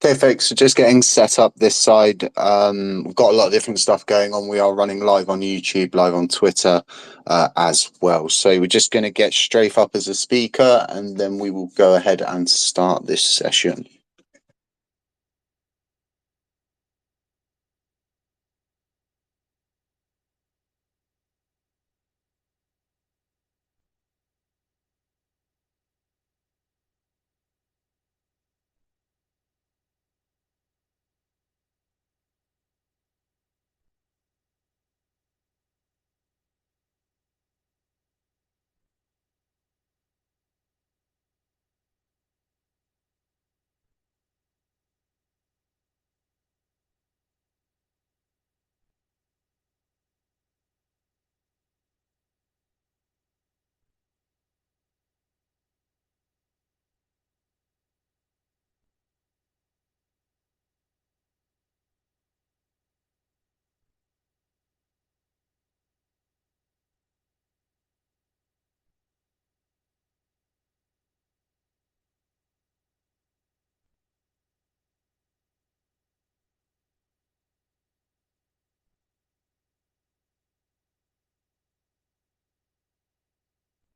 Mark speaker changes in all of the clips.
Speaker 1: Okay, folks, so just getting set up this side. We've got a lot of different stuff going on. We are running live on YouTube, live on Twitter as well. So we're just going to get Strafe up as a speaker, and then we will go ahead and start this session.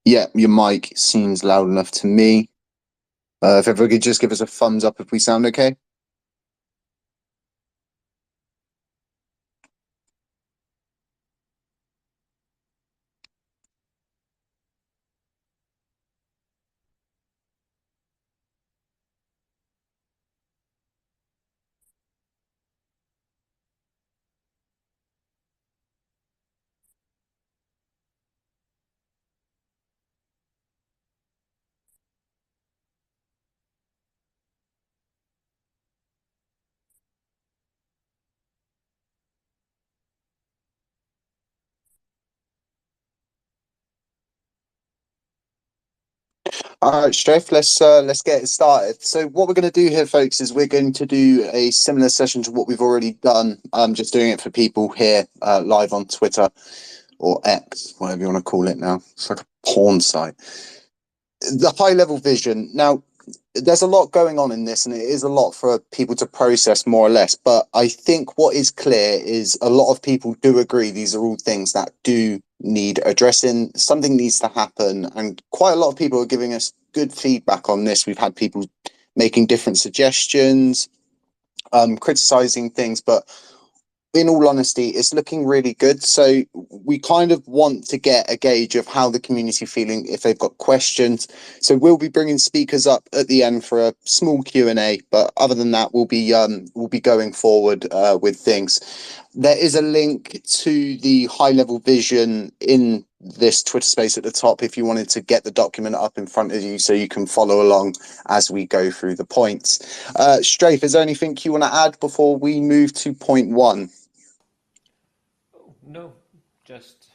Speaker 1: Yeah, your mic seems loud enough to me. If everyone could just give us a thumbs up if we sound okay. All right, Strafe, let's get it started. So what we're going to do here, folks, is we're going to do a similar session to what we've already done. I'm just doing it for people here live on Twitter or X, whatever you want to call it now. It's like a porn site. The high level vision. Now, there's a lot going on in this, and it is a lot for people to process more or less. But I think what is clear is a lot of people do agree these are all things that do need addressing. Something needs to happen, and quite a lot of people are giving us good feedback on this. We've had people making different suggestions, criticizing things, but in all honesty, it's looking really good. So we kind of want to get a gauge of how the community feeling, if they've got questions. So we'll be bringing speakers up at the end for a small Q&A. But other than that, we'll be going forward with things. There is a link to the high level vision in this Twitter space at the top if you wanted to get the document up in front of you so you can follow along as we go through the points. Strafe, is there anything you want to add before we move to point one?
Speaker 2: Oh, no, just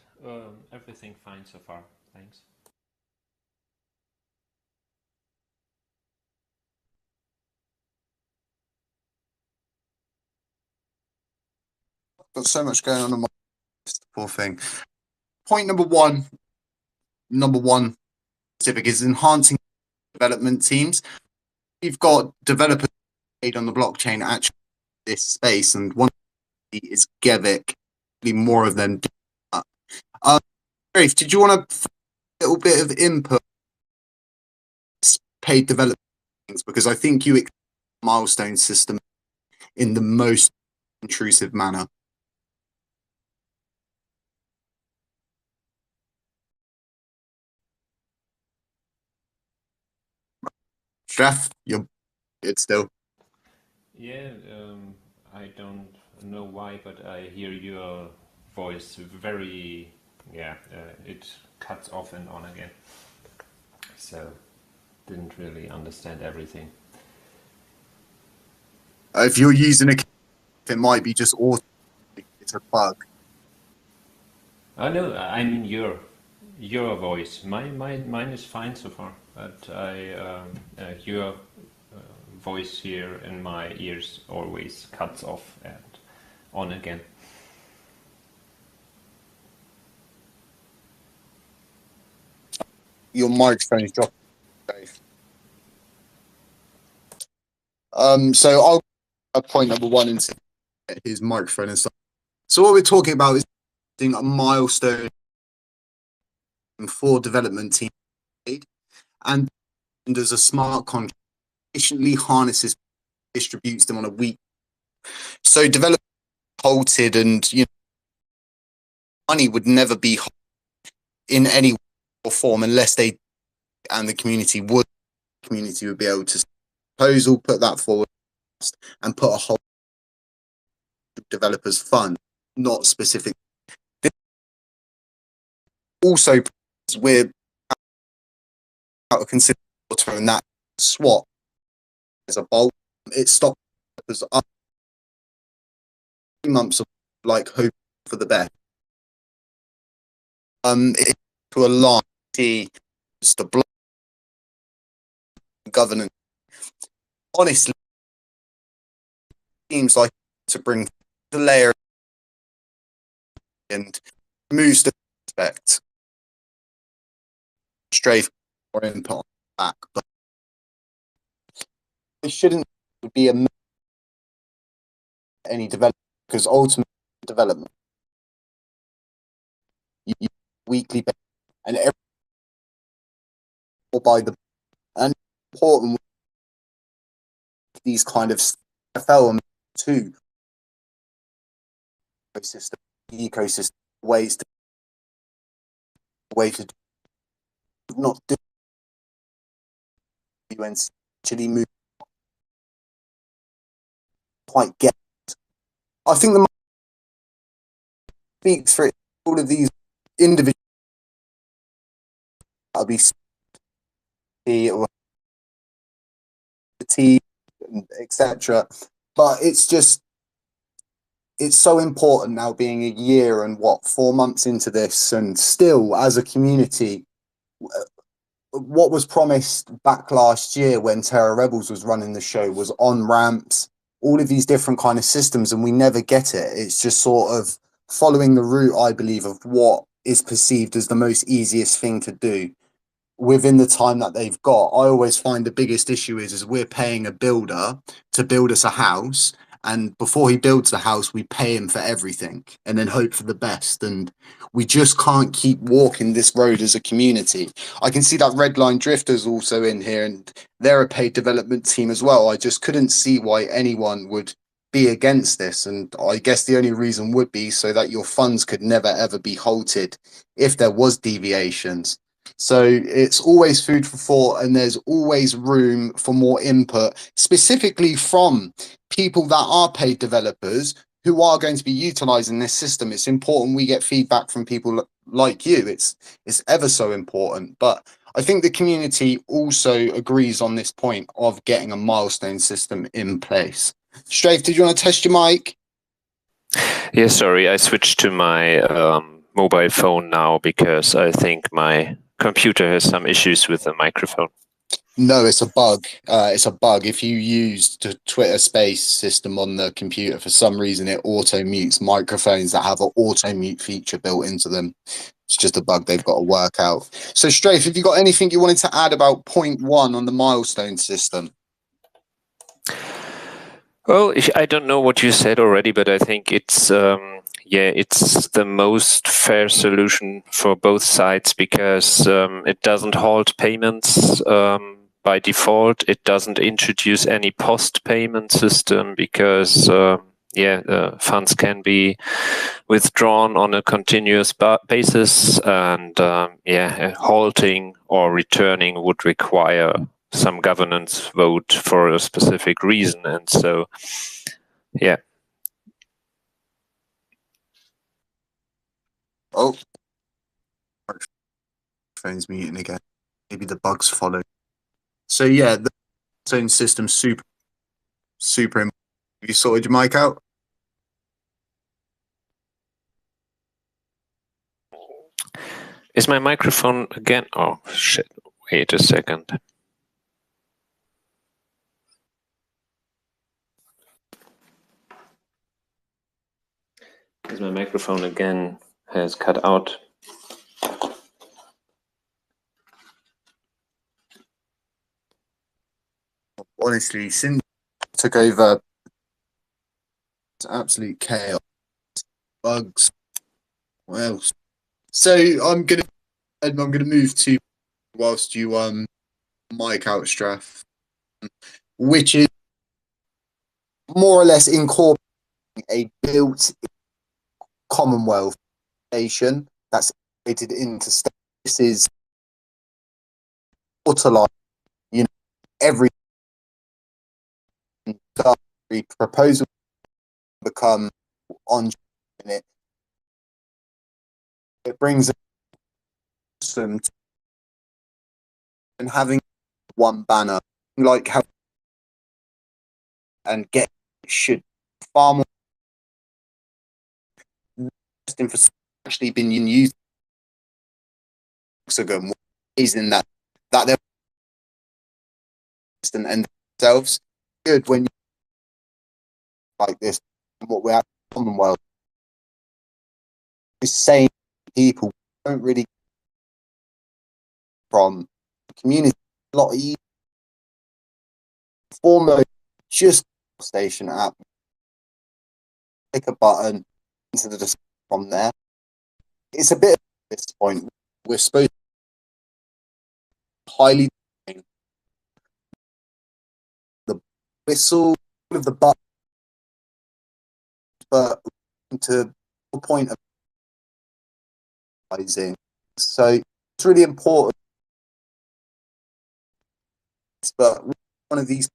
Speaker 2: everything fine so far. Thanks.
Speaker 1: Got so much going on in my poor thing. Point number one specific is enhancing development teams. We've got developers on the blockchain actually in this space, and one is Gevik. More of them. Rafe, did you want a little bit of input? Paid development things, because I think you milestone system in the most intrusive manner. Jeff, you're it still.
Speaker 2: Yeah, I don't know why, but I hear your voice very, yeah, it cuts off and on again. So, didn't really understand everything.
Speaker 1: If you're using it might be just auto. It's a bug.
Speaker 2: Oh no, I mean your voice. Mine is fine so far, but your voice here in my ears always cuts off and on again.
Speaker 1: Your microphone is dropping. So I'll point number one into his microphone and stuff. So what we're talking about is a milestone for development team, and as a smart contract efficiently harnesses, distributes them on a week. So development halted, and money would never be in any form unless they and the community would be able to proposal, put that forward, and put a whole developers fund, not specific. Also, we're out of consideration and that swap as a bulk. It stopped us up 3 months of like hope for the best. To align the block governance. Honestly, seems like to bring the layer and moves the aspect straight or input back, but it shouldn't be any development, because ultimately development weekly and every by the and important these kind of FL to ecosystem ways to not do and actually move quite get. I think the speaks for it, all of these individuals that'll be or fatigue, etc. But it's so important now, being a year and 4 months into this, and still as a community, what was promised back last year when Terra Rebels was running the show was on ramps, all of these different kind of systems, and we never get it. It's just sort of following the route, I believe, of what is perceived as the most easiest thing to do within the time that they've got. I always find the biggest issue is we're paying a builder to build us a house, and before he builds the house we pay him for everything and then hope for the best, and we just can't keep walking this road as a community. I can see that Redline Drifters also in here, and they're a paid development team as well. I just couldn't see why anyone would be against this. And I guess the only reason would be so that your funds could never ever be halted if there was deviations. So it's always food for thought, and there's always room for more input, specifically from people that are paid developers who are going to be utilizing this system. It's important we get feedback from people like you. It's ever so important. But I think the community also agrees on this point of getting a milestone system in place. Strafe, did you want to test your mic?
Speaker 3: Yeah, sorry, I switched to my mobile phone now because I think my computer has some issues with the microphone.
Speaker 1: No, it's a bug. It's a bug. If you use the Twitter Space system on the computer, for some reason it auto mutes microphones that have an auto mute feature built into them. It's just a bug they've got to work out. So, Strafe, have you got anything you wanted to add about point 1 on the milestone system?
Speaker 3: Well, I don't know what you said already, but I think it's it's the most fair solution for both sides because it doesn't halt payments by default. It doesn't introduce any post-payment system because funds can be withdrawn on a continuous basis, and halting or returning would require some governance vote for a specific reason, and so
Speaker 1: Oh, phone's muting again. Maybe the bugs follow. So yeah, the milestone system super important. Have you sorted your mic out?
Speaker 3: Is my microphone again? Oh shit, wait a second. Because my microphone again has cut out.
Speaker 1: Honestly, since I took over, it's absolute chaos. Bugs. What else? So I'm gonna move to whilst you mic out, Straff, which is more or less incorporating a built Commonwealth nation that's integrated into state. This is utilized, every proposal become on it. It brings some and having one banner like how and get should far more infrastructure actually been used ago is in that they're and themselves good when you like this what we're at Commonwealth is saying people don't really from the community a lot easier foremost just station app click a button into the discussion from there. It's a bit at this point we're supposed to highly the whistle of the button, but to the point of rising. So it's really important. But one of these,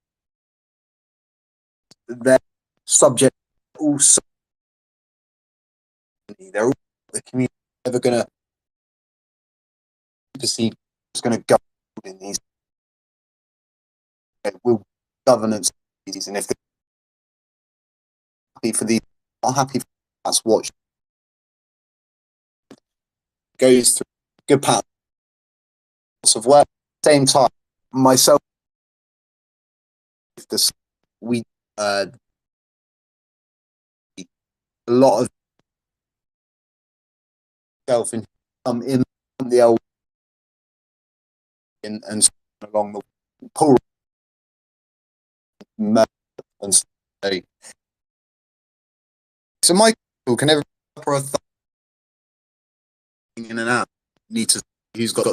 Speaker 1: they're subject also. They're all the community ever going to see what's going to go in these will governance and if they're happy for these, not happy for that's what goes through good patterns of work. Same time, myself, this we a lot of self in some in the old and along the pull and so Michael can ever in and out need to who's got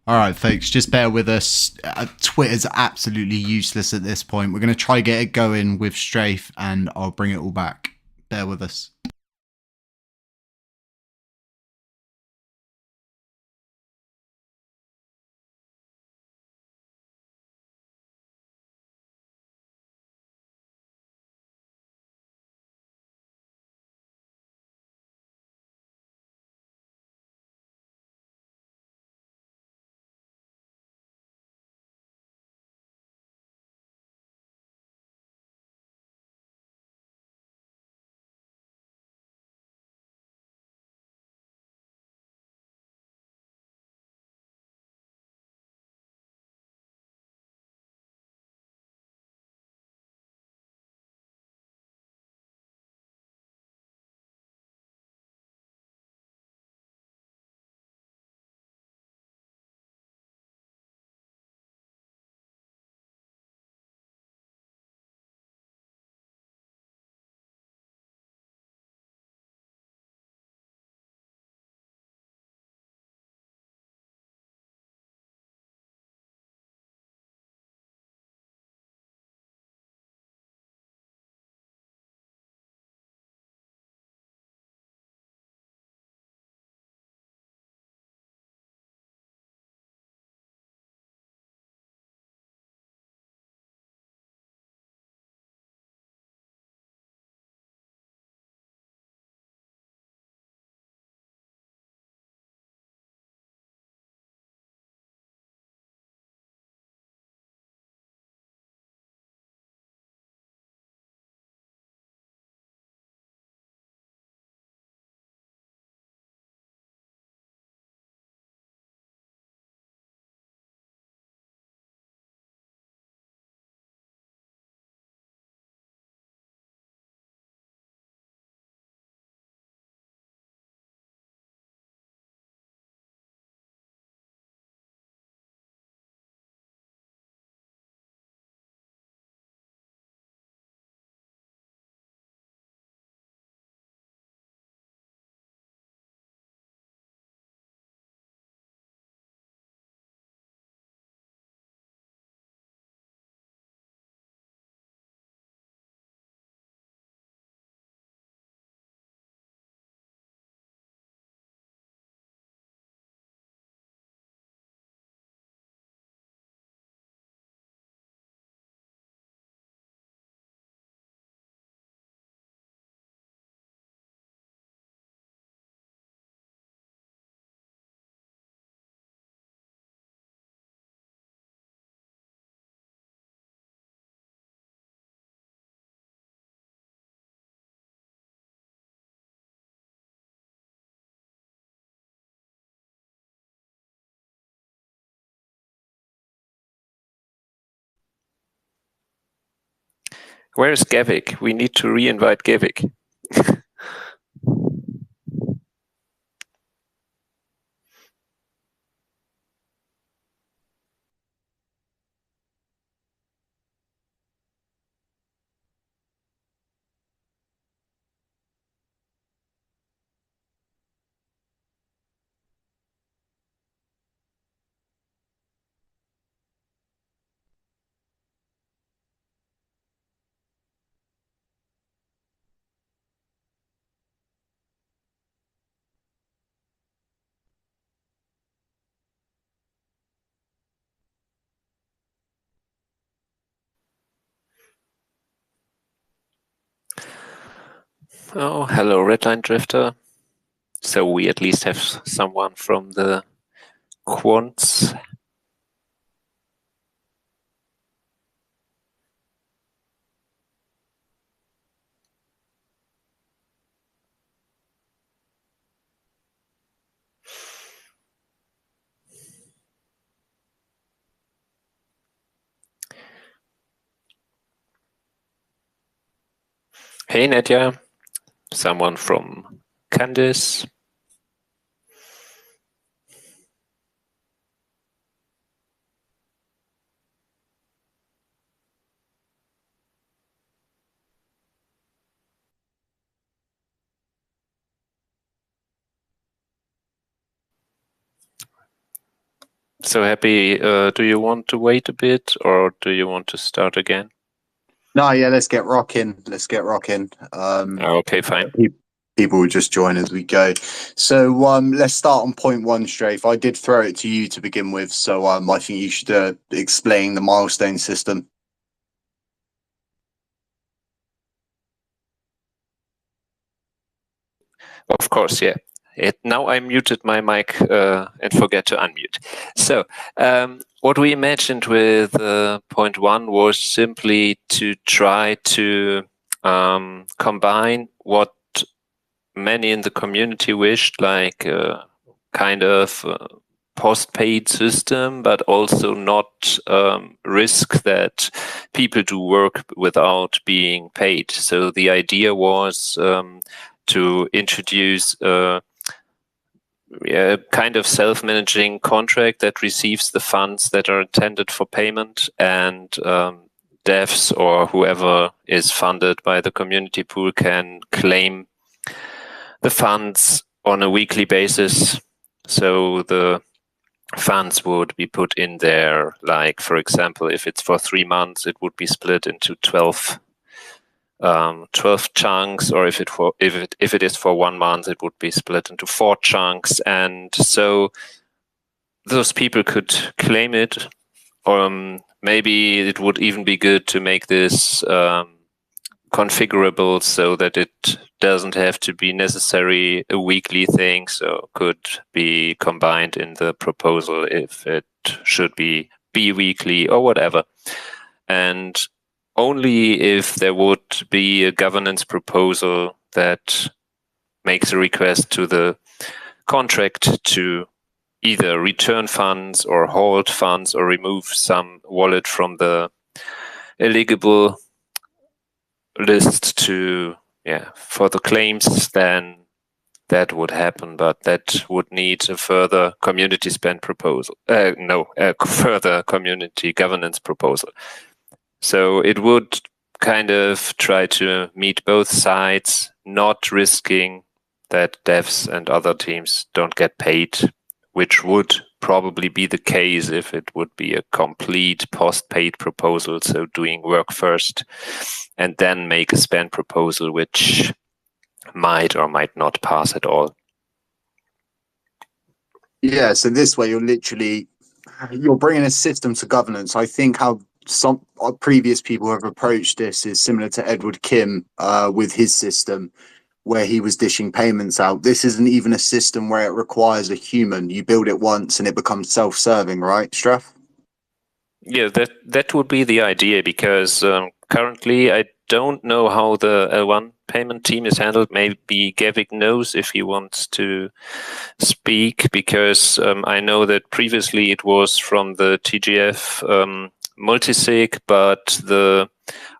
Speaker 1: All right, folks, just bear with us. Twitter's absolutely useless at this point. We're going to try get it going with Strafe, and I'll bring it all back. Bear with us.
Speaker 3: Where is Gavik? We need to re-invite Gavik. Oh, hello, Redline Drifter. So we at least have someone from the quants. Hey, Nadja. Someone from Candice. So Happy, do you want to wait a bit or do you want to start again?
Speaker 1: No, yeah, let's get rocking. Let's get rocking.
Speaker 3: Okay, fine.
Speaker 1: People will just join as we go. So let's start on point one, Strafe. I did throw it to you to begin with, so I think you should explain the milestone system.
Speaker 3: Of course, yeah. Now I muted my mic and forget to unmute. So what we imagined with point one was simply to try to combine what many in the community wished, like kind of post-paid system, but also not risk that people do work without being paid. So the idea was to introduce a kind of self-managing contract that receives the funds that are intended for payment, and devs or whoever is funded by the community pool can claim the funds on a weekly basis. So the funds would be put in there, like, for example, if it's for 3 months, it would be split into 12 chunks, or if it is for 1 month, it would be split into 4 chunks, and so those people could claim it. Or maybe it would even be good to make this configurable so that it doesn't have to be necessarily a weekly thing, so could be combined in the proposal if it should be bi-weekly or whatever. And only if there would be a governance proposal that makes a request to the contract to either return funds or hold funds or remove some wallet from the eligible list to for the claims, then that would happen, but that would need a further community spend proposal. Further community governance proposal. So it would kind of try to meet both sides, not risking that devs and other teams don't get paid, which would probably be the case if it would be a complete post-paid proposal, so doing work first and then make a spend proposal, which might or might not pass at all.
Speaker 1: Yeah, so this way you're bringing a system to governance. I think how some previous people have approached this is similar to Edward Kim with his system, where he was dishing payments out. This isn't even a system where it requires a human. You build it once and it becomes self-serving, right, Straff?
Speaker 3: Yeah, that would be the idea, because currently I don't know how the L1 payment team is handled. Maybe Gavik knows if he wants to speak, because I know that previously it was from the TGF multisig, but the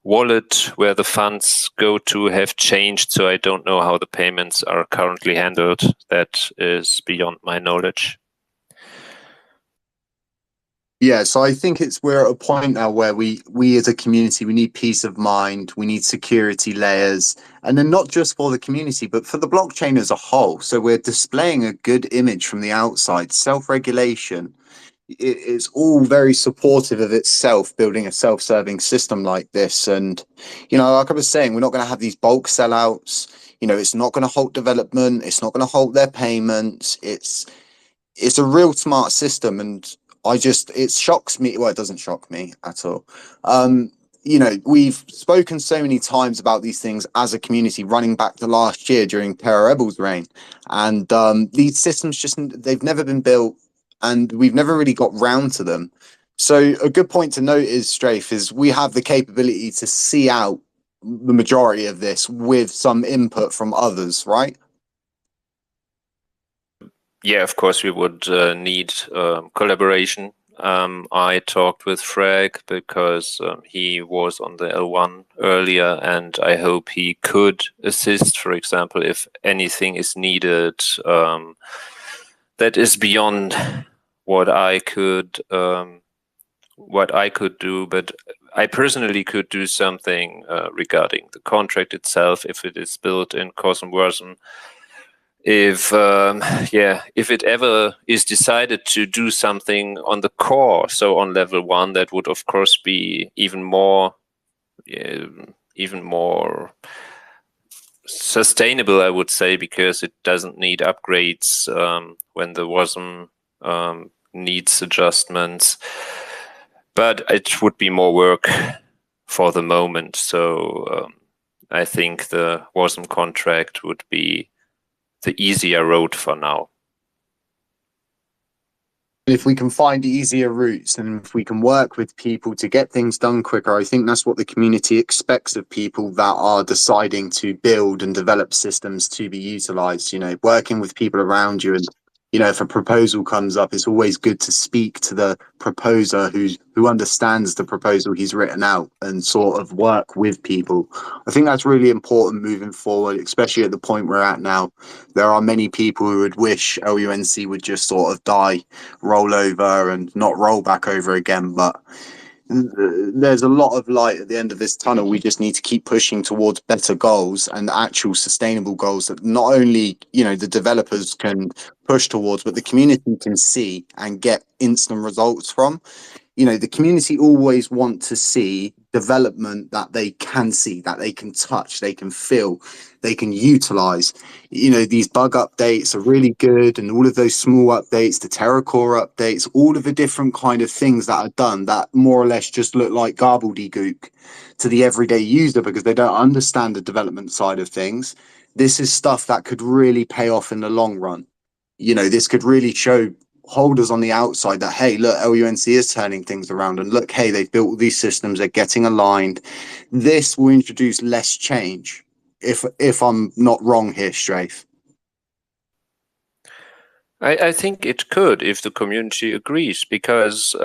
Speaker 3: wallet where the funds go to have changed, so I don't know how the payments are currently handled. That is beyond my knowledge.
Speaker 1: Yeah, so I think we're at a point now where we as a community, we need peace of mind, we need security layers, and then not just for the community, but for the blockchain as a whole. So we're displaying a good image from the outside, self-regulation. It's all very supportive of itself, building a self-serving system like this. And, like I was saying, we're not going to have these bulk sellouts. It's not going to halt development. It's not going to halt their payments. It's a real smart system. And it shocks me. Well, it doesn't shock me at all. We've spoken so many times about these things as a community, running back to last year during Terra Rebel's reign. And these systems they've never been built, and we've never really got round to them. So a good point to note is, Strafe, is we have the capability to see out the majority of this with some input from others, right?
Speaker 3: Yeah, of course we would need collaboration. I talked with Frag because he was on the L1 earlier, and I hope he could assist, for example, if anything is needed that is beyond what I could do. But I personally could do something regarding the contract itself if it is built in Cosm version. if it ever is decided to do something on the core, so on level 1, that would of course be even more sustainable, I would say, because it doesn't need upgrades when the WASM needs adjustments. But it would be more work for the moment. So I think the WASM contract would be the easier road for now.
Speaker 1: If we can find easier routes and if we can work with people to get things done quicker, I think that's what the community expects of people that are deciding to build and develop systems to be utilized. You know, working with people around you, and you know, if a proposal comes up, it's always good to speak to the proposer who understands the proposal he's written out and sort of work with people. I think that's really important moving forward, especially at the point we're at now. There are many people who would wish LUNC would just sort of die, roll over and not roll back over again, but there's a lot of light at the end of this tunnel. We just need to keep pushing towards better goals and actual sustainable goals that not only, you know, the developers can push towards, but the community can see and get instant results from. You know, the community always want to see development that they can see, that they can touch, they can feel, they can utilize. You know, these bug updates are really good, and all of those small updates, the TerraCore updates, all of the different kind of things that are done that more or less just look like gobbledygook to the everyday user because they don't understand the development side of things. This is stuff that could really pay off in the long run. You know, this could really show holders on the outside that, hey, look, LUNC is turning things around, and look, hey, they've built these systems, they're getting aligned. This will introduce less change, if I'm not wrong here, Strafe.
Speaker 3: I think it could if the community agrees, because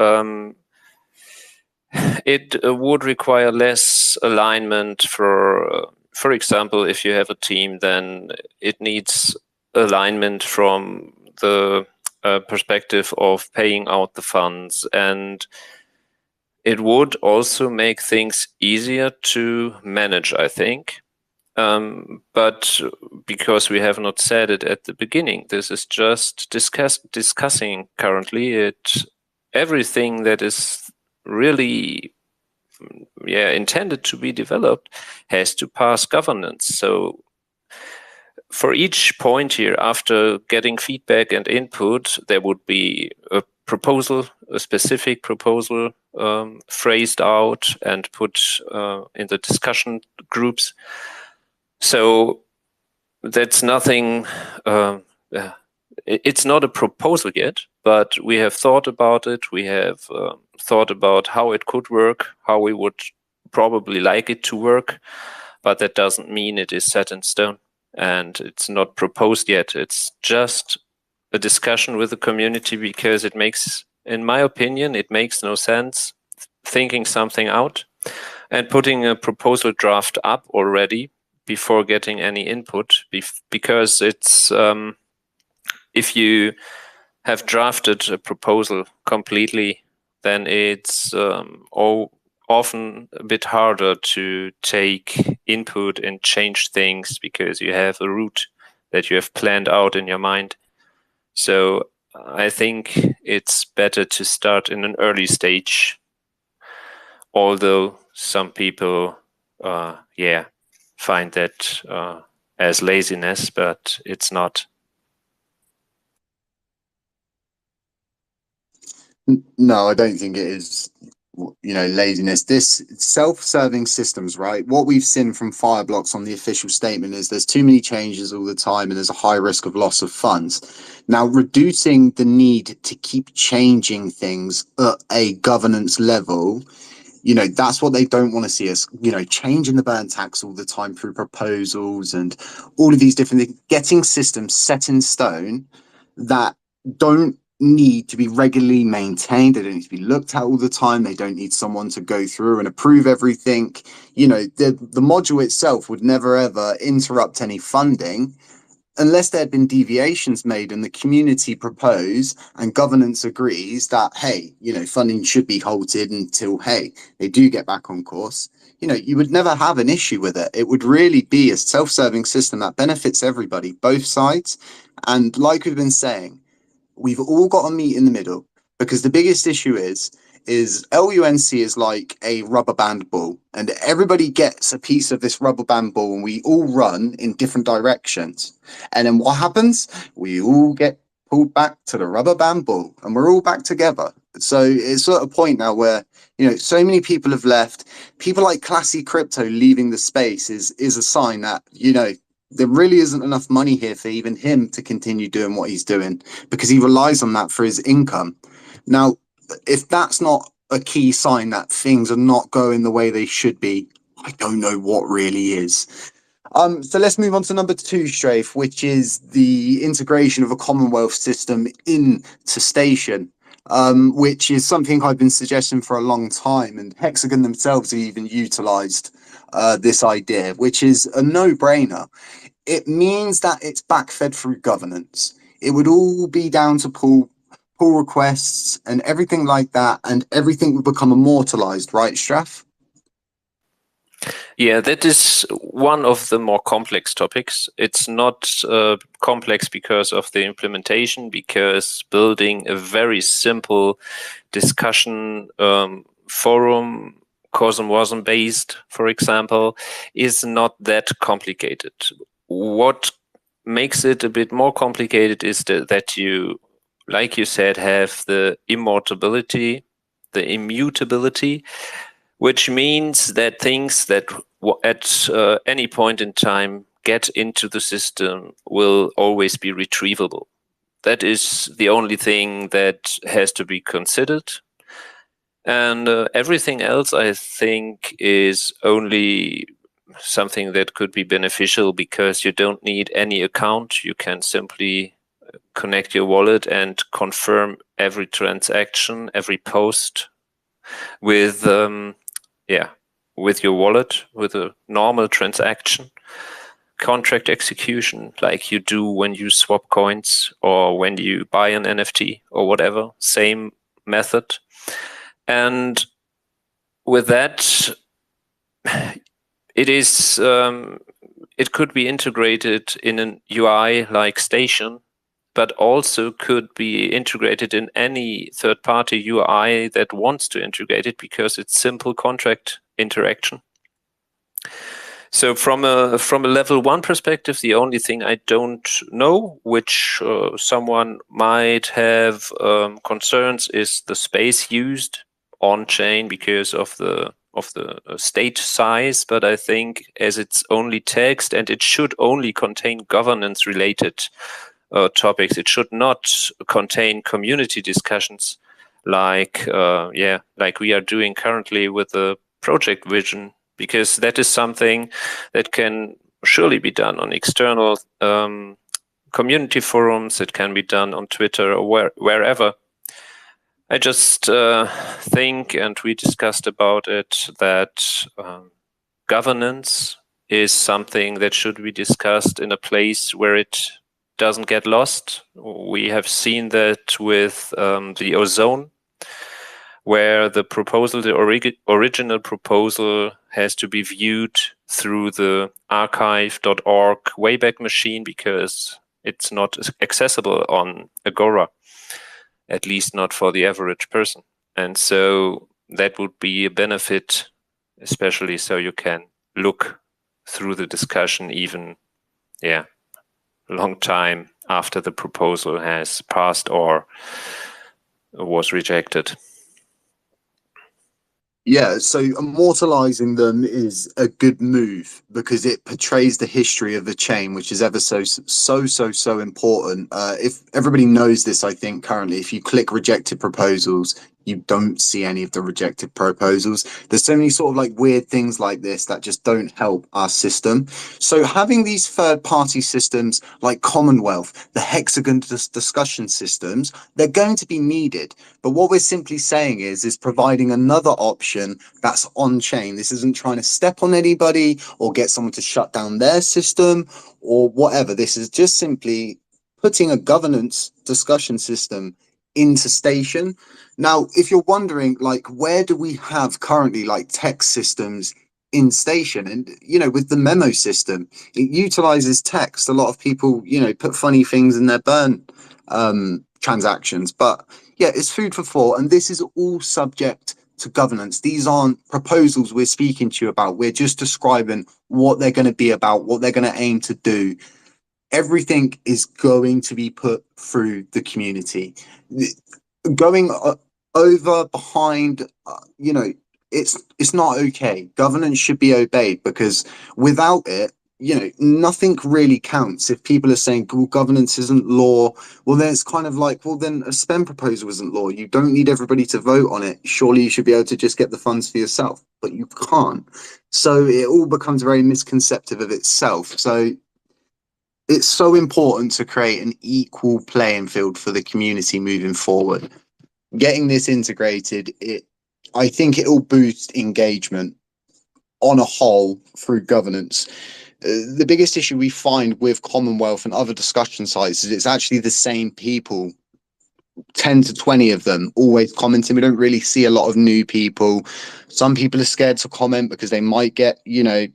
Speaker 3: it would require less alignment. For example, if you have a team, then it needs alignment from the perspective of paying out the funds, and it would also make things easier to manage, I think. But because we have not said it at the beginning, this is just discussing currently. Everything that is really intended to be developed has to pass governance. So for each point here, after getting feedback and input, there would be a proposal, a specific proposal phrased out and put in the discussion groups. So that's nothing, it's not a proposal yet, but we have thought about it. We have thought about how it could work, how we would probably like it to work, but that doesn't mean it is set in stone. And it's not proposed yet. It's just a discussion with the community, because it makes, in my opinion, it makes no sense thinking something out and putting a proposal draft up already before getting any input, because it's if you have drafted a proposal completely, then it's often a bit harder to take input and change things, because you have a route that you have planned out in your mind. So I think it's better to start in an early stage, although some people find that as laziness, but it's not.
Speaker 1: No, I don't think it is, you know, laziness. This self-serving systems, right? What we've seen from Fireblocks on the official statement is there's too many changes all the time and there's a high risk of loss of funds. Now, reducing the need to keep changing things at a governance level, you know, that's what they don't want to see us, you know, changing the burn tax all the time through proposals and all of these different things, getting systems set in stone that don't need to be regularly maintained. They don't need to be looked at all the time. They don't need someone to go through and approve everything. You know, the module itself would never ever interrupt any funding, unless there had been deviations made and the community propose and governance agrees that, hey, funding should be halted until, hey, they do get back on course, you would never have an issue with it. It would really be a self-serving system that benefits everybody, both sides. And like we've been saying, we've all got to meet in the middle, because the biggest issue is LUNC is like a rubber band ball, and everybody gets a piece of this rubber band ball and we all run in different directions. And then what happens? We all get pulled back to the rubber band ball and we're all back together. So it's at a point now where, so many people have left. People like Classy Crypto leaving the space is a sign that, there really isn't enough money here for even him to continue doing what he's doing, because he relies on that for his income. Now, if that's not a key sign that things are not going the way they should be, I don't know what really is. So let's move on to number 2, Strafe, which is the integration of a Commonwealth system into Station, which is something I've been suggesting for a long time, and Hexagon themselves have even utilized this idea, which is a no-brainer. It means that it's backfed through governance. It would all be down to pull requests and everything like that, and everything would become immortalized, right, Straff?
Speaker 3: Yeah, that is one of the more complex topics. It's not complex because of the implementation, because building a very simple discussion forum, COSM based, for example, is not that complicated. What makes it a bit more complicated is that you, like you said, have the immutability, which means that things that at any point in time get into the system will always be retrievable. That is the only thing that has to be considered. And everything else, I think, is only something that could be beneficial, because you don't need any account. You can simply connect your wallet and confirm every transaction, every post with your wallet, with a normal transaction. Contract execution, like you do when you swap coins or when you buy an NFT or whatever, same method. And with that, it could be integrated in an UI like Station, but also could be integrated in any third-party UI that wants to integrate it, because it's simple contract interaction. So from a level 1 perspective, the only thing I don't know, which someone might have concerns, is the space used on chain because of the state size. But I think as it's only text and it should only contain governance related topics, it should not contain community discussions like we are doing currently with the project vision, because that is something that can surely be done on external community forums. It can be done on Twitter or wherever. I just think, and we discussed about it, that governance is something that should be discussed in a place where it doesn't get lost. We have seen that with the ozone, where the proposal, the original proposal, has to be viewed through the archive.org Wayback Machine, because it's not accessible on Agora, at least not for the average person. And so that would be a benefit, especially so you can look through the discussion even, a long time after the proposal has passed or was rejected.
Speaker 1: Yeah, so immortalizing them is a good move, because it portrays the history of the chain, which is ever so important. If everybody knows this, I think currently, if you click rejected proposals, you don't see any of the rejected proposals. There's so many sort of like weird things like this that just don't help our system. So having these third-party systems like Commonwealth, the hexagon discussion systems, they're going to be needed. But what we're simply saying is providing another option that's on chain. This isn't trying to step on anybody or get someone to shut down their system or whatever. This is just simply putting a governance discussion system into Station. Now, if you're wondering, like, where do we have currently like text systems in Station? And, you know, with the memo system, it utilizes text. A lot of people, you know, put funny things in their burn transactions. But yeah, it's food for thought. And this is all subject to governance. These aren't proposals we're speaking to you about. We're just describing what they're going to be about, what they're going to aim to do. Everything is going to be put through the community. Going over, behind, you know, it's not okay. Governance should be obeyed, because without it, you know, nothing really counts. If people are saying, well, governance isn't law, well, then it's kind of like, well, then a spend proposal isn't law. You don't need everybody to vote on it. Surely you should be able to just get the funds for yourself, but you can't. So it all becomes very misconceptive of itself. So it's so important to create an equal playing field for the community moving forward. Getting this integrated, I think it will boost engagement on a whole through governance. The biggest issue we find with Commonwealth and other discussion sites is it's actually the same people, 10 to 20 of them, always commenting. We don't really see a lot of new people. Some people are scared to comment because they might get, you know,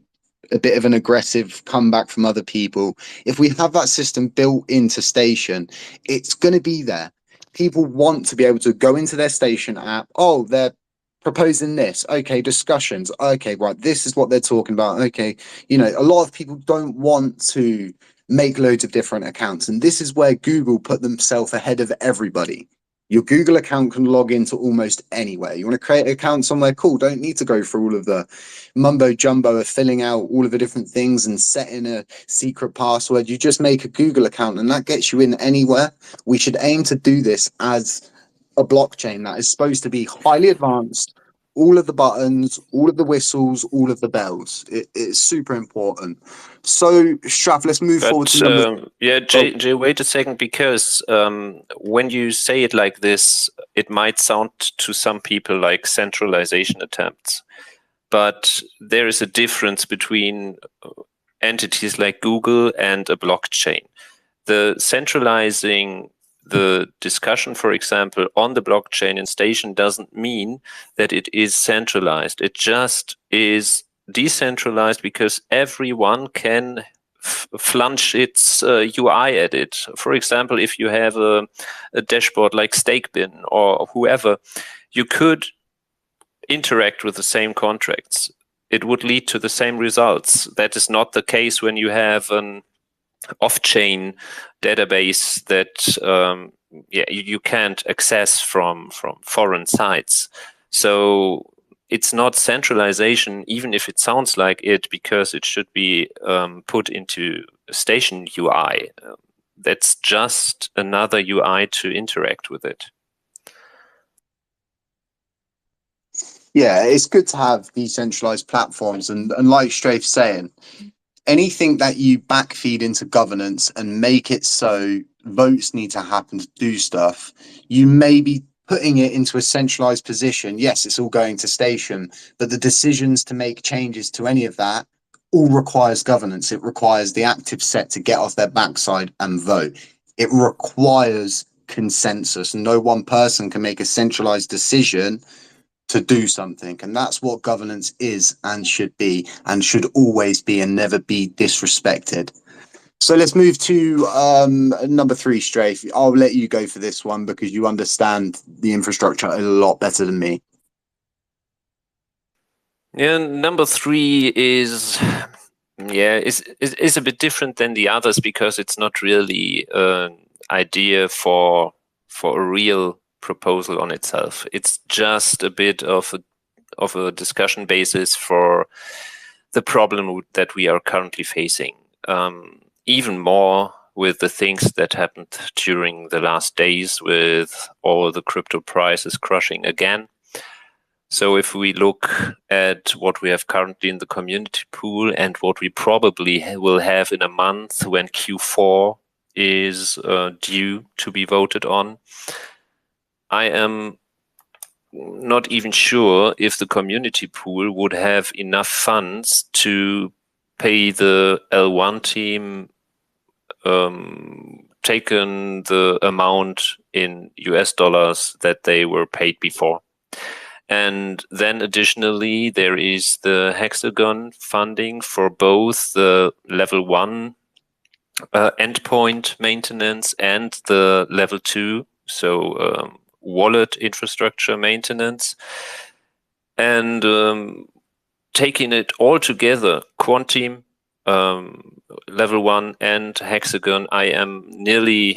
Speaker 1: a bit of an aggressive comeback from other people. If we have that system built into Station, it's going to be there. People want to be able to go into their Station app. Oh, they're proposing this. Okay, discussions. Okay, right. This is what they're talking about. Okay. You know, a lot of people don't want to make loads of different accounts. And this is where Google put themselves ahead of everybody. Your Google account can log into almost anywhere. You want to create an account somewhere, cool. Don't need to go through all of the mumbo jumbo of filling out all of the different things and setting a secret password. You just make a Google account and that gets you in anywhere. We should aim to do this as a blockchain that is supposed to be highly advanced, all of the buttons, all of the whistles, all of the bells. It's super important. So, Strath, let's move forward to number.
Speaker 3: Yeah, Jay, wait a second, because when you say it like this, it might sound to some people like centralization attempts. But there is a difference between entities like Google and a blockchain. The centralizing the discussion, for example, on the blockchain in Station doesn't mean that it is centralized. It just is decentralized because everyone can flunch its UI at it. For example, if you have a dashboard like StakeBin or whoever, you could interact with the same contracts. It would lead to the same results. That is not the case when you have an off-chain database that you can't access from foreign sites. So it's not centralization, even if it sounds like it, because it should be put into Station UI. That's just another UI to interact with it.
Speaker 1: Yeah, it's good to have decentralized platforms, and like Strafe saying, anything that you backfeed into governance and make it so votes need to happen to do stuff, you may be putting it into a centralized position. Yes, it's all going to Station, but the decisions to make changes to any of that all requires governance. It requires the active set to get off their backside and vote. It requires consensus. No one person can make a centralized decision to do something, and that's what governance is and should be, and should always be, and never be disrespected. So let's move to number 3, Strafe. I'll let you go for this one because you understand the infrastructure a lot better than me.
Speaker 3: Yeah, number 3 is a bit different than the others because it's not really an idea for a real proposal on itself. It's just a bit of a discussion basis for the problem that we are currently facing. Even more with the things that happened during the last days with all the crypto prices crushing again. So if we look at what we have currently in the community pool and what we probably will have in a month when Q4 is due to be voted on, I am not even sure if the community pool would have enough funds to pay the L1 team taken the amount in US dollars that they were paid before. And then additionally, there is the Hexagon funding for both the level 1 endpoint maintenance and the level 2, so wallet infrastructure maintenance. And taking it all together, Quanteam, level 1 and Hexagon, I am nearly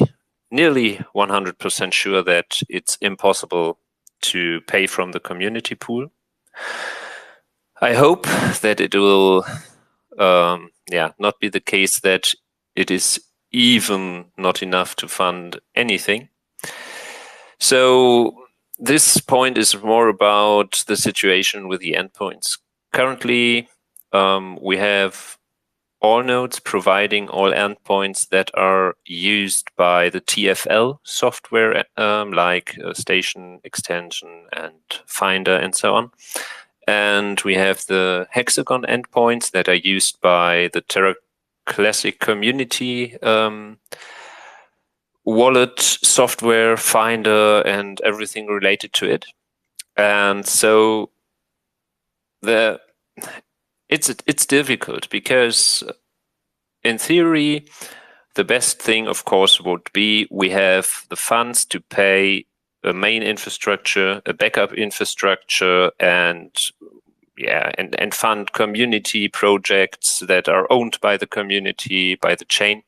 Speaker 3: 100% sure that it's impossible to pay from the community pool. I hope that it will not be the case that it is even not enough to fund anything. So this point is more about the situation with the endpoints. Currently, we have all nodes providing all endpoints that are used by the TFL software, like Station, Extension, and Finder, and so on. And we have the Hexagon endpoints that are used by the Terra Classic community wallet software, Finder, and everything related to it. And so it's difficult because in theory, the best thing, of course, would be we have the funds to pay a main infrastructure, a backup infrastructure, and fund community projects that are owned by the community, by the chain.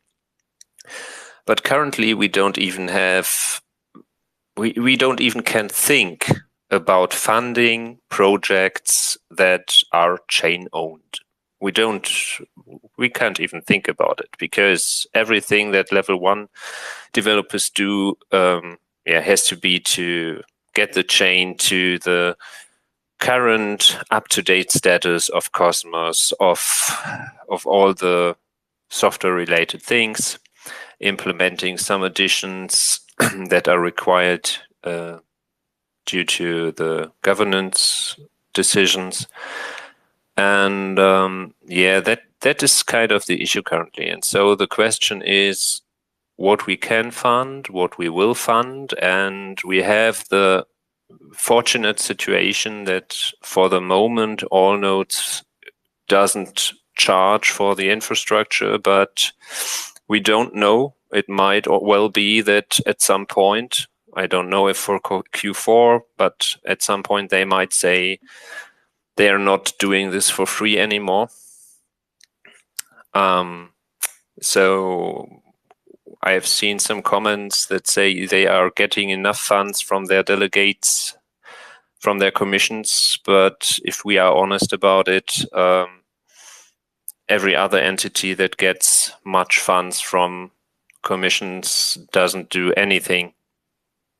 Speaker 3: But currently, we don't even can think about funding projects that are chain owned. We can't even think about it because everything that level 1 developers do has to be to get the chain to the current up-to-date status of Cosmos, of all the software-related things, implementing some additions that are required due to the governance decisions. And that is kind of the issue currently. And so the question is what we can fund, what we will fund, and we have the fortunate situation that for the moment all nodes doesn't charge for the infrastructure, but we don't know. It might well be that at some point, I don't know if for Q4, but at some point they might say they are not doing this for free anymore. So I have seen some comments that say they are getting enough funds from their delegates, from their commissions. But if we are honest about it, every other entity that gets much funds from commissions doesn't do anything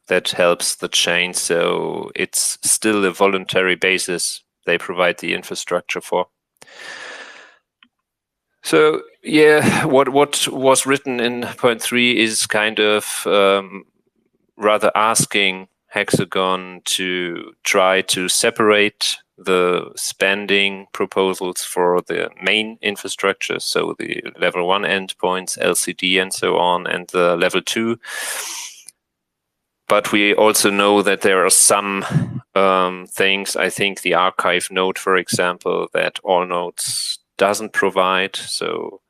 Speaker 3: that helps the chain. So it's still a voluntary basis they provide the infrastructure for. So yeah, what was written in point 3 is kind of rather asking Hexagon to try to separate the spending proposals for the main infrastructure, so the level 1 endpoints, LCD and so on, and the level 2. But we also know that there are some things, I think the archive node, for example, that all nodes doesn't provide. So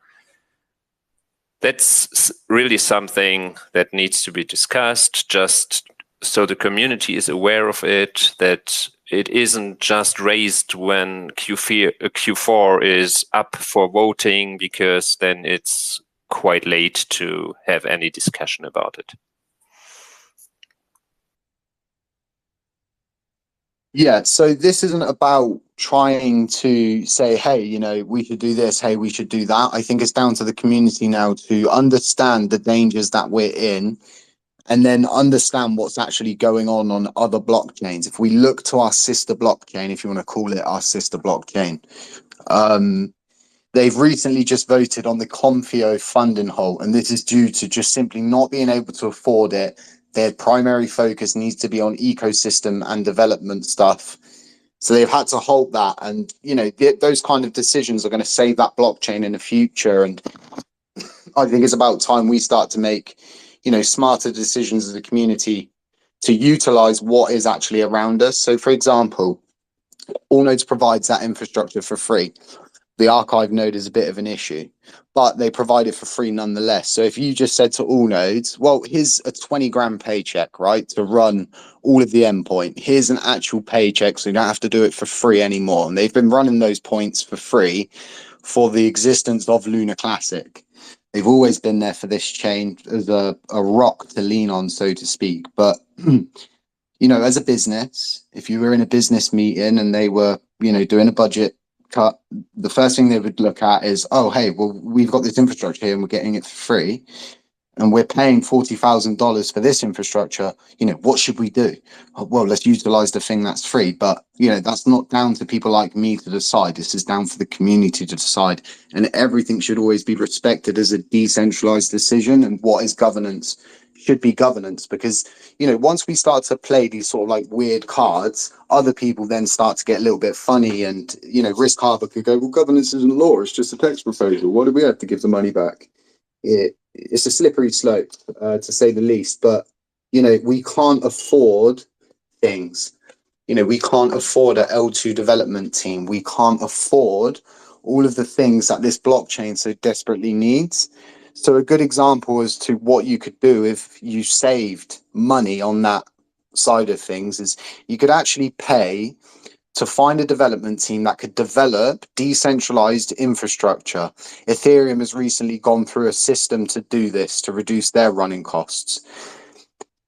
Speaker 3: that's really something that needs to be discussed, just so the community is aware of it, that it isn't just raised when Q4 is up for voting, because then it's quite late to have any discussion about it.
Speaker 1: Yeah, so this isn't about trying to say, hey, we should do this, hey, we should do that. I think it's down to the community now to understand the dangers that we're in and then understand what's actually going on other blockchains. If we look to our sister blockchain, if you want to call it our sister blockchain, um, they've recently just voted on the Confio funding halt, and this is due to just simply not being able to afford it. Their primary focus needs to be on ecosystem and development stuff. So they've had to halt that, and those kind of decisions are going to save that blockchain in the future. And I think it's about time we start to make, smarter decisions as a community to utilize what is actually around us. So, for example, Allnodes provides that infrastructure for free. The archive node is a bit of an issue, but they provide it for free nonetheless. So if you just said to Allnodes, well, here's a 20 grand paycheck, right, to run all of the endpoint. Here's an actual paycheck, so you don't have to do it for free anymore. And they've been running those points for free for the existence of Lunar Classic. They've always been there for this chain as a rock to lean on, so to speak. But as a business, if you were in a business meeting and they were, doing a budget cut, the first thing they would look at is, oh, hey, well, we've got this infrastructure here and we're getting it for free. And we're paying $40,000 for this infrastructure. What should we do? Well, let's utilize the thing that's free. But, that's not down to people like me to decide. This is down for the community to decide. And everything should always be respected as a decentralized decision. And what is governance should be governance. Because, once we start to play these sort of like weird cards, other people then start to get a little bit funny. And, Risk Harbor could go, well, governance isn't law. It's just a tax proposal. Why do we have to give the money back? It's a slippery slope, to say the least. But we can't afford things. We can't afford a L2 development team. We can't afford all of the things that this blockchain so desperately needs. So a good example as to what you could do if you saved money on that side of things is you could actually pay to find a development team that could develop decentralized infrastructure. Ethereum has recently gone through a system to do this, to reduce their running costs,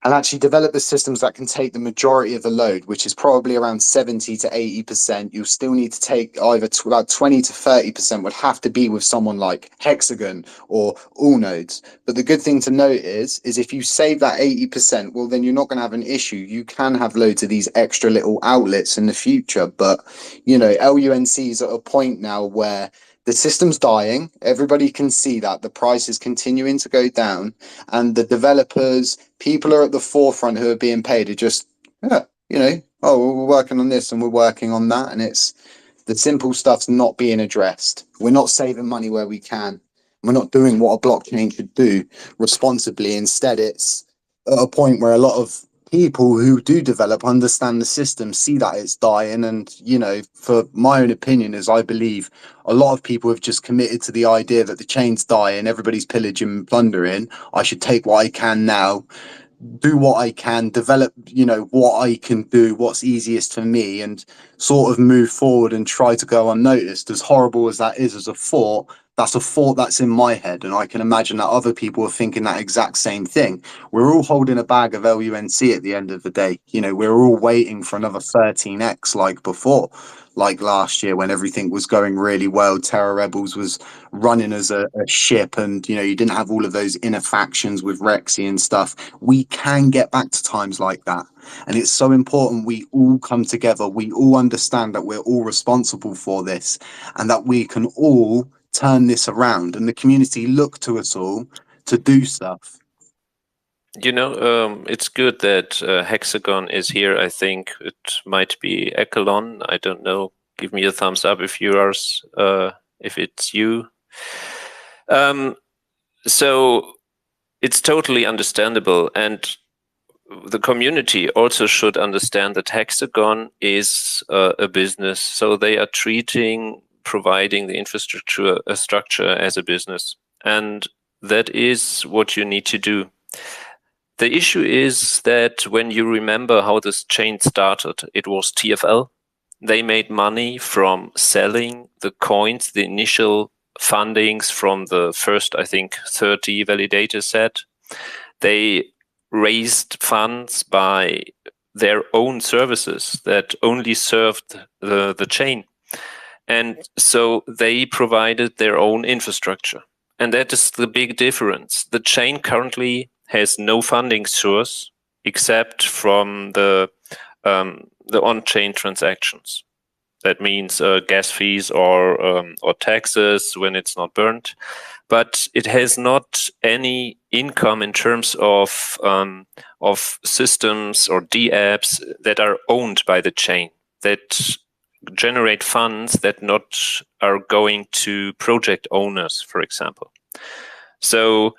Speaker 1: and actually develop the systems that can take the majority of the load, which is probably around 70 to 80%. You'll still need to take either about 20 to 30% would have to be with someone like Hexagon or Allnodes. But the good thing to note is if you save that 80%, well, then you're not going to have an issue. You can have loads of these extra little outlets in the future. But, LUNC is at a point now where the system's dying. Everybody can see that the price is continuing to go down, and the developers, people are at the forefront who are being paid are just, oh, we're working on this and we're working on that. And it's the simple stuff's not being addressed. We're not saving money where we can. We're not doing what a blockchain should do responsibly. Instead, it's at a point where a lot of people who do develop understand the system, see that it's dying. And, for my own opinion, is I believe a lot of people have just committed to the idea that the chain's dying, everybody's pillaging and plundering. I should take what I can now, do what I can, develop, what I can do, what's easiest for me, and sort of move forward and try to go unnoticed. As horrible as that is as a thought, that's a thought that's in my head, and I can imagine that other people are thinking that exact same thing. We're all holding a bag of LUNC at the end of the day. We're all waiting for another 13x like before, like last year when everything was going really well. Terra Rebels was running as a ship, and you didn't have all of those inner factions with Rexy and stuff. We can get back to times like that, and it's so important we all come together. We all understand that we're all responsible for this, and that we can all turn this around, and the community look to us all to do stuff.
Speaker 3: It's good that Hexagon is here. I think it might be Echelon. I don't know. Give me a thumbs up if yours, if it's you. So it's totally understandable, and the community also should understand that Hexagon is a business, so they are providing the infrastructure structure as a business, and that is what you need to do. The issue is that when you remember how this chain started, it was TFL. They made money from selling the coins, the initial fundings from the first, I think, 30 validator set. They raised funds by their own services that only served the chain. And so they provided their own infrastructure. And that is the big difference. The chain currently has no funding source except from the on-chain transactions. That means gas fees or taxes when it's not burnt. But it has not any income in terms of systems or dApps that are owned by the chain, that generate funds that not are going to project owners, for example. So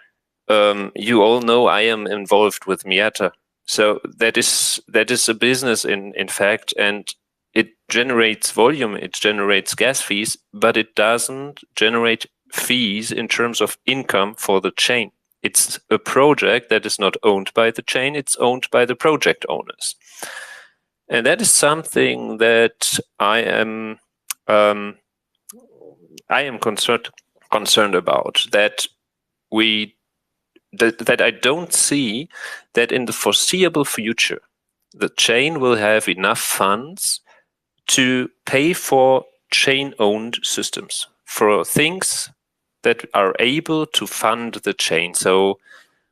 Speaker 3: you all know I am involved with Miata. So that is a business in fact, and it generates volume, it generates gas fees, but it doesn't generate fees in terms of income for the chain. It's a project that is not owned by the chain, it's owned by the project owners. And that is something that I am concerned about, that I don't see that in the foreseeable future the chain will have enough funds to pay for chain-owned systems, for things that are able to fund the chain. So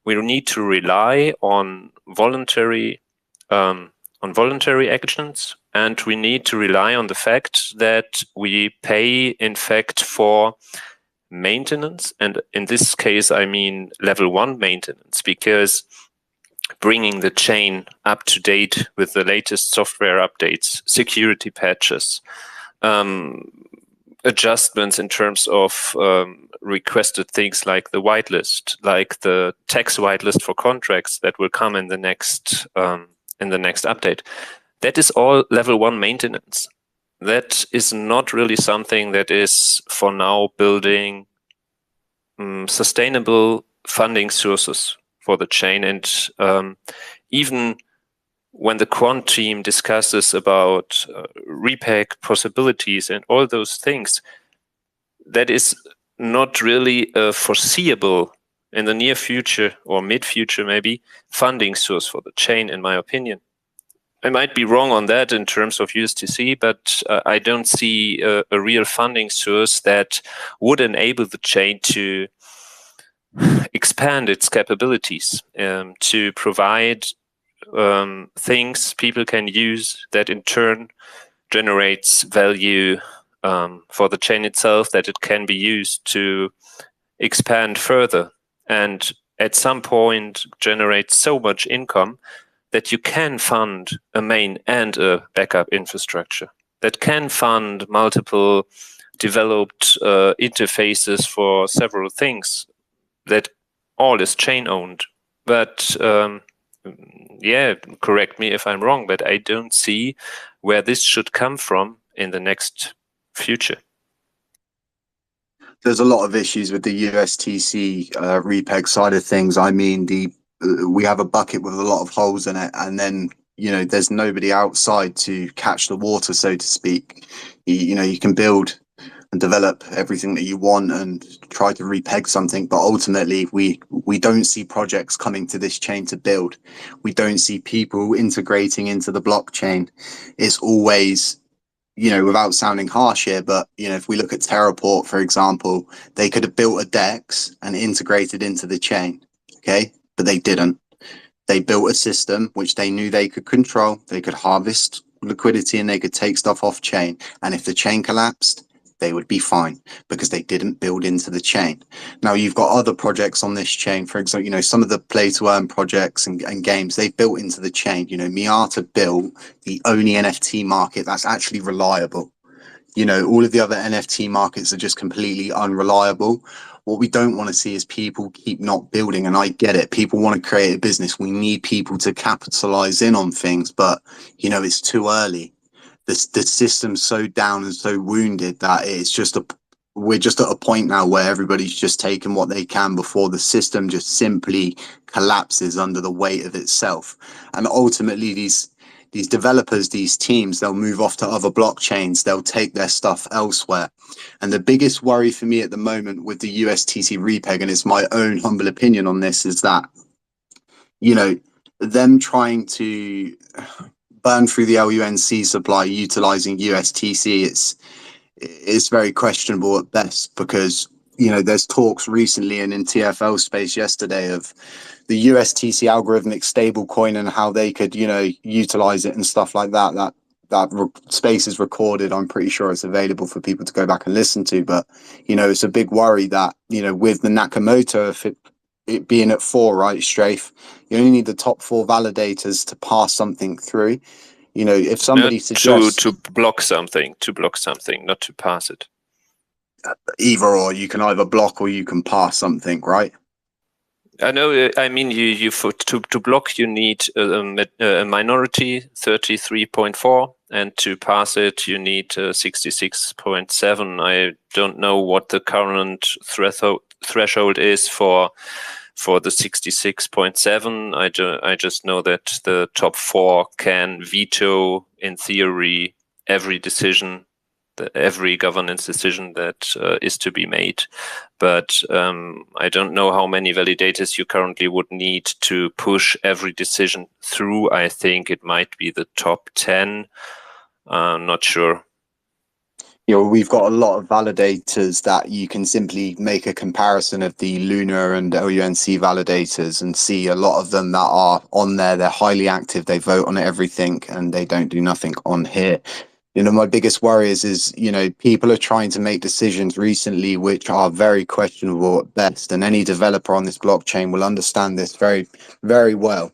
Speaker 3: we need to rely on voluntary actions, and we need to rely on the fact that we pay, in fact, for maintenance. And in this case, I mean level 1 maintenance, because bringing the chain up to date with the latest software updates, security patches, adjustments in terms of requested things like the whitelist, like the tax whitelist for contracts that will come in the next update. That is all level 1 maintenance. That is not really something that is for now building sustainable funding sources for the chain. And even when the quant team discusses about repeg possibilities and all those things, that is not really a foreseeable in the near future or mid-future maybe funding source for the chain, in my opinion. I might be wrong on that in terms of USTC, but I don't see a real funding source that would enable the chain to expand its capabilities, to provide things people can use that in turn generates value for the chain itself, that it can be used to expand further and at some point generate so much income that you can fund a main and a backup infrastructure, that can fund multiple developed interfaces for several things, that all is chain owned. But yeah, correct me if I'm wrong, but I don't see where this should come from in the next future.
Speaker 1: There's a lot of issues with the USTC repeg side of things. I mean, we have a bucket with a lot of holes in it, and then there's nobody outside to catch the water, so to speak. You can build and develop everything that you want and try to repeg something, but ultimately we don't see projects coming to this chain to build. We don't see people integrating into the blockchain. It's always, without sounding harsh here, but if we look at Terraport, for example, they could have built a DEX and integrated into the chain, okay, but they didn't. They built a system which they knew they could control, they could harvest liquidity, and they could take stuff off chain, and if the chain collapsed, they would be fine because they didn't build into the chain. Now you've got other projects on this chain, for example, some of the play to earn projects and games, they've built into the chain. Miata built the only NFT market that's actually reliable. All of the other NFT markets are just completely unreliable. What we don't want to see is people keep not building, and I get it. People want to create a business. We need people to capitalize in on things, but it's too early. The system's so down and so wounded that we're just at a point now where everybody's just taking what they can before the system just simply collapses under the weight of itself. And ultimately these developers, these teams, they'll move off to other blockchains, they'll take their stuff elsewhere. And the biggest worry for me at the moment with the USTC repeg, and it's my own humble opinion on this, is that them trying to burn through the LUNC supply utilizing USTC, it's very questionable at best, because there's talks recently and in TFL space yesterday of the USTC algorithmic stablecoin and how they could utilize it and stuff like that. That space is recorded. I'm pretty sure it's available for people to go back and listen to. But it's a big worry that with the Nakamoto, if it being at 4, right, Strafe, you only need the top 4 validators to pass something through. If somebody suggests
Speaker 3: to block something, not to pass it.
Speaker 1: Either or, you can either block or you can pass something, right?
Speaker 3: I know. I mean, you to block you need a minority 33.4, and to pass it you need 66.7. I don't know what the current threshold is for the 66.7. I just know that the top 4 can veto, in theory, every decision, every governance decision that is to be made. But I don't know how many validators you currently would need to push every decision through. I think it might be the top 10. I'm not sure.
Speaker 1: We've got a lot of validators that you can simply make a comparison of the Luna and LUNC validators and see a lot of them that are on there. They're highly active. They vote on everything and they don't do nothing on here. My biggest worry is people are trying to make decisions recently which are very questionable at best, and any developer on this blockchain will understand this very, very well.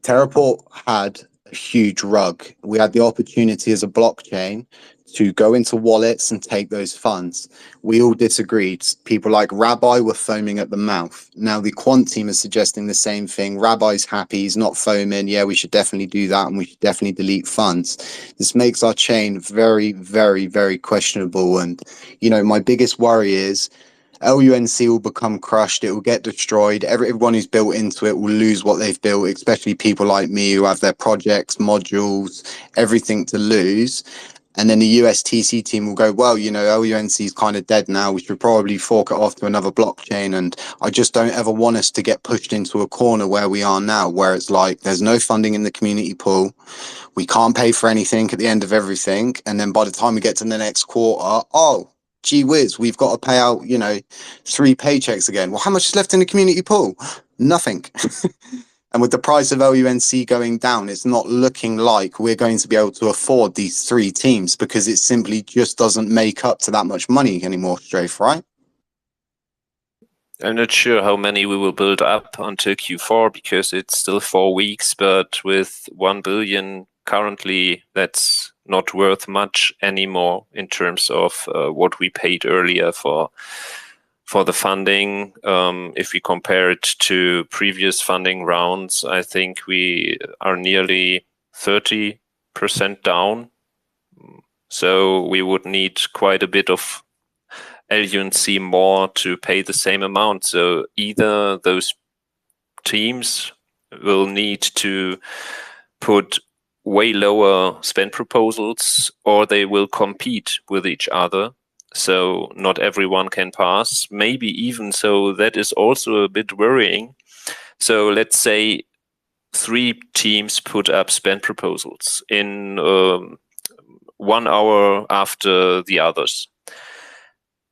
Speaker 1: Terraport had a huge rug. We had the opportunity as a blockchain to go into wallets and take those funds. We all disagreed. People like Rabbi were foaming at the mouth. Now the quant team is suggesting the same thing. Rabbi's happy, he's not foaming. Yeah, we should definitely do that, and we should definitely delete funds. This makes our chain very, very, very questionable. And my biggest worry is LUNC will become crushed. It will get destroyed. Everyone who's built into it will lose what they've built, especially people like me who have their projects, modules, everything to lose. And then the USTC team will go, well, LUNC is kind of dead now. We should probably fork it off to another blockchain. And I just don't ever want us to get pushed into a corner where we are now, where it's like there's no funding in the community pool. We can't pay for anything at the end of everything. And then by the time we get to the next quarter, gee whiz, we've got to pay out, 3 paychecks again. Well, how much is left in the community pool? Nothing. And with the price of LUNC going down, it's not looking like we're going to be able to afford these 3 teams, because it simply just doesn't make up to that much money anymore, Strafe, right?
Speaker 3: I'm not sure how many we will build up until Q4, because it's still 4 weeks, but with 1 billion currently, that's not worth much anymore in terms of what we paid earlier for the funding. If we compare it to previous funding rounds, I think we are nearly 30% down. So we would need quite a bit of LUNC more to pay the same amount. So either those teams will need to put way lower spend proposals, or they will compete with each other. So not everyone can pass, maybe even so. That is also a bit worrying. So let's say 3 teams put up spend proposals in 1 hour after the others.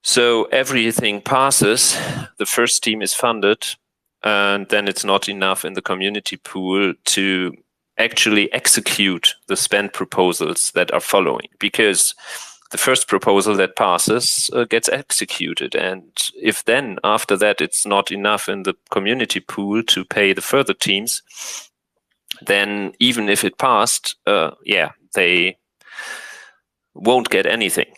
Speaker 3: So everything passes, the first team is funded, and then it's not enough in the community pool to actually execute the spend proposals that are following, because the first proposal that passes gets executed. And if then after that it's not enough in the community pool to pay the further teams, then even if it passed, they won't get anything.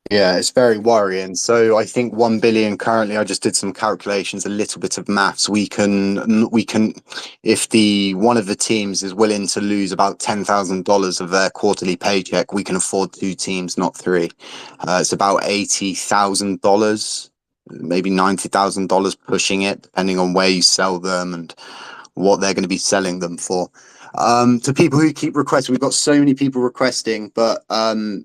Speaker 1: Yeah, it's very worrying. So I think 1 billion currently, I just did some calculations, a little bit of maths. We can, if one of the teams is willing to lose about $10,000 of their quarterly paycheck, we can afford 2 teams, not 3. It's about $80,000, maybe $90,000 pushing it, depending on where you sell them and what they're going to be selling them for. To people who keep requesting, we've got so many people requesting, but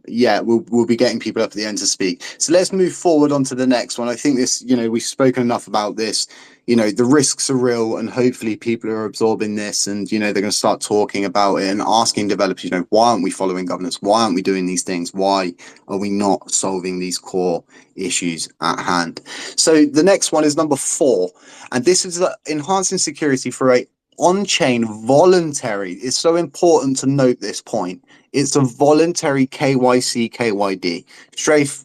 Speaker 1: yeah, we'll be getting people up at the end to speak. So let's move forward on to the next one. I think this, we've spoken enough about this. The risks are real, and hopefully people are absorbing this, and they're going to start talking about it and asking developers, why aren't we following governance? Why aren't we doing these things? Why are we not solving these core issues at hand? So the next one is number 4, and this is enhancing security for a on-chain voluntary. It's so important to note this point. It's a voluntary KYC KYD. Strafe,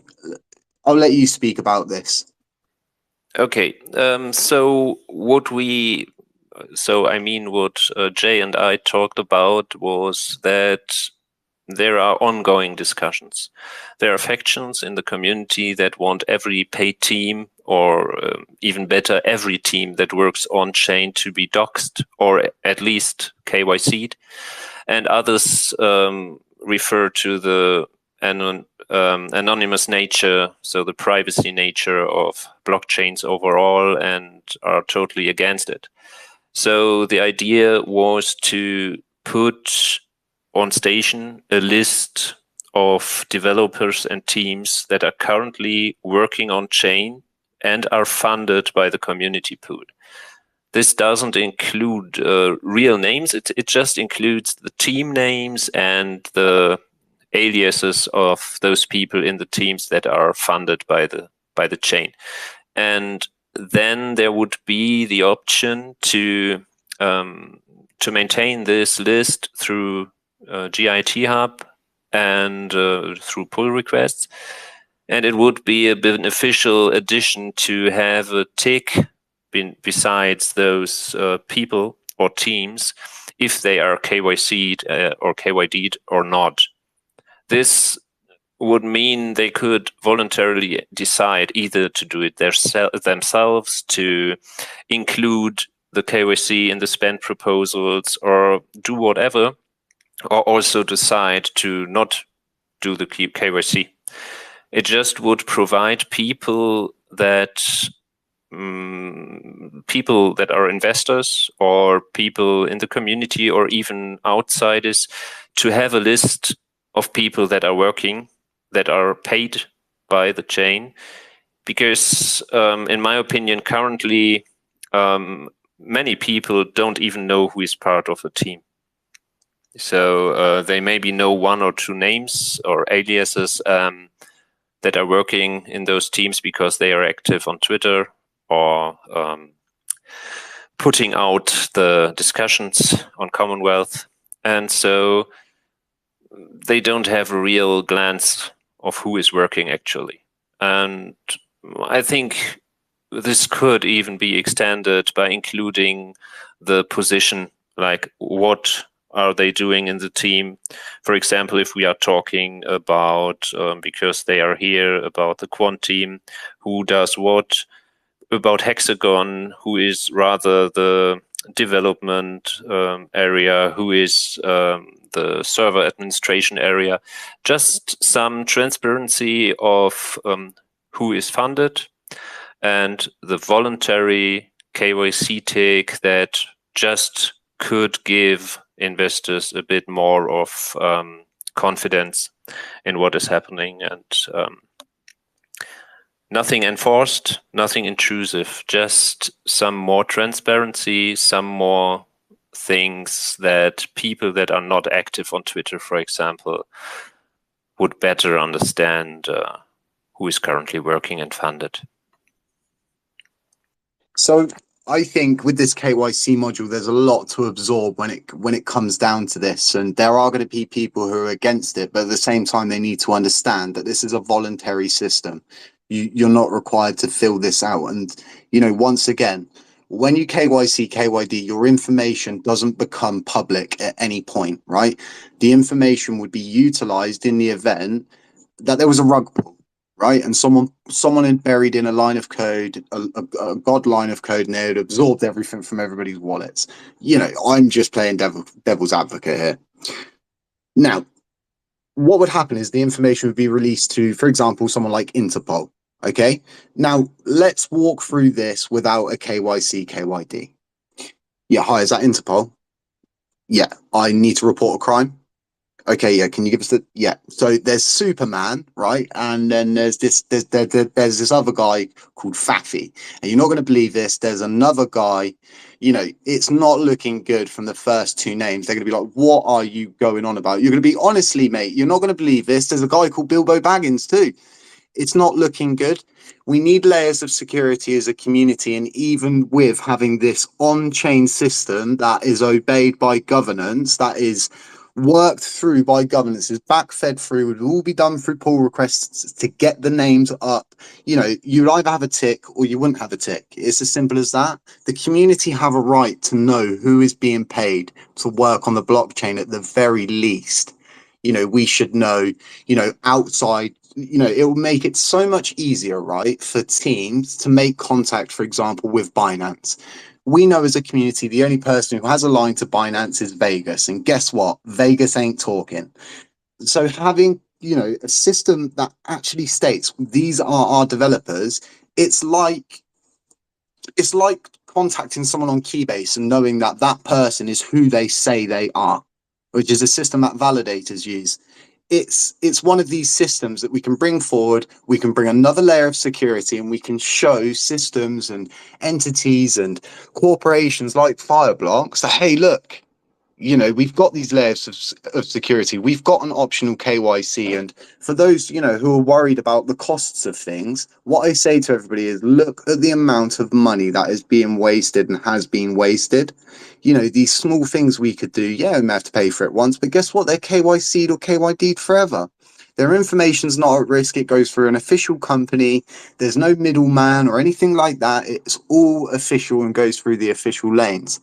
Speaker 1: I'll let you speak about this.
Speaker 3: Okay, so what Jay and I talked about was that there are ongoing discussions. There are factions in the community that want every paid team, or even better, every team that works on chain to be doxed or at least KYC'd. And others refer to the anonymous nature, so the privacy nature of blockchains overall, and are totally against it. So the idea was to put on station a list of developers and teams that are currently working on chain and are funded by the community pool. This doesn't include real names. It just includes the team names and the aliases of those people in the teams that are funded by the chain. And then there would be the option to maintain this list through GIT Hub and through pull requests. And it would be a beneficial addition to have a tick besides those people or teams if they are KYC'd or KYD'd or not. This would mean they could voluntarily decide either to do it themselves, to include the KYC in the spend proposals, or do whatever, or also decide to not do the KYC. It just would provide people that are investors or people in the community or even outsiders to have a list of people that are working, that are paid by the chain. Because in my opinion, currently, many people don't even know who is part of a team. So they maybe know 1 or 2 names or aliases that are working in those teams because they are active on Twitter or putting out the discussions on Commonwealth. And so they don't have a real glance of who is working actually. And I think this could even be extended by including the position, like what are they doing in the team? For example, if we are talking about, because they are here, about the quant team, who does what, about Hexagon, who is rather the development area, who is the server administration area, just some transparency of who is funded, and the voluntary KYC tick that just could give investors a bit more of confidence in what is happening, and nothing enforced, nothing intrusive, just some more transparency, some more things that people that are not active on Twitter, for example, would better understand who is currently working and funded.
Speaker 1: So I think with this KYC module, there's a lot to absorb when it comes down to this, and there are going to be people who are against it, but at the same time, they need to understand that this is a voluntary system. You're not required to fill this out, and once again, when you KYC KYD, your information doesn't become public at any point, right? The information would be utilized in the event that there was a rug pull, right? And someone had buried in a line of code, a god line of code, and they had absorbed everything from everybody's wallets. I'm just playing devil's advocate here. Now, what would happen is the information would be released to, for example, someone like Interpol. Okay, now let's walk through this without a KYC KYD. Yeah, hi, is that Interpol? Yeah, I need to report a crime. Okay, yeah. Can you give us the So there's Superman, right? And then there's there's this other guy called Faffy, and you're not going to believe this. There's another guy. It's not looking good from the first two names. They're going to be like, "What are you going on about?" You're going to be honestly, mate. You're not going to believe this. There's a guy called Bilbo Baggins too. It's not looking good. We need layers of security as a community, and even with having this on-chain system that is obeyed by governance, that is worked through by governance, is backfed through, would all be done through pull requests to get the names up. You'd either have a tick or you wouldn't have a tick. It's as simple as that. The community have a right to know who is being paid to work on the blockchain at the very least. We should know, outside, it will make it so much easier, right, for teams to make contact, for example, with Binance. We know as a community, the only person who has a line to Binance is Vegas. And guess what? Vegas ain't talking. So having, a system that actually states these are our developers, it's like contacting someone on Keybase and knowing that that person is who they say they are, which is a system that validators use. It's one of these systems that we can bring forward. We can bring another layer of security, and we can show systems and entities and corporations like Fireblocks that, hey, look, we've got these layers of security. We've got an optional KYC. And for those, who are worried about the costs of things, what I say to everybody is look at the amount of money that is being wasted and has been wasted. These small things we could do, yeah, we may have to pay for it once, but guess what? They're KYC'd or KYD'd forever. Their information's not at risk. It goes through an official company. There's no middleman or anything like that. It's all official and goes through the official lanes.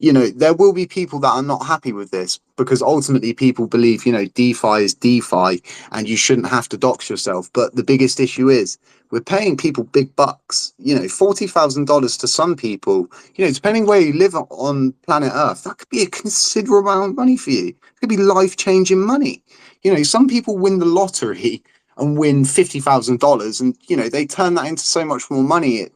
Speaker 1: There will be people that are not happy with this because ultimately people believe, DeFi is DeFi and you shouldn't have to dox yourself. But the biggest issue is we're paying people big bucks, $40,000 to some people, depending where you live on planet Earth, that could be a considerable amount of money for you. It could be life-changing money. Some people win the lottery and win $50,000 and, they turn that into so much more money.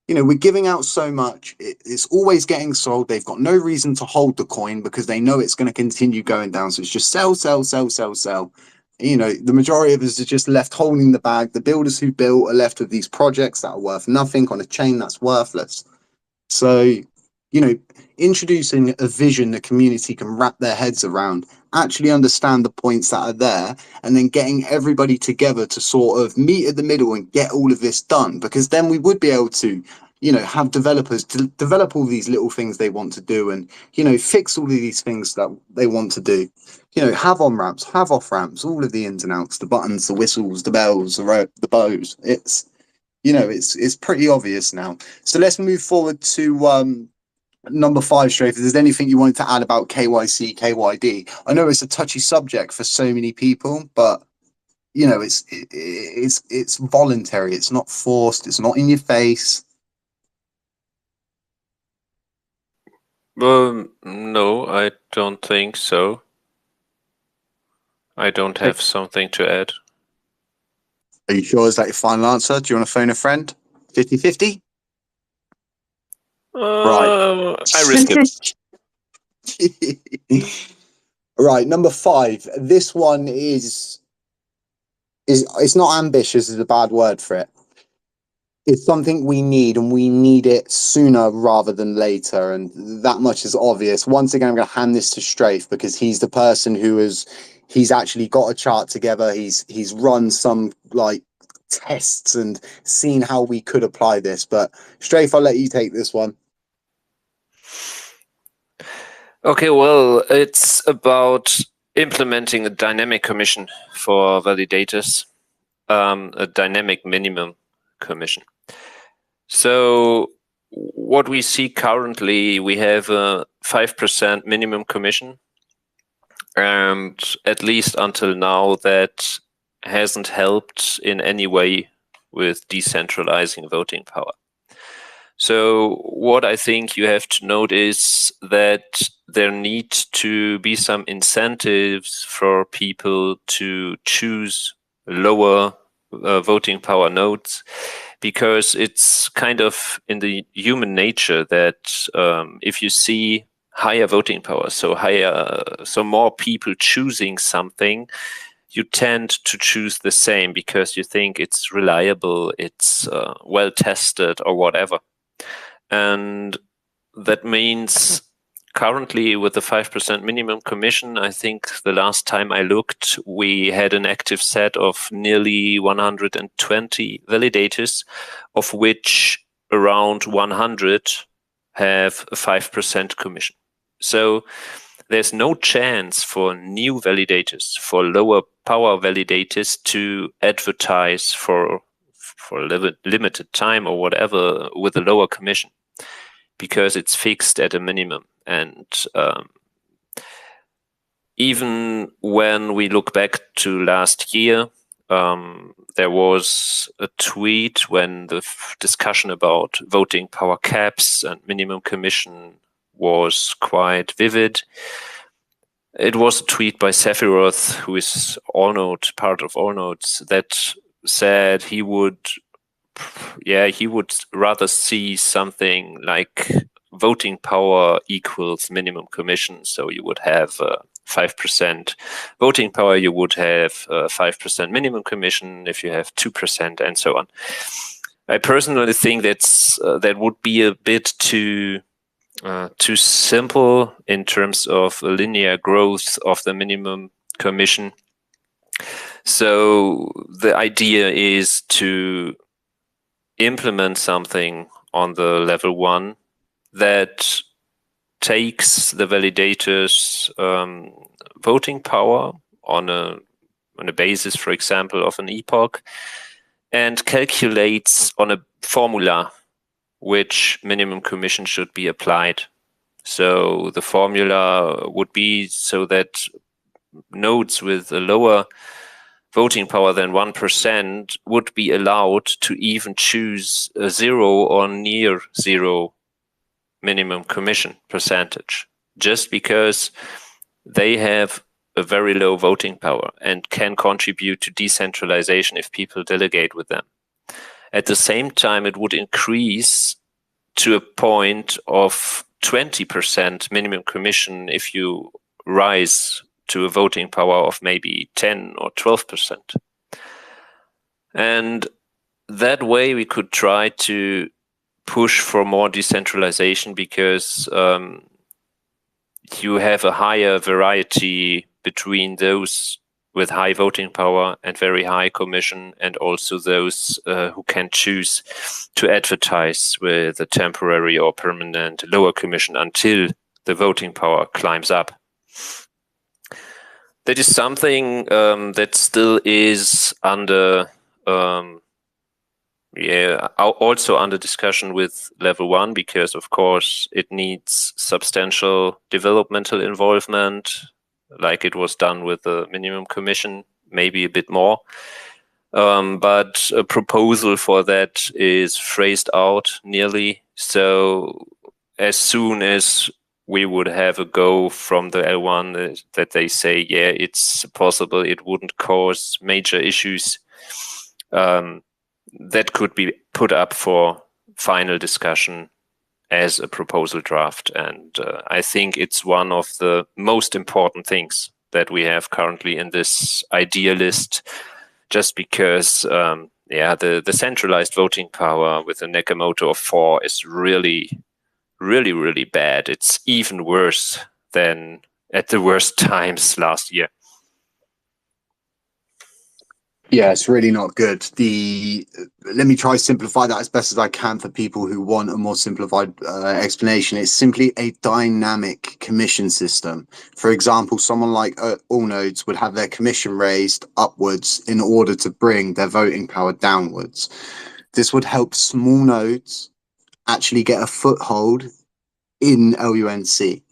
Speaker 1: We're giving out so much. It's always getting sold. They've got no reason to hold the coin because they know it's going to continue going down. So it's just sell, sell, sell, sell, sell. The majority of us are just left holding the bag. The builders who built are left with these projects that are worth nothing on a chain that's worthless. So, introducing a vision the community can wrap their heads around, actually understand the points that are there, and then getting everybody together to sort of meet at the middle and get all of this done, because then we would be able to, have developers to develop all these little things they want to do and, fix all of these things that they want to do. Have on ramps, have off ramps, all of the ins and outs, the buttons, the whistles, the bells, the bows. It's pretty obvious now. So let's move forward to number 5, Strafe. If there's anything you wanted to add about KYC, KYD, I know it's a touchy subject for so many people, but it's voluntary. It's not forced. It's not in your face.
Speaker 3: Well, no, I don't think so. I don't have something to add.
Speaker 1: Are you sure? Is that your final answer? Do you want to phone a friend? 50-50? Right.
Speaker 3: I risk
Speaker 1: it. Right, number 5. This one is it's not ambitious, is a bad word for it. It's something we need, and we need it sooner rather than later, and that much is obvious. Once again, I'm going to hand this to Strafe because he's the person he's actually got a chart together. He's run some tests and seen how we could apply this. But Strafe, I'll let you take this one.
Speaker 3: Okay, well, it's about implementing a dynamic commission for validators, a dynamic minimum commission. So what we see currently, we have a 5% minimum commission, and at least until now, that hasn't helped in any way with decentralizing voting power. So what I think you have to note is that there need to be some incentives for people to choose lower voting power nodes, because it's kind of in the human nature that if you see higher voting power, so more people choosing something, you tend to choose the same because you think it's reliable, it's well tested or whatever. And that means currently with the 5% minimum commission, I think the last time I looked, we had an active set of nearly 120 validators, of which around 100 have a 5% commission. So there's no chance for new validators, for lower power validators to advertise for limited time or whatever with a lower commission, because it's fixed at a minimum. And even when we look back to last year, there was a tweet when the discussion about voting power caps and minimum commission was quite vivid. It was a tweet by Sephiroth, who is Allnode, part of Allnodes, that said he would rather see something like voting power equals minimum commission. So you would have 5% voting power, you would have 5% minimum commission if you have 2%, and so on. I personally think that would be a bit too simple in terms of linear growth of the minimum commission. So the idea is to implement something on the level 1 that takes the validators' voting power on a basis, for example, of an epoch, and calculates on a formula which minimum commission should be applied. So the formula would be so that nodes with a lower voting power than 1% would be allowed to even choose a 0 or near 0 minimum commission percentage, just because they have a very low voting power and can contribute to decentralization if people delegate with them. At the same time, it would increase to a point of 20% minimum commission if you rise to a voting power of maybe 10 or 12%. And that way we could try to push for more decentralization, because you have a higher variety between those with high voting power and very high commission, and also those who can choose to advertise with a temporary or permanent lower commission until the voting power climbs up. That is something that still is under also under discussion with level 1, because of course it needs substantial developmental involvement, like it was done with the minimum commission, maybe a bit more. But a proposal for that is phrased out nearly. So as soon as we would have a go from the L1 that they say, yeah, it's possible, it wouldn't cause major issues, that could be put up for final discussion as a proposal draft. And I think it's one of the most important things that we have currently in this idea list, just because the centralized voting power with a Nakamoto of 4 is really, really, really bad. It's even worse than at the worst times last year.
Speaker 1: Yeah, it's really not good. Let me try to simplify that as best as I can for people who want a more simplified explanation. It's simply a dynamic commission system. For example, someone like Allnodes would have their commission raised upwards in order to bring their voting power downwards. This would help small nodes actually get a foothold in LUNC.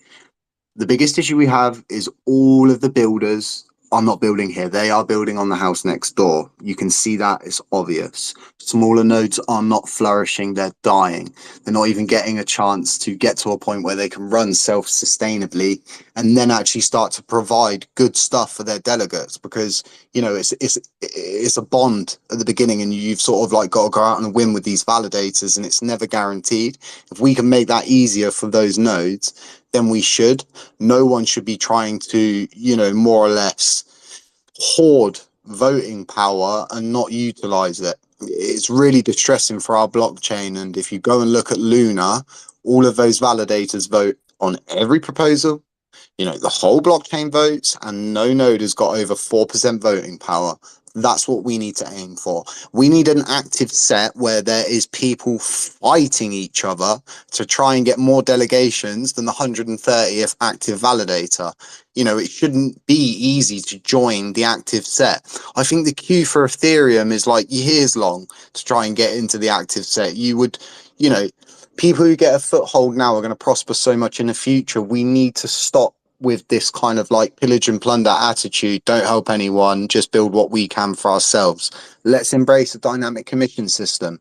Speaker 1: The biggest issue we have is all of the builders are not building here. They are building on the house next door. You can see that, it's obvious. Smaller nodes are not flourishing, they're dying. They're not even getting a chance to get to a point where they can run self-sustainably and then actually start to provide good stuff for their delegates, because, you know, it's a bond at the beginning and you've sort of like got to go out and win with these validators, and it's never guaranteed. If we can make that easier for those nodes, then we should. No one should be trying to, more or less hoard voting power and not utilize it. It's really distressing for our blockchain. And if you go and look at Luna, all of those validators vote on every proposal. The whole blockchain votes, and no node has got over 4% voting power. That's what we need to aim for. We need an active set where there is people fighting each other to try and get more delegations than the 130th active validator. It shouldn't be easy to join the active set. I think the queue for Ethereum is like years long to try and get into the active set. People who get a foothold now are going to prosper so much in the future. We need to stop with this kind of like pillage and plunder attitude. Don't help anyone, just build what we can for ourselves. Let's embrace a dynamic commission system.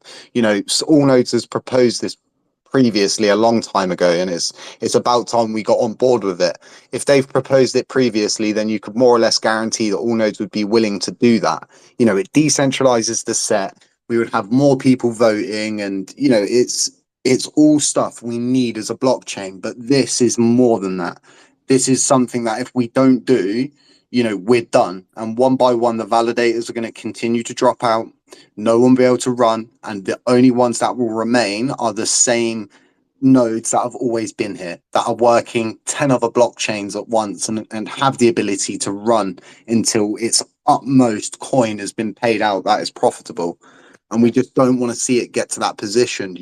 Speaker 1: All Nodes has proposed this previously a long time ago, and it's about time we got on board with it. If they've proposed it previously, then you could more or less guarantee that All Nodes would be willing to do that. It decentralizes the set. We would have more people voting, and it's all stuff we need as a blockchain. But this is more than that. This is something that if we don't do, we're done. And one by one, the validators are going to continue to drop out. No one will be able to run. And the only ones that will remain are the same nodes that have always been here, that are working 10 other blockchains at once and have the ability to run until its utmost coin has been paid out that is profitable. And we just don't want to see it get to that position.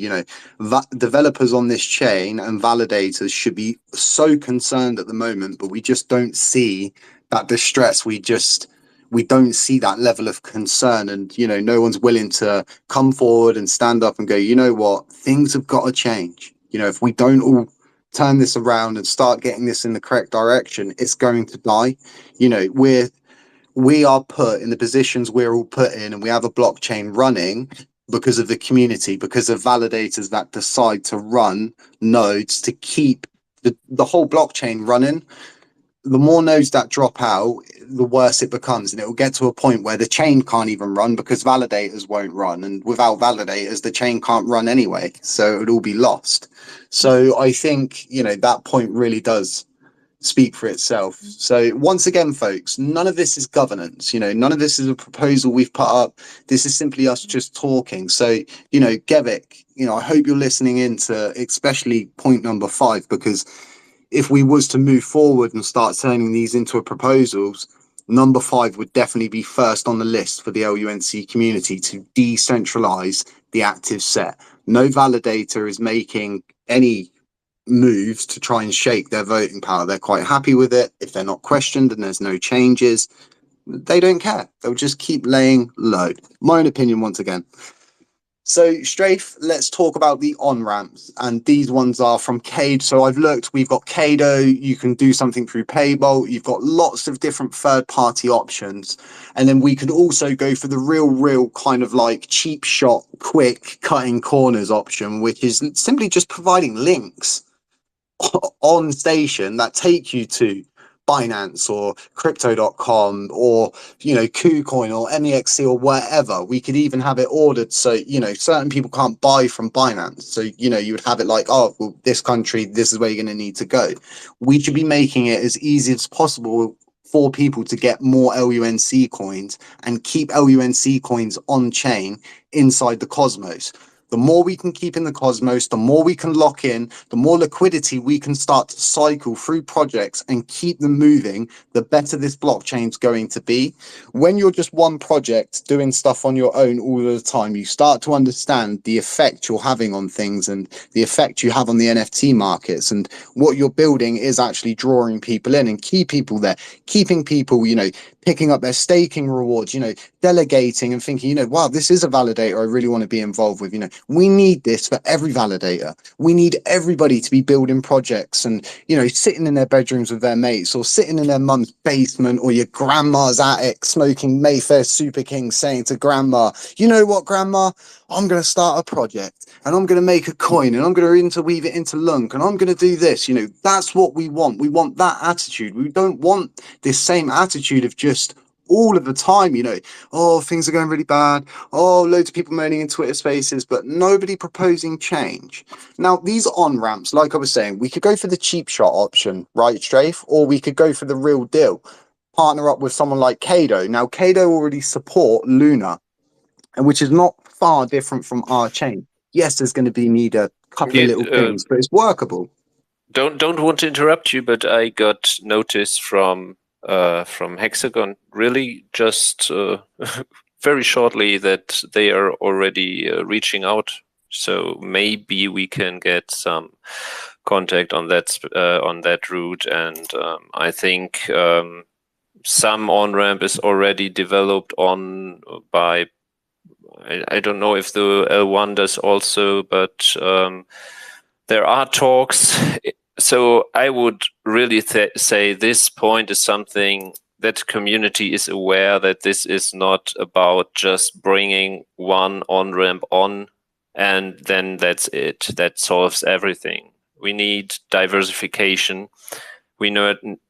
Speaker 1: Developers on this chain and validators should be so concerned at the moment, but we just don't see that distress. We don't see that level of concern, and no one's willing to come forward and stand up and go, you know what, things have got to change. If we don't all turn this around and start getting this in the correct direction, it's going to die. We are put in the positions we're all put in, and we have a blockchain running because of the community, because of validators that decide to run nodes to keep the whole blockchain running. The more nodes that drop out, the worse it becomes, and it will get to a point where the chain can't even run because validators won't run, and without validators the chain can't run anyway, so it would all be lost. So I think that point really does speak for itself. So once again, folks, none of this is governance. None of this is a proposal we've put up. This is simply us just talking. So Gevik, I hope you're listening into especially point number 5, because if we was to move forward and start turning these into proposals, number 5 would definitely be first on the list for the LUNC community to decentralize the active set. No validator is making any moves to try and shake their voting power. They're quite happy with it. If they're not questioned and there's no changes, they don't care. They'll just keep laying low. My own opinion once again. So Strafe, let's talk about the on-ramps, and these ones are from Cade. So I've looked, we've got Cado, you can do something through Paybolt, you've got lots of different third-party options, and then we could also go for the real kind of like cheap shot, quick cutting corners option, which is simply just providing links on station that take you to Binance or crypto.com or KuCoin or MEXC or wherever. We could even have it ordered so certain people can't buy from Binance, so you would have it like, oh well, this country, this is where you're going to need to go. We should be making it as easy as possible for people to get more LUNC coins and keep LUNC coins on chain inside the Cosmos. The more we can keep in the Cosmos, the more we can lock in, the more liquidity we can start to cycle through projects and keep them moving, the better this blockchain's going to be. When you're just one project doing stuff on your own all the time, you start to understand the effect you're having on things and the effect you have on the NFT markets, and what you're building is actually drawing people in and keep people there, keeping people, picking up their staking rewards, delegating and thinking, wow, this is a validator I really want to be involved with. We need this for every validator. We need everybody to be building projects and, sitting in their bedrooms with their mates, or sitting in their mum's basement or your grandma's attic smoking Mayfair Super King, saying to grandma, you know what, grandma, I'm going to start a project and I'm going to make a coin and I'm going to interweave it into LUNC and I'm going to do this. That's what we want. We want that attitude. We don't want this same attitude of just all of the time, you know, oh, things are going really bad. Oh, loads of people moaning in Twitter spaces, but nobody proposing change. Now, these on-ramps, like I was saying, we could go for the cheap shot option, right, Strafe? Or we could go for the real deal. Partner up with someone like Kado. Now, Kado already support Luna, and which is not far different from our chain. Yes, there's going to need a couple of little things, but it's workable.
Speaker 3: Don't want to interrupt you, but I got notice from Hexagon really just very shortly that they are already reaching out. So maybe we can get some contact on that route, and I think some on-ramp is already developed on by. I don't know if the L1 does also, but there are talks. So I would really say this point is something that community is aware that this is not about just bringing one on-ramp on and then that's it. That solves everything. We need diversification. We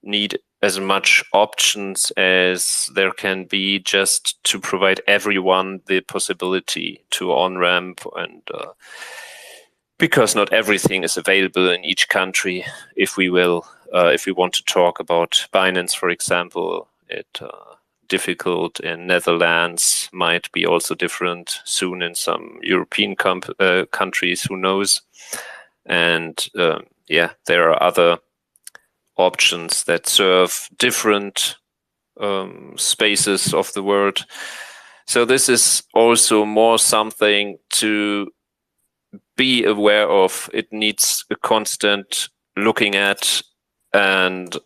Speaker 3: need as much options as there can be just to provide everyone the possibility to on-ramp, and because not everything is available in each country. If we want to talk about Binance, for example, difficult in Netherlands, might be also different soon in some European countries, who knows. And there are other options that serve different spaces of the world. So this is also more something to be aware of. It needs a constant looking at, and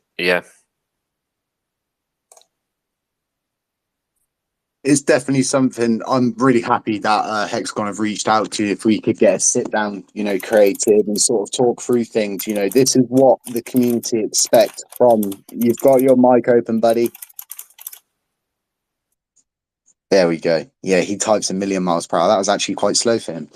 Speaker 1: it's definitely something I'm really happy that Hexagon have reached out to. If we could get a sit down, you know, creative and sort of talk through things, you know, this is what the community expect from. You've got your mic open, buddy. There we go. Yeah, he types 1,000,000 miles per hour. That was actually quite slow for him.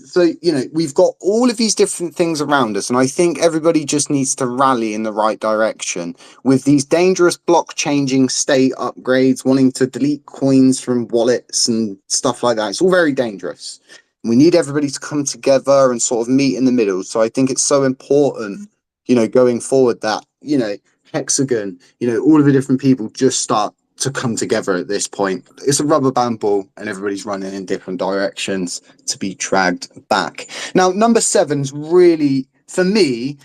Speaker 1: So, you know, we've got all of these different things around us, and I think everybody just needs to rally in the right direction with these dangerous block changing state upgrades, wanting to delete coins from wallets and stuff like that. It's all very dangerous. We need everybody to come together and sort of meet in the middle. So I think it's so important, you know, going forward that, you know, Hexagon, you know, all of the different people just start to come together at this point. It's a rubber band ball and everybody's running in different directions to be dragged back. Now, number 7's really, for me,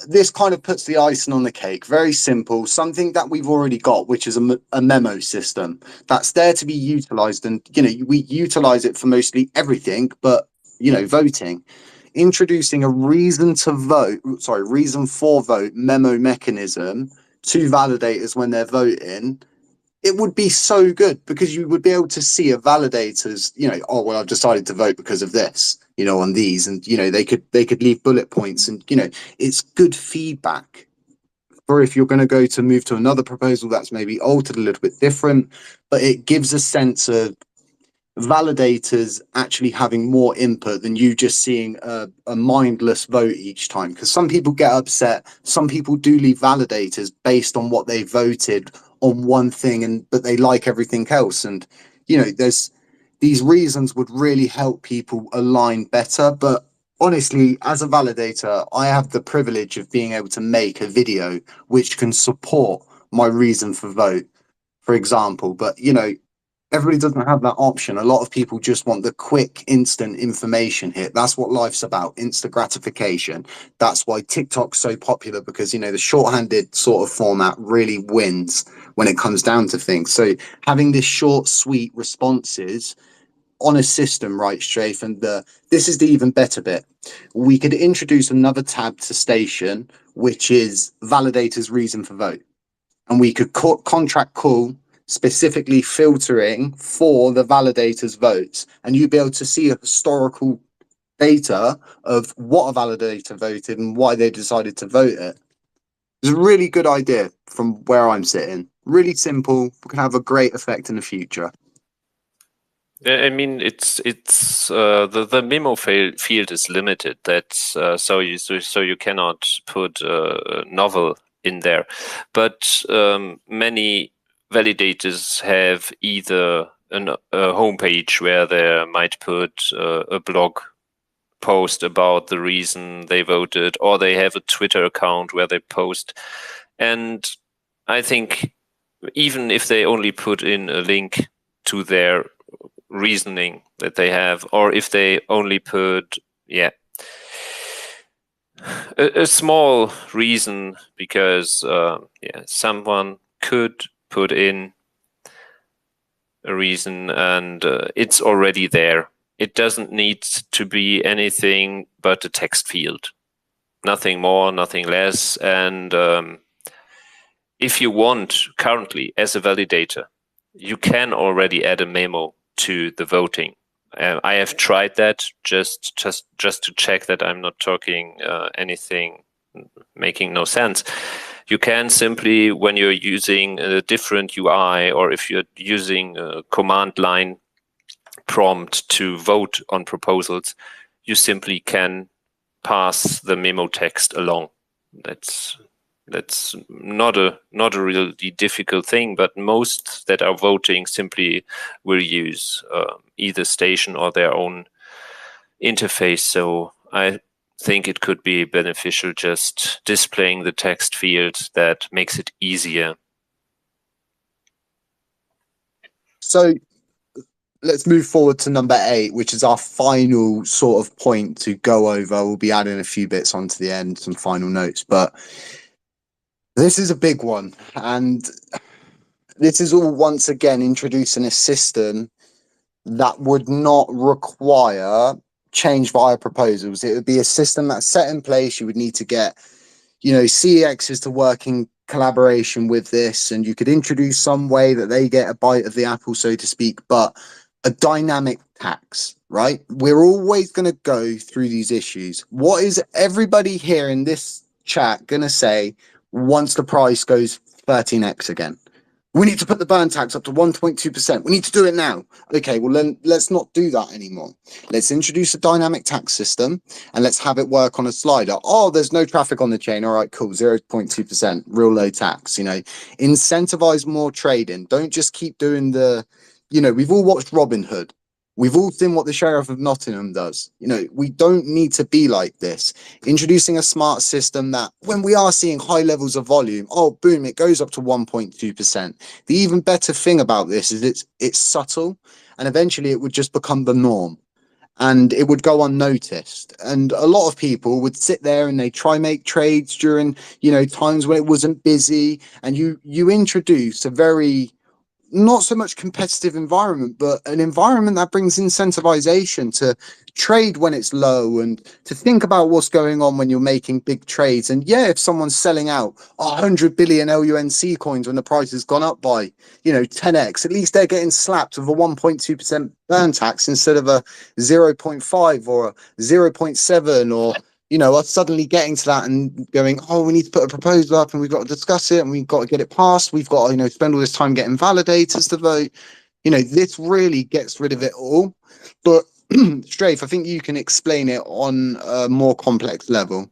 Speaker 1: this kind of puts the icing on the cake. Very simple, something that we've already got, which is a memo system that's there to be utilized. And, you know, we utilize it for mostly everything, but, you know, voting. Introducing a reason for vote memo mechanism to validators when they're voting, it would be so good because you would be able to see a validator's, you know, oh, well, I've decided to vote because of this, you know, on these, and, you know, they could leave bullet points, and, you know, it's good feedback for if you're going to move to another proposal that's maybe altered a little bit different, but it gives a sense of validators actually having more input than you just seeing a mindless vote each time. Because some people get upset, some people do leave validators based on what they voted on one thing, but they like everything else. And, you know, there's these reasons would really help people align better. But honestly, as a validator, I have the privilege of being able to make a video which can support my reason for vote, for example. But, you know, everybody doesn't have that option. A lot of people just want the quick, instant information hit. That's what life's about, instant gratification. That's why TikTok's so popular, because, you know, the shorthanded sort of format really wins when it comes down to things. So having this short, sweet responses on a system, right, Strafe, and this is the even better bit. We could introduce another tab to Station, which is validators' reason for vote. And we could contract call specifically filtering for the validators' votes, and you'd be able to see a historical data of what a validator voted and why they decided to vote it. It's a really good idea from where I'm sitting. Really simple, can have a great effect in the future.
Speaker 3: I mean, it's the memo field is limited. That's so you cannot put a novel in there. But many validators have either a homepage where they might put a blog post about the reason they voted, or they have a Twitter account where they post. And I think even if they only put in a link to their reasoning that they have, or if they only put a small reason because someone could put in a reason and it's already there. It doesn't need to be anything but a text field, nothing more, nothing less. And if you want currently as a validator, you can already add a memo to the voting. I have tried that just to check that I'm not talking anything making no sense. You can simply, when you're using a different UI, or if you're using a command line prompt to vote on proposals, you simply can pass the memo text along. That's not a really difficult thing, but most that are voting simply will use either station or their own interface. So I think it could be beneficial just displaying the text field. That makes it easier.
Speaker 1: So let's move forward to number 8, which is our final sort of point to go over. We'll be adding a few bits onto the end, some final notes, but this is a big one. And this is all once again introducing a system that would not require change via proposals. It would be a system that's set in place. You would need to get, CEXs to work in collaboration with this, and you could introduce some way that they get a bite of the apple, so to speak, but a dynamic tax, right? We're always going to go through these issues. What is everybody here in this chat going to say once the price goes 13x again? We need to put the burn tax up to 1.2%. We need to do it now. Okay, well, then let's not do that anymore. Let's introduce a dynamic tax system and let's have it work on a slider. Oh, there's no traffic on the chain. All right, cool. 0.2%, real low tax. Incentivize more trading. Don't just keep doing we've all watched Robin Hood. We've all seen what the Sheriff of Nottingham does. We don't need to be like this. Introducing a smart system that when we are seeing high levels of volume, oh, boom, it goes up to 1.2%. The even better thing about this is it's subtle, and eventually it would just become the norm and it would go unnoticed. And a lot of people would sit there and they try make trades during, times when it wasn't busy. And you introduce a very, not so much competitive environment, but an environment that brings incentivization to trade when it's low and to think about what's going on when you're making big trades. And if someone's selling out 100 billion LUNC coins when the price has gone up by 10x, at least they're getting slapped with a 1.2% burn tax instead of a 0.5 or a 0.7, or us suddenly getting to that and going, oh, we need to put a proposal up and we've got to discuss it and we've got to get it passed. We've got to, spend all this time getting validators to vote. This really gets rid of it all. But Strafe, I think you can explain it on a more complex level.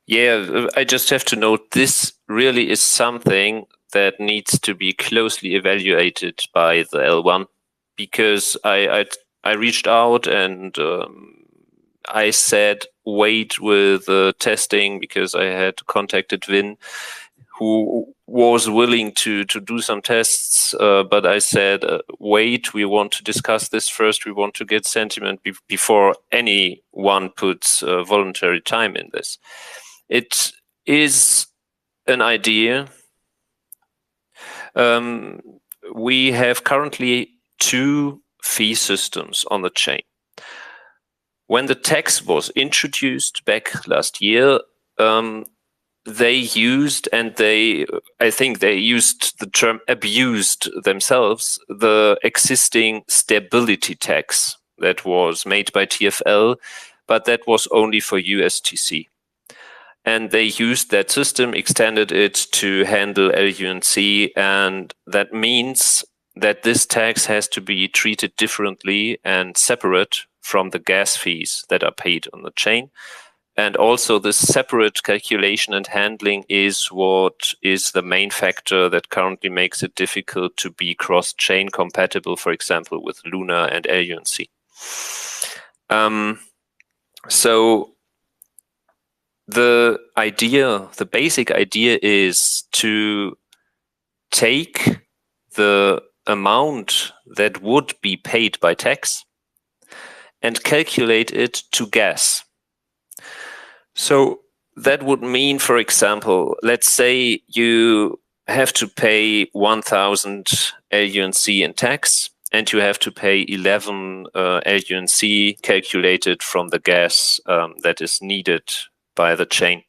Speaker 3: Yeah, I just have to note this really is something that needs to be closely evaluated by the L1, because I reached out and I said wait with testing, because I had contacted Vin, who was willing to do some tests, but I said wait, we want to discuss this first. We want to get sentiment before anyone puts voluntary time in this. It is an idea. We have currently 2 fee systems on the chain. When the tax was introduced back last year, they used, and I think they used the term abused themselves, the existing stability tax that was made by TFL, but that was only for USTC. And they used that system, extended it to handle LUNC, and that means that this tax has to be treated differently and separate from the gas fees that are paid on the chain. And also this separate calculation and handling is what is the main factor that currently makes it difficult to be cross-chain compatible, for example, with Luna and LUNC. So the basic idea is to take the amount that would be paid by tax and calculate it to gas. So that would mean, for example, let's say you have to pay 1,000 LUNC in tax, and you have to pay 11 LUNC calculated from the gas that is needed by the chain.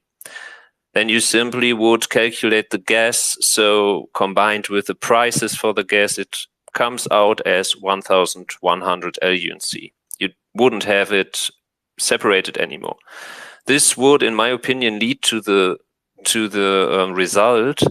Speaker 3: Then you simply would calculate the gas. So combined with the prices for the gas, it comes out as 1,100 LUNC. You wouldn't have it separated anymore. This would, in my opinion, lead to the result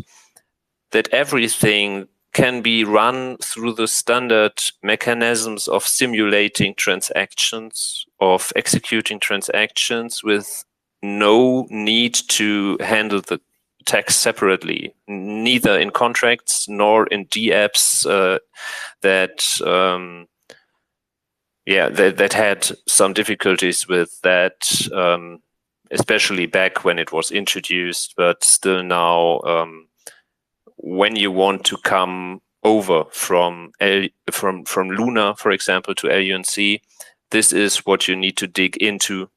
Speaker 3: that everything can be run through the standard mechanisms of simulating transactions, of executing transactions with no need to handle the tax separately, neither in contracts nor in DApps that had some difficulties with that, especially back when it was introduced, but still now, when you want to come over from Luna, for example, to LUNC, this is what you need to dig into.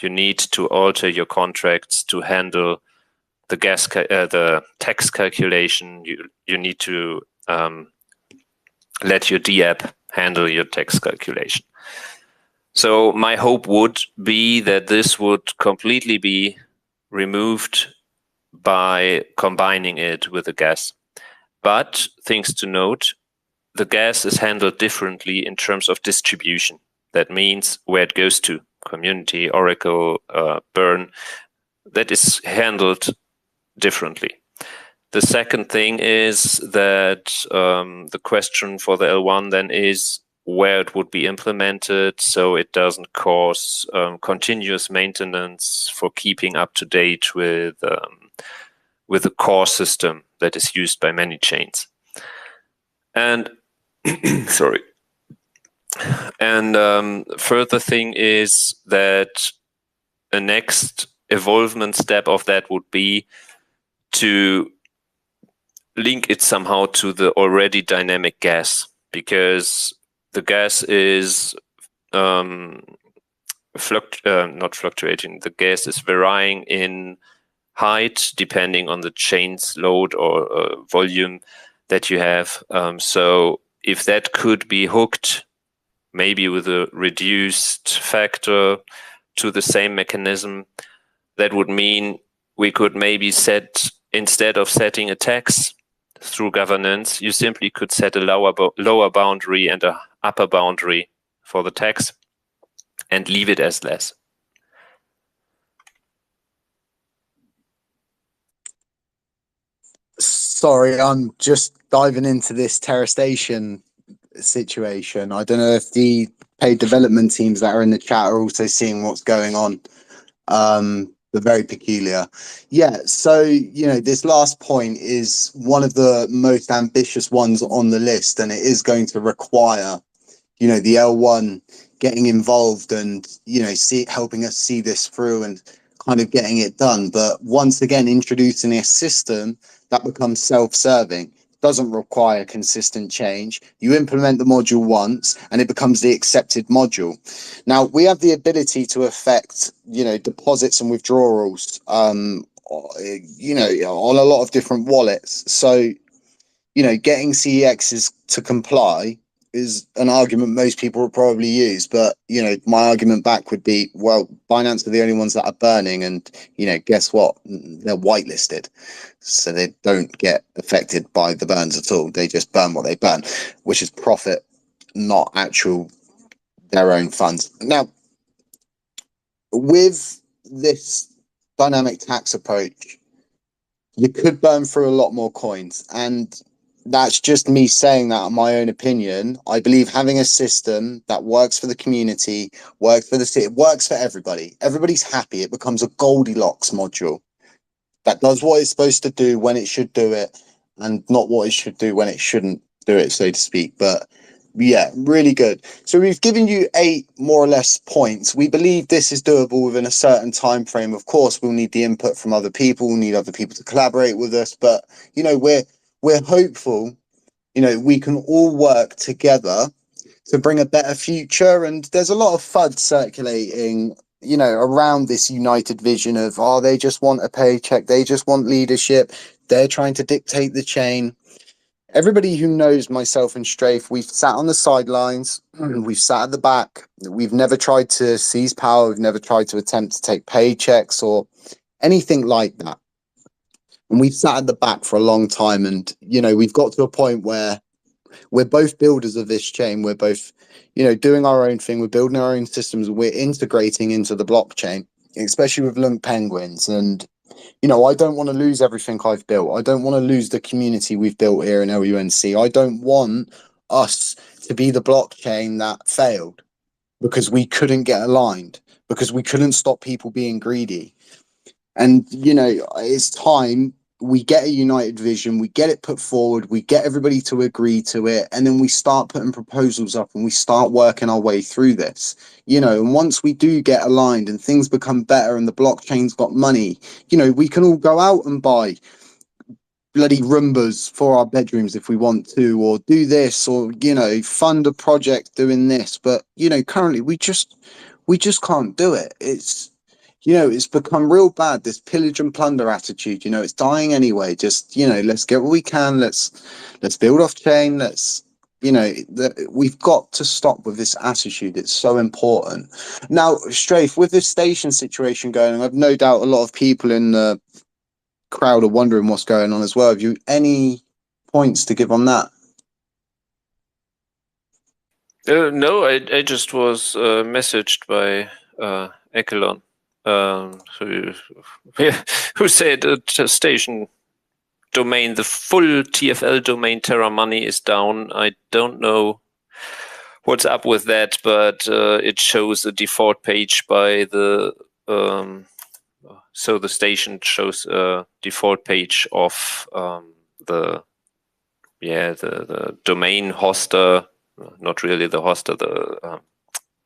Speaker 3: You need to alter your contracts to handle the the tax calculation. You need to let your DApp handle your tax calculation. So my hope would be that this would completely be removed by combining it with the gas. But things to note, the gas is handled differently in terms of distribution. That means where it goes to, community, Oracle, Burn, that is handled differently. The second thing is that the question for the L1 then is where it would be implemented, so it doesn't cause continuous maintenance for keeping up to date with the core system that is used by many chains. And sorry. And further thing is that a next evolvement step of that would be to link it somehow to the already dynamic gas, because the gas is not fluctuating. The gas is varying in height depending on the chain's load or volume that you have. So if that could be hooked, maybe with a reduced factor, to the same mechanism, that would mean we could maybe set, instead of setting a tax through governance, you simply could set a lower boundary and a upper boundary for the tax and leave it as less.
Speaker 1: Sorry, I'm just diving into this terrastation situation. I don't know if the paid development teams that are in the chat are also seeing what's going on. They're very peculiar. Yeah, so, you know, this last point is one of the most ambitious ones on the list, and it is going to require, you know, the L1 getting involved and, you know, helping us see this through and kind of getting it done. But once again, introducing a system that becomes self-serving doesn't require consistent change. You implement the module once and it becomes the accepted module. Now, we have the ability to affect, you know, deposits and withdrawals, you know, on a lot of different wallets. So, you know, getting CEXs to comply is an argument most people will probably use. But, you know, my argument back would be, well, Binance are the only ones that are burning. And, you know, guess what? They're whitelisted. So they don't get affected by the burns at all. They just burn what they burn, which is profit, not actual their own funds. Now, with this dynamic tax approach, you could burn through a lot more coins. And that's just me saying that in my own opinion. I believe having a system that works for the community, works for the city, works for everybody. Everybody's happy. It becomes a Goldilocks module that does what it's supposed to do when it should do it, and not what it should do when it shouldn't do it, so to speak. But yeah, really good. So we've given you 8 more or less points. We believe this is doable within a certain time frame. Of course, we'll need the input from other people. We'll need other people to collaborate with us. But you know, we're hopeful. You know, we can all work together to bring a better future. And there's a lot of FUD circulating, you know, around this united vision of, oh, they just want a paycheck, they just want leadership, they're trying to dictate the chain. Everybody who knows myself and Strafe, we've sat on the sidelines, we've sat at the back, we've never tried to seize power, we've never tried to attempt to take paychecks or anything like that. And we've sat at the back for a long time, and you know, we've got to a point where we're both builders of this chain. We're both, you know, doing our own thing. We're building our own systems. We're integrating into the blockchain, especially with LUNC Penguins. And, you know, I don't want to lose everything I've built. I don't want to lose the community we've built here in LUNC. I don't want us to be the blockchain that failed because we couldn't get aligned, because we couldn't stop people being greedy. And, you know, it's time we get a united vision, we get it put forward, we get everybody to agree to it, and then we start putting proposals up and we start working our way through this. You know, and once we do get aligned and things become better and the blockchain's got money, you know, we can all go out and buy bloody Roombas for our bedrooms if we want to, or do this, or, you know, fund a project doing this. But, you know, currently we just can't do it. It's, you know, it's become real bad, this pillage and plunder attitude. You know, it's dying anyway. Just, you know, let's get what we can. Let's build off chain. Let's, you know, we've got to stop with this attitude. It's so important. Now, Strafe, with this station situation going on, I've no doubt a lot of people in the crowd are wondering what's going on as well. Have you any points to give on that?
Speaker 3: No, I just was messaged by Ekelon, who said the station domain, the full TFL domain Terra Money is down. I don't know what's up with that, but it shows a default page by the so the station shows a default page of the domain hoster, not really the hoster, the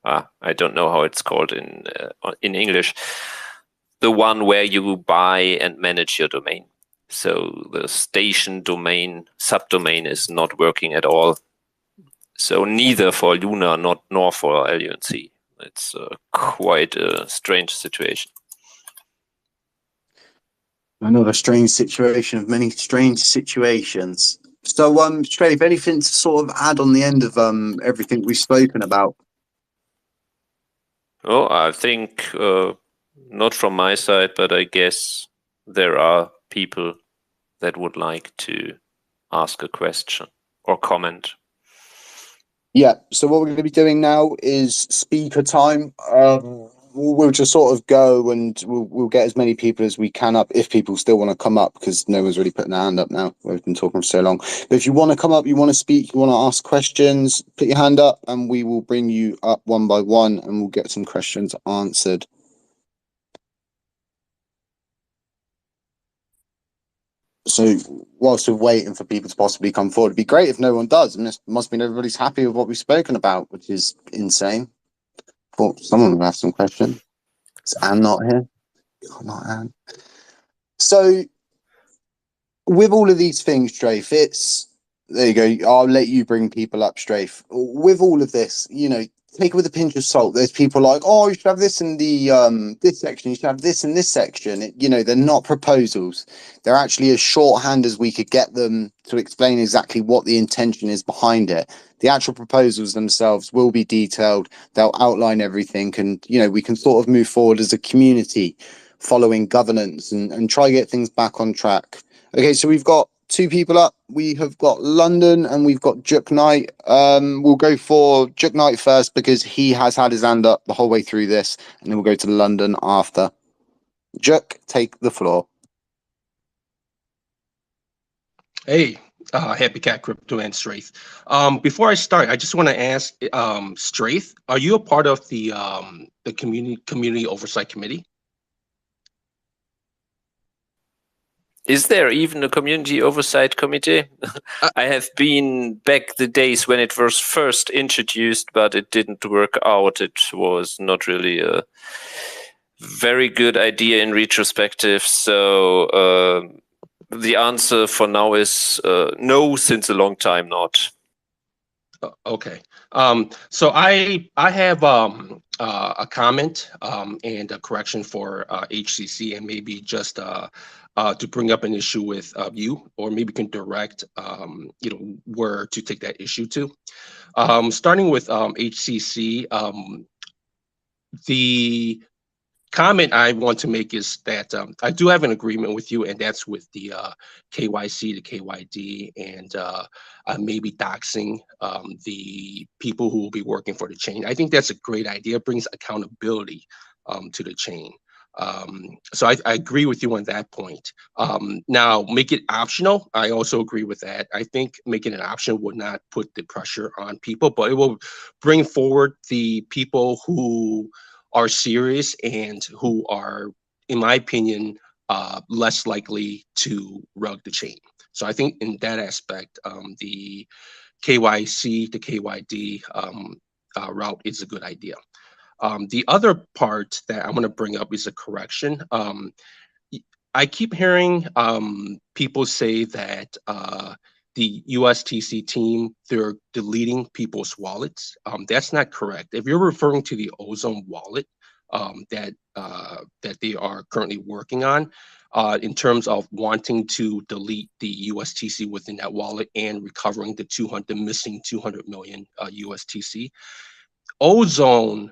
Speaker 3: I don't know how it's called in English, the one where you buy and manage your domain. So the station domain subdomain is not working at all. So neither for Luna nor for LUNC. It's quite a strange situation.
Speaker 1: Another strange situation of many strange situations. So, Strafe, anything to sort of add on the end of everything we've spoken about?
Speaker 3: Oh, I think not from my side, but I guess there are people that would like to ask a question or comment.
Speaker 1: Yeah, so what we're going to be doing now is speaker time. We'll just sort of go and we'll get as many people as we can up, if people still want to come up, because no one's really putting their hand up now. We've been talking for so long. But if you want to come up, you want to speak, you want to ask questions, put your hand up and we will bring you up one by one and we'll get some questions answered. So whilst we're waiting for people to possibly come forward, it'd be great if no one does. And this must mean everybody's happy with what we've spoken about, which is insane. Thought someone would have some questions. Is Anne not here? Oh, not Anne. So with all of these things, Strafe, it's, there you go. I'll let you bring people up, Strafe. With all of this, you know, take it with a pinch of salt. There's people like, oh, you should have this in the this section, you should have this in this section. You know, they're not proposals. They're actually as shorthand as we could get them to explain exactly what the intention is behind it. The actual proposals themselves will be detailed. They'll outline everything, and you know, we can sort of move forward as a community following governance and try to get things back on track. Okay, so we've got 2 people up. We have got London and we've got Juk Knight. We'll go for Juk Knight first because he has had his hand up the whole way through this, and then we'll go to London after. Juk, take the floor.
Speaker 4: Hey, HappyCatCrypto and Strath. Before I start, I just want to ask, Strath, are you a part of the community oversight committee?
Speaker 3: Is there even a community oversight committee? I have been back the days when it was first introduced, but it didn't work out. It was not really a very good idea in retrospective. So the answer for now is no, since a long time not.
Speaker 4: Okay. So I have a comment and a correction for HCC, and maybe just to bring up an issue with you, or maybe can direct where to take that issue to. Starting with HCC, the comment I want to make is that I do have an agreement with you, and that's with the KYC to KYD, and maybe doxing the people who will be working for the chain. I think that's a great idea. It brings accountability to the chain. So I agree with you on that point. Now, make it optional. I also agree with that. I think making it optional would not put the pressure on people, but it will bring forward the people who are serious and who are, in my opinion, less likely to rug the chain. So I think in that aspect, the KYC to KYD route is a good idea. The other part that I'm going to bring up is a correction. I keep hearing people say that the USTC team, they're deleting people's wallets. That's not correct. If you're referring to the Ozone wallet that they are currently working on, in terms of wanting to delete the USTC within that wallet and recovering the missing 200 million USTC, Ozone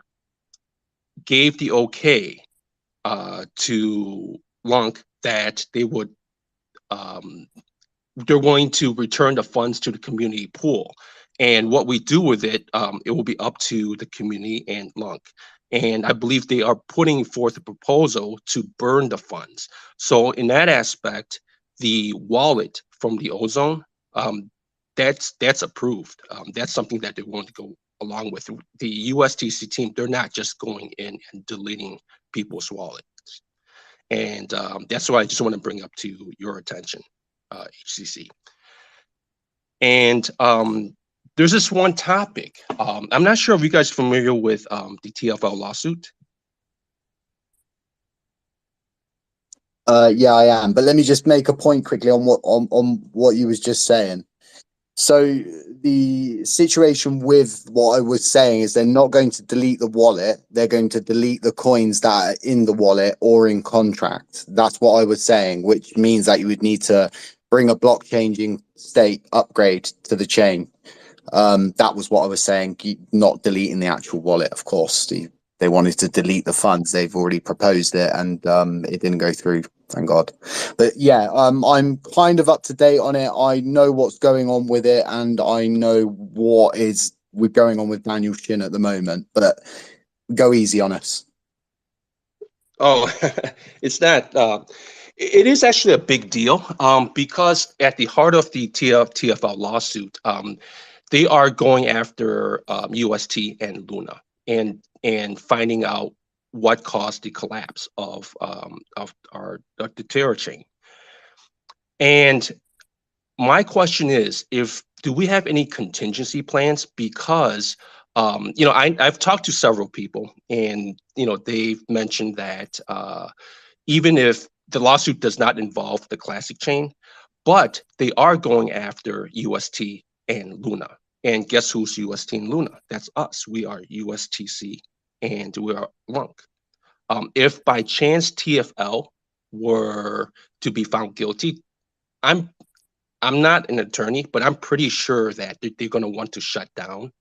Speaker 4: gave the okay to LUNC that they would they're going to return the funds to the community pool, and what we do with it, it will be up to the community and LUNC. And I believe they are putting forth a proposal to burn the funds. So in that aspect, the wallet from the Ozone, that's approved. That's something that they want to go along with. The USTC team, they're not just going in and deleting people's wallets. And that's why I just want to bring up to your attention, HCC. And there's this one topic. I'm not sure if you guys are familiar with the TFL lawsuit.
Speaker 1: Yeah, I am. But let me just make a point quickly on what you was just saying. So the situation with what I was saying is they're not going to delete the wallet. They're going to delete the coins that are in the wallet or in contract. That's what I was saying, which means that you would need to bring a block changing state upgrade to the chain. That was what I was saying, not deleting the actual wallet. Of course, they wanted to delete the funds. They've already proposed it, and it didn't go through, thank God. But yeah, I'm kind of up to date on it. I know what's going on with it, and I know what is going on with Daniel Shin at the moment. But go easy on us.
Speaker 4: Oh, it's not. It is actually a big deal because at the heart of the TFL lawsuit, they are going after UST and Luna and finding out what caused the collapse of the Terra chain. And my question is, do we have any contingency plans? Because I've talked to several people, and they've mentioned that even if the lawsuit does not involve the classic chain, but they are going after UST and Luna. And guess who's UST and Luna? That's us. We are USTC and we are LUNC. If by chance TFL were to be found guilty, I'm not an attorney, but I'm pretty sure that they're going to want to shut down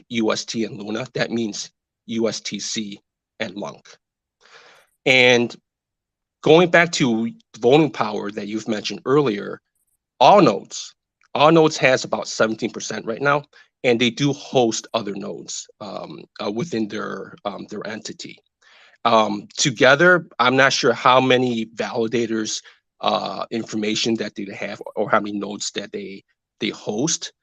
Speaker 4: UST and Luna. That means USTC and LUNC. And going back to voting power that you've mentioned earlier, all nodes has about 17% right now, and they do host other nodes within their entity. Together, I'm not sure how many validators information that they have or how many nodes that they host.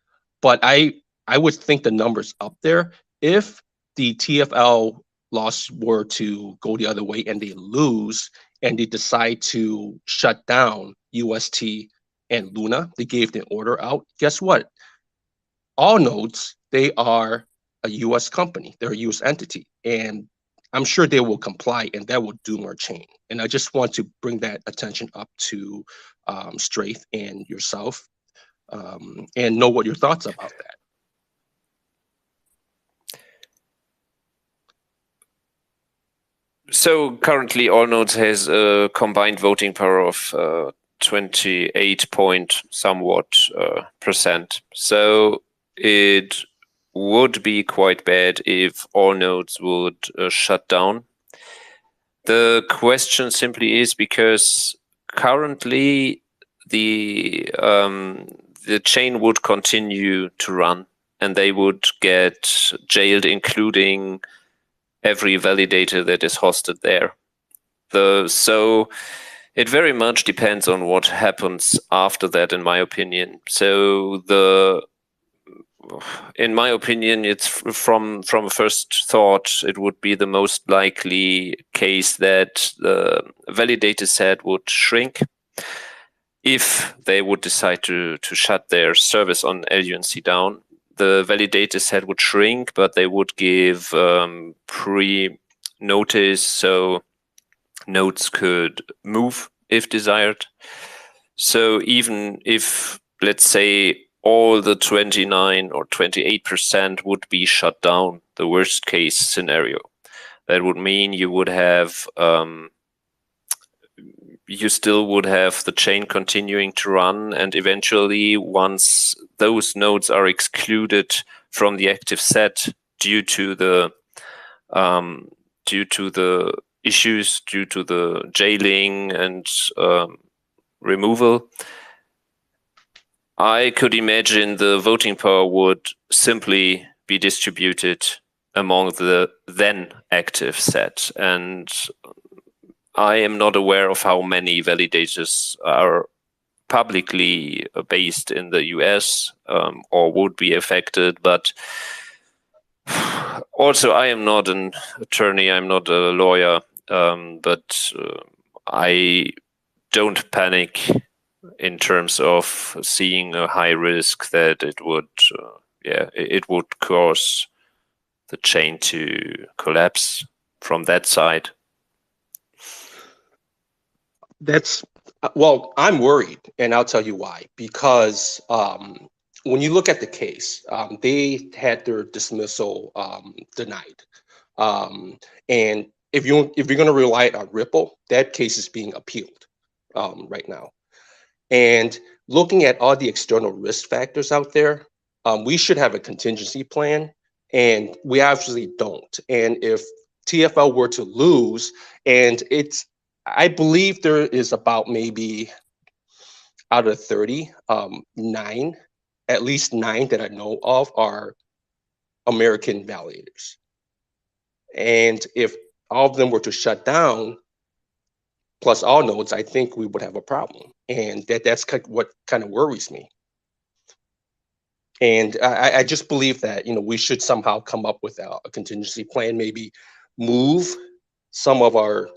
Speaker 4: But I would think the number's up there. If the TFL loss were to go the other way and they lose and they decide to shut down UST and Luna, they gave the order out. Guess what? All nodes, they are a US company, they're a US entity, and I'm sure they will comply and that will doom our chain. And I just want to bring that attention up to Strafe and yourself and know what your thoughts about that.
Speaker 3: So currently all nodes has a combined voting power of 28 point somewhat percent. So it would be quite bad if all nodes would shut down. The question simply is because currently the chain would continue to run and they would get jailed, including every validator that is hosted there. So it very much depends on what happens after that, in my opinion. So in my opinion, it's from a first thought, it would be the most likely case that the validator set would shrink if they would decide to shut their service on LUNC down. The validator set would shrink, but they would give pre-notice so nodes could move if desired. So even if, let's say, all the 29 or 28% would be shut down, the worst case scenario, that would mean you would have you still would have the chain continuing to run, and eventually once those nodes are excluded from the active set due to the issues, due to the jailing and removal, I could imagine the voting power would simply be distributed among the then active set. And I am not aware of how many validators are publicly based in the US or would be affected, but also I am not an attorney, I'm not a lawyer, but I don't panic in terms of seeing a high risk that it would it would cause the chain to collapse from that side.
Speaker 4: Well, I'm worried, and I'll tell you why. Because when you look at the case, they had their dismissal denied, and if you're going to rely on Ripple, that case is being appealed right now. And looking at all the external risk factors out there, we should have a contingency plan, and we obviously don't. And if TFL were to lose, and I believe there is about maybe out of 30, 9, at least 9 that I know of are American validators. And if all of them were to shut down, plus all nodes, I think we would have a problem. And that's what kind of worries me. And I just believe that, we should somehow come up with a contingency plan, maybe move some of our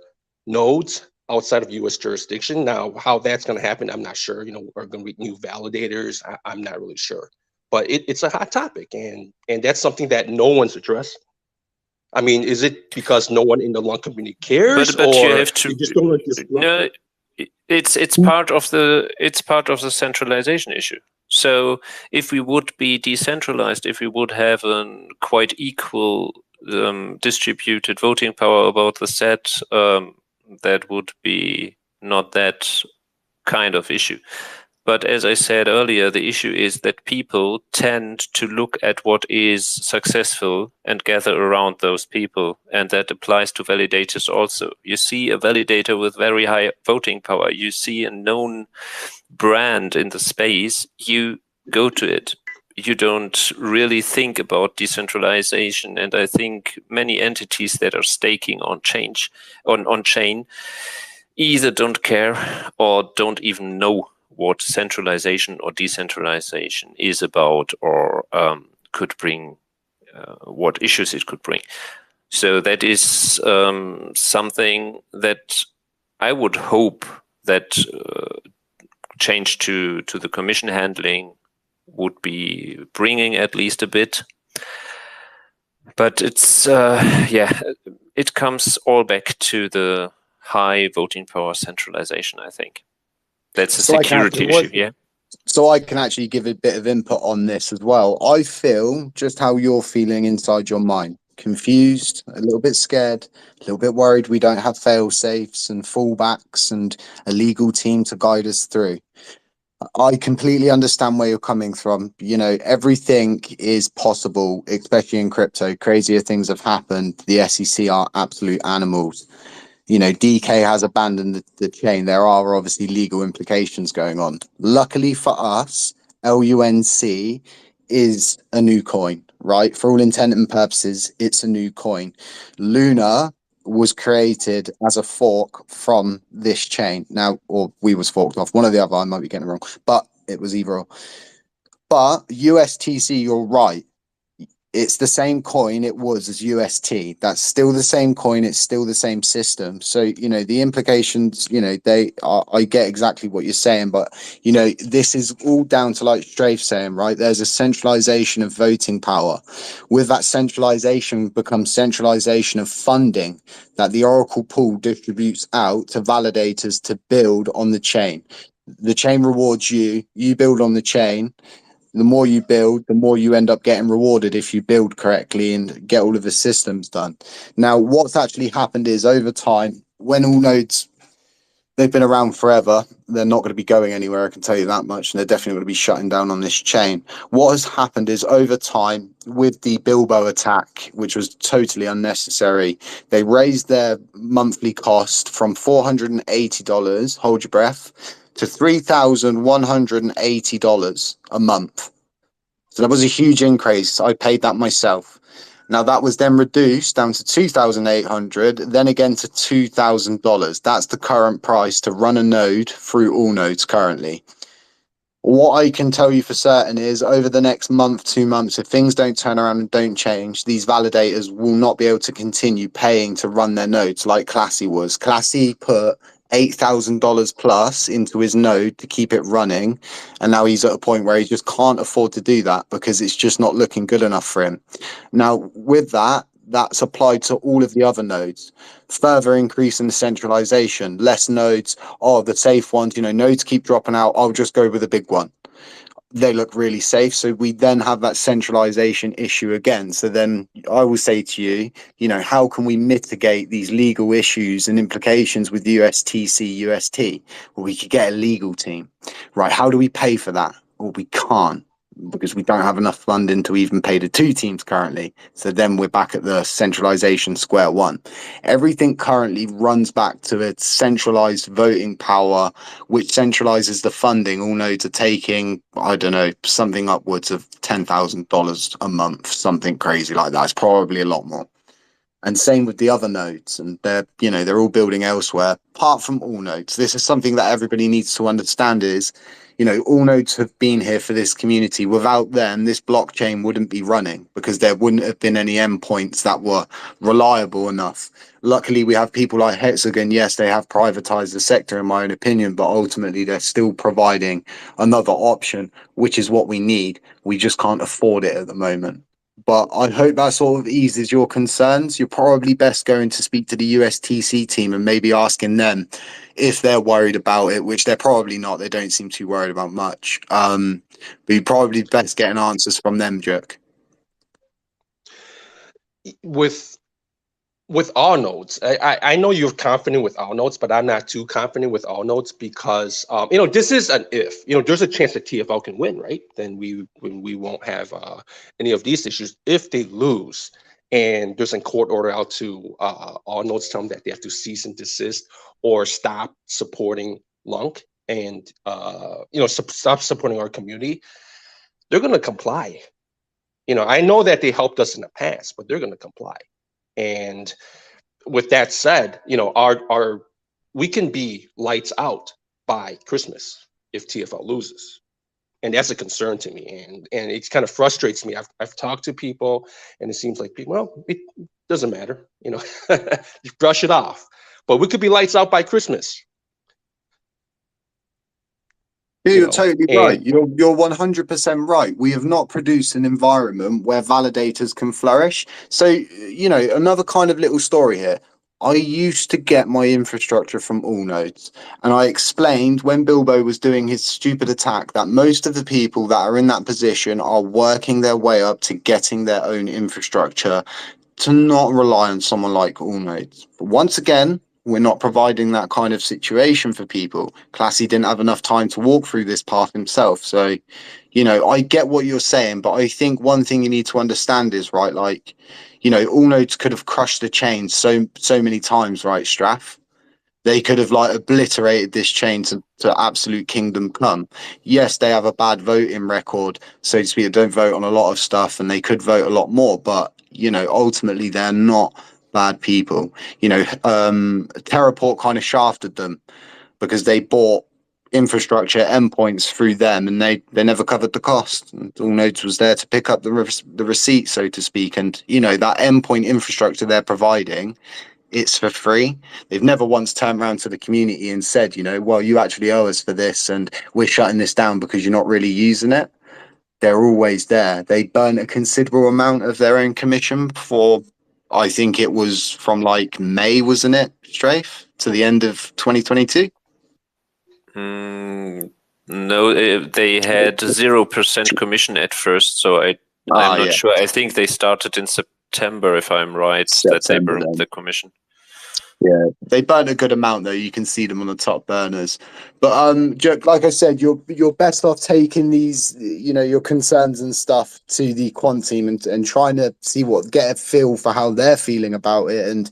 Speaker 4: nodes outside of US jurisdiction. Now, how that's going to happen, I'm not sure. Are going to be new validators? I'm not really sure. But it's a hot topic, and that's something that no one's addressed. I mean, is it because no one in the LUNC community cares,
Speaker 3: but
Speaker 4: or
Speaker 3: you have to,
Speaker 4: you just don't
Speaker 3: no, it's part of the centralization issue. So if we would be decentralized, if we would have a quite equal distributed voting power about the set, that would be not that kind of issue. But as I said earlier, the issue is that people tend to look at what is successful and gather around those people. And that applies to validators also. You see a validator with very high voting power. You see a known brand in the space. You go to it. You don't really think about decentralization. And I think many entities that are staking on chain either don't care or don't even know what centralization or decentralization is about, or could bring, what issues it could bring. So that is something that I would hope that change to the commission handling would be bringing at least a bit. But it's, yeah, it comes all back to the high voting power centralization, I think. That's a security issue, yeah.
Speaker 1: So I can actually give a bit of input on this as well. I feel just how you're feeling inside your mind. Confused, a little bit scared, a little bit worried we don't have fail safes and fallbacks and a legal team to guide us through. I completely understand where you're coming from. You know, everything is possible, especially in crypto. Crazier things have happened. The SEC are absolute animals. You know, DK has abandoned the chain. There are obviously legal implications going on. Luckily for us, LUNC is a new coin, right? For all intent and purposes, it's a new coin. Luna was created as a fork from this chain. Now, or we was forked off. One or the other, I might be getting it wrong, but it was either or. But USTC, you're right. It's the same coin it was as UST. That's still the same coin. It's still the same system. So, you know, the implications, you know, I get exactly what you're saying, but, you know, this is all down to, like Strafe saying, right? There's a centralization of voting power. With that centralization becomes centralization of funding that the Oracle pool distributes out to validators to build on the chain. The chain rewards you, you build on the chain. The more you build, the more you end up getting rewarded if you build correctly and get all of the systems done. Now, what's actually happened is over time, when all nodes, they've been around forever, they're not going to be going anywhere, I can tell you that much, and they're definitely going to be shutting down on this chain. What has happened is over time, with the Bilbo attack, which was totally unnecessary, they raised their monthly cost from $480, hold your breath, to $3,180 a month. So that was a huge increase. I paid that myself. Now that was then reduced down to $2,800, then again to $2,000. That's the current price to run a node through all nodes currently. What I can tell you for certain is over the next month, 2 months, if things don't turn around and don't change, these validators will not be able to continue paying to run their nodes like Classy was. Classy put $8,000 plus into his node to keep it running, and now he's at a point where he just can't afford to do that because it's just not looking good enough for him. Now, with that, that's applied to all of the other nodes. Further increase in the centralization, less nodes. Oh, the safe ones, you know, nodes keep dropping out. I'll just go with a big one. They look really safe. So we then have that centralization issue again. So then I will say to you, you know, how can we mitigate these legal issues and implications with USTC, UST? Well, we could get a legal team, right? How do we pay for that? Well, we can't, because we don't have enough funding to even pay the 2 teams currently. So then we're back at the centralization square one. Everything currently runs back to its centralized voting power, which centralizes the funding. All nodes are taking, I don't know, something upwards of $10,000 a month, something crazy like that. It's probably a lot more. And same with the other nodes, and they're, you know, they're all building elsewhere apart from all nodes. This is something that everybody needs to understand is, you know, all nodes have been here for this community. Without them, this blockchain wouldn't be running because there wouldn't have been any endpoints that were reliable enough. Luckily, we have people like Hexagon. Yes, they have privatized the sector, in my own opinion, but ultimately they're still providing another option, which is what we need. We just can't afford it at the moment. But I hope that sort of eases your concerns. You're probably best going to speak to the USTC team and maybe asking them if they're worried about it, which they're probably not. They don't seem too worried about much. But you're probably best getting answers from them, Jerk.
Speaker 4: With all nodes, I know you're confident with all nodes, but I'm not too confident with all nodes because you know, this is an if. You know, there's a chance that TFL can win, right? Then we won't have any of these issues. If they lose and there's a court order out to all nodes, tell them that they have to cease and desist or stop supporting LUNC and you know, stop supporting our community, they're going to comply. You know, I know that they helped us in the past, but they're going to comply. And with that said, you know, our we can be lights out by Christmas if TFL loses. And that's a concern to me. And it kind of frustrates me. I've talked to people and it seems like, well, it doesn't matter. You know, you brush it off. But we could be lights out by Christmas.
Speaker 1: You're totally right. You're 100% right. We have not produced an environment where validators can flourish. So, you know, another kind of little story here. I used to get my infrastructure from Allnodes, and I explained when Bilbo was doing his stupid attack that most of the people that are in that position are working their way up to getting their own infrastructure, to not rely on someone like Allnodes. But once again, we're not providing that kind of situation for people. Classy didn't have enough time to walk through this path himself. So, you know, I get what you're saying, but I think one thing you need to understand is, right, like, you know, Allnodes could have crushed the chain so many times, right, Strath? They could have like obliterated this chain to absolute kingdom come. Yes, they have a bad voting record, so to speak. They don't vote on a lot of stuff, and they could vote a lot more. But you know, ultimately, they're not bad people. You know, Terraport kind of shafted them because they bought infrastructure endpoints through them, and they never covered the cost. And Allnodes was there to pick up the receipt, so to speak. And you know, that endpoint infrastructure they're providing, it's for free. They've never once turned around to the community and said, you know, well, you actually owe us for this and we're shutting this down because you're not really using it. They're always there. They burn a considerable amount of their own commission for, I think it was from like May, wasn't it, Strafe, to the end of 2022?
Speaker 3: No, they had 0% commission at first, so I'm not sure. I think they started in September, if I'm right, that they burned the commission.
Speaker 1: Yeah, they burn a good amount though. You can see them on the top burners. But like I said, you're best off taking these, you know, your concerns and stuff to the quant team and trying to get a feel for how they're feeling about it, and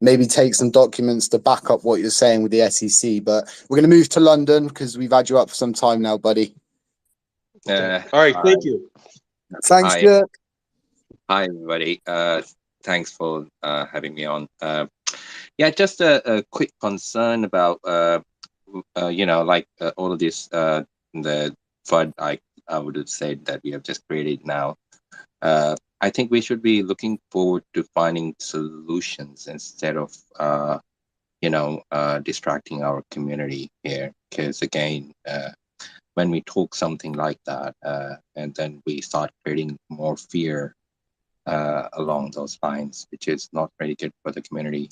Speaker 1: maybe take some documents to back up what you're saying with the SEC. But we're going to move to London because we've had you up for some time now, buddy.
Speaker 4: All right, thank you.
Speaker 1: Thanks, Dirk.
Speaker 5: Hi, everybody. Thanks for having me on. Yeah, just a quick concern about, you know, like all of this, the FUD, I would have said that we have just created now. I think we should be looking forward to finding solutions instead of, you know, distracting our community here. Because again, when we talk something like that, and then we start creating more fear along those lines, which is not very good for the community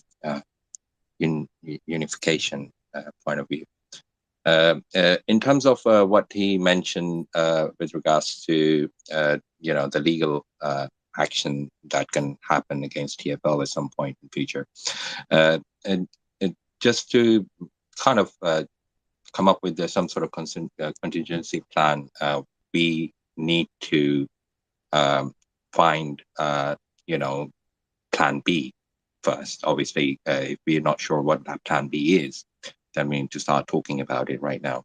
Speaker 5: in unification point of view. In terms of what he mentioned with regards to you know, the legal action that can happen against TFL at some point in the future, and just to kind of come up with some sort of contingency plan, we need to find you know, plan B first. Obviously, if we're not sure what that plan B is, then we need to start talking about it right now.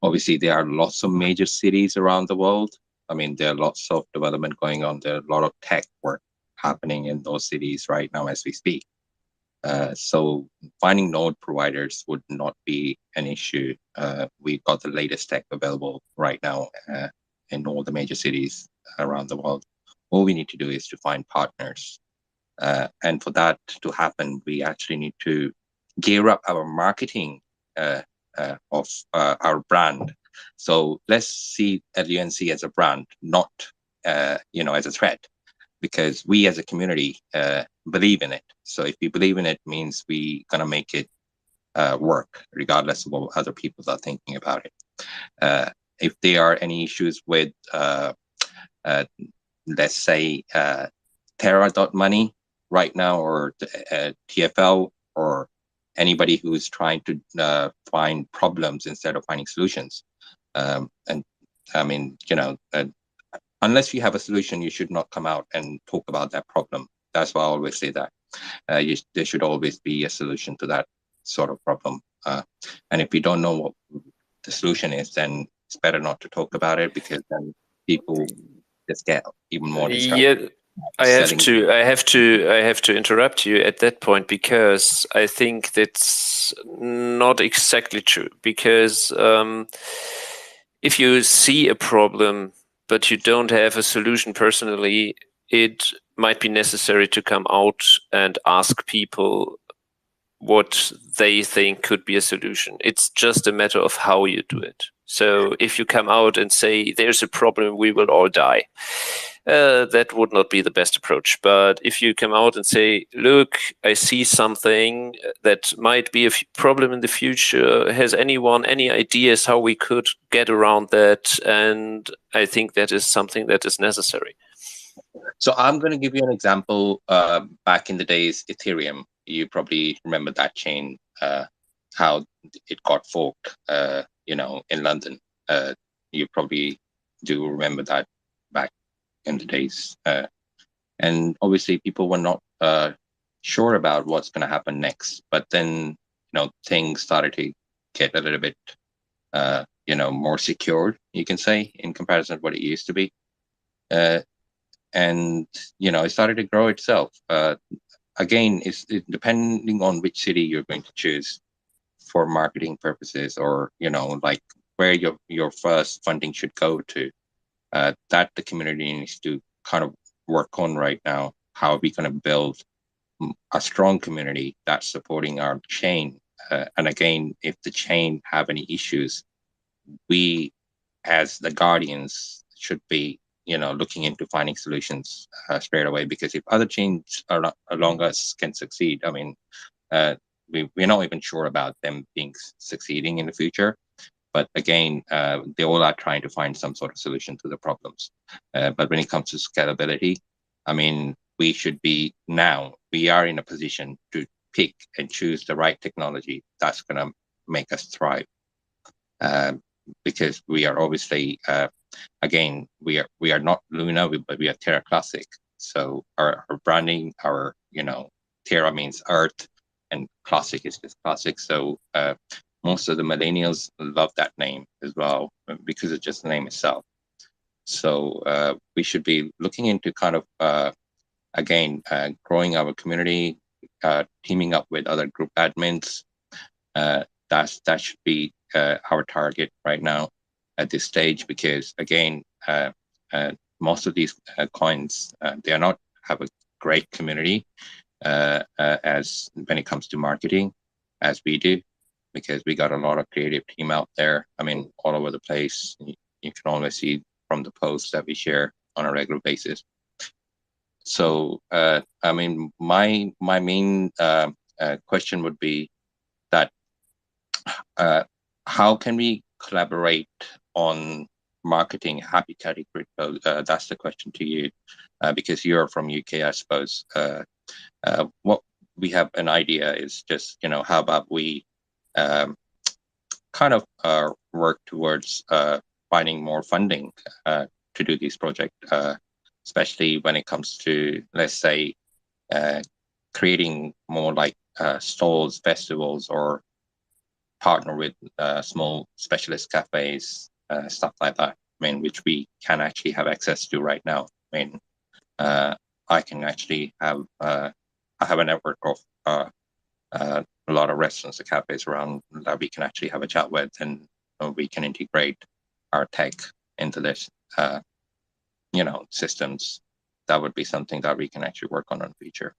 Speaker 5: Obviously, there are lots of major cities around the world. I mean, there are lots of development going on. There are a lot of tech work happening in those cities right now as we speak. So finding node providers would not be an issue. We've got the latest tech available right now in all the major cities around the world. All we need to do is to find partners. And for that to happen, we actually need to gear up our marketing of our brand. So let's see LUNC as a brand, not you know, as a threat, because we as a community believe in it. So if we believe in it, means we gonna make it work, regardless of what other people are thinking about it. If there are any issues with, let's say, Terra.money right now, or TFL, or anybody who is trying to find problems instead of finding solutions. And I mean, you know, unless you have a solution, you should not come out and talk about that problem. That's why I always say that. There should always be a solution to that sort of problem. And if you don't know what the solution is, then it's better not to talk about it, because then people just get even more distracted.
Speaker 3: I have to interrupt you at that point, because I think that's not exactly true. Because if you see a problem but you don't have a solution personally, it might be necessary to come out and ask people what they think could be a solution. It's just a matter of how you do it. So if you come out and say, there's a problem, we will all die, that would not be the best approach. But if you come out and say, look, I see something that might be a problem in the future, has anyone any ideas how we could get around that? And I think that is something that is necessary.
Speaker 5: So I'm going to give you an example. Back in the days, Ethereum, you probably remember that chain, how it got forked, in London. You probably do remember that back in the days. And obviously people were not sure about what's going to happen next. But then, things started to get a little bit, more secured, you can say, in comparison to what it used to be. And it started to grow itself. Again, it's depending on which city you're going to choose for marketing purposes, or like where your first funding should go to. That the community needs to kind of work on right now. How are we going to build a strong community that's supporting our chain? And again, if the chain have any issues, we as the guardians should be looking into finding solutions straight away, because if other chains along us can succeed, I mean, we're not even sure about them succeeding in the future. But again, they all are trying to find some sort of solution to the problems. But when it comes to scalability, I mean, we are in a position to pick and choose the right technology that's going to make us thrive. Because we are obviously, again, we are not Luna, but we are Terra Classic. So our branding, Terra means Earth, and Classic is just Classic. So most of the millennials love that name as well, because it's just the name itself. So we should be looking into kind of, growing our community, teaming up with other group admins. That should be our target right now at this stage, because again, most of these coins, they are not have a great community as when it comes to marketing as we do, because we got a lot of creative team out there. I mean, all over the place. You can always see from the posts that we share on a regular basis. So, I mean, my main question would be that how can we collaborate on marketing HappyCattyCrypto? That's the question to you, because you're from UK, I suppose. What we have an idea is just, how about we kind of work towards finding more funding to do this project, especially when it comes to, let's say, creating more like stalls, festivals, or partner with small specialist cafes, stuff like that. I mean, which we can actually have access to right now. I mean, I can actually have I have a network of a lot of restaurants and cafes around that we can actually have a chat with, and we can integrate our tech into this, systems. That would be something that we can actually work on in the future.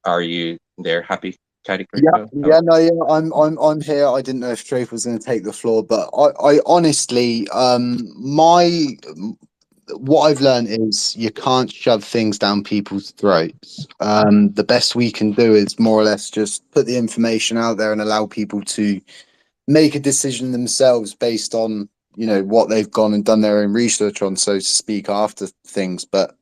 Speaker 5: Are you there, HappyCattyCrypto?
Speaker 1: I'm here. I didn't know if Strafe was going to take the floor, but I honestly, what I've learned is you can't shove things down people's throats. The best we can do is more or less just put the information out there and allow people to make a decision themselves based on what they've gone and done their own research on, so to speak, after things. But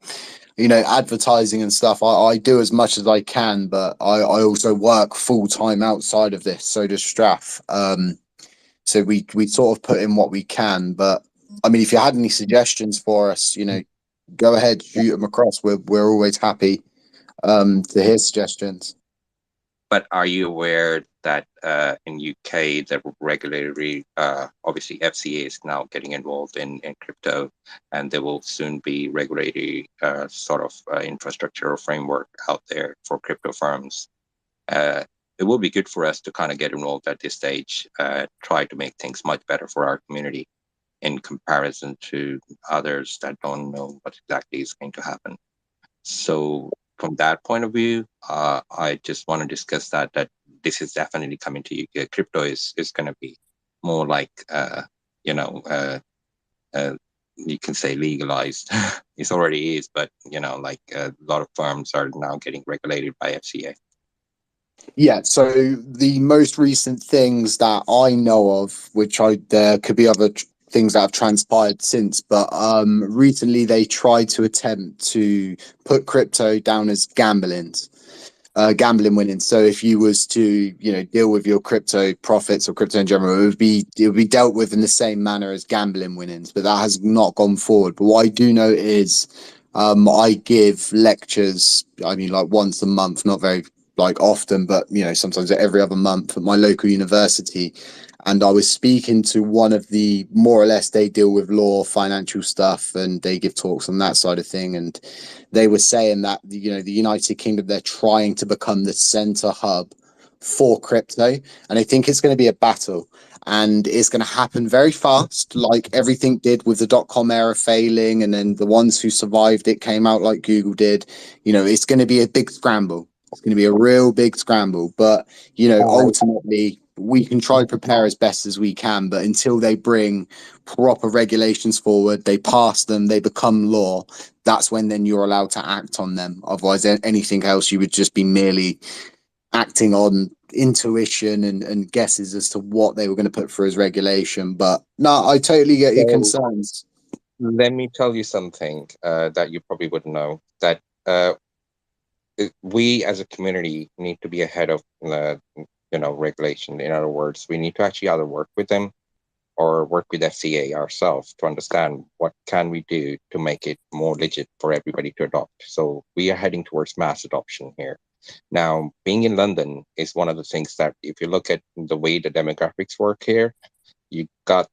Speaker 1: advertising and stuff, I do as much as I can, but I also work full time outside of this. So does Straff. So we sort of put in what we can. But I mean, if you had any suggestions for us, go ahead, shoot them across. We're always happy to hear suggestions.
Speaker 5: But are you aware that in UK, the regulatory, obviously FCA is now getting involved in crypto, and there will soon be regulatory sort of infrastructure or framework out there for crypto firms. It will be good for us to kind of get involved at this stage, try to make things much better for our community in comparison to others that don't know what exactly is going to happen. So from that point of view, I just want to discuss that this is definitely coming to UK. Crypto is going to be more like, you can say legalized. It already is, but, like a lot of firms are now getting regulated by FCA.
Speaker 1: Yeah, so the most recent things that I know of, which there could be other things that have transpired since, but recently they tried to attempt to put crypto down as gambling winnings. So if you was to deal with your crypto profits or crypto in general, it would be dealt with in the same manner as gambling winnings, but that has not gone forward. But what I do know is I give lectures, I mean, like once a month, not very often, but sometimes every other month at my local university. And I was speaking to one of the, more or less, they deal with law, financial stuff, and they give talks on that side of thing. And they were saying that the United Kingdom, they're trying to become the center hub for crypto, and I think it's going to be a battle, and it's going to happen very fast, like everything did with the dot-com era failing, and then the ones who survived it came out like Google did. It's going to be a big scramble. It's going to be a real big scramble, but ultimately we can try to prepare as best as we can. But until they bring proper regulations forward, they pass them, they become law, that's when then you're allowed to act on them. Otherwise, anything else, you would just be merely acting on intuition and guesses as to what they were going to put through as regulation. But no, I totally get your concerns.
Speaker 5: Let me tell you something that you probably wouldn't know, that we as a community need to be ahead of regulation. In other words, we need to actually either work with them or work with FCA ourselves to understand what can we do to make it more legit for everybody to adopt. So we are heading towards mass adoption here. Now, being in London is one of the things that, if you look at the way the demographics work here, you got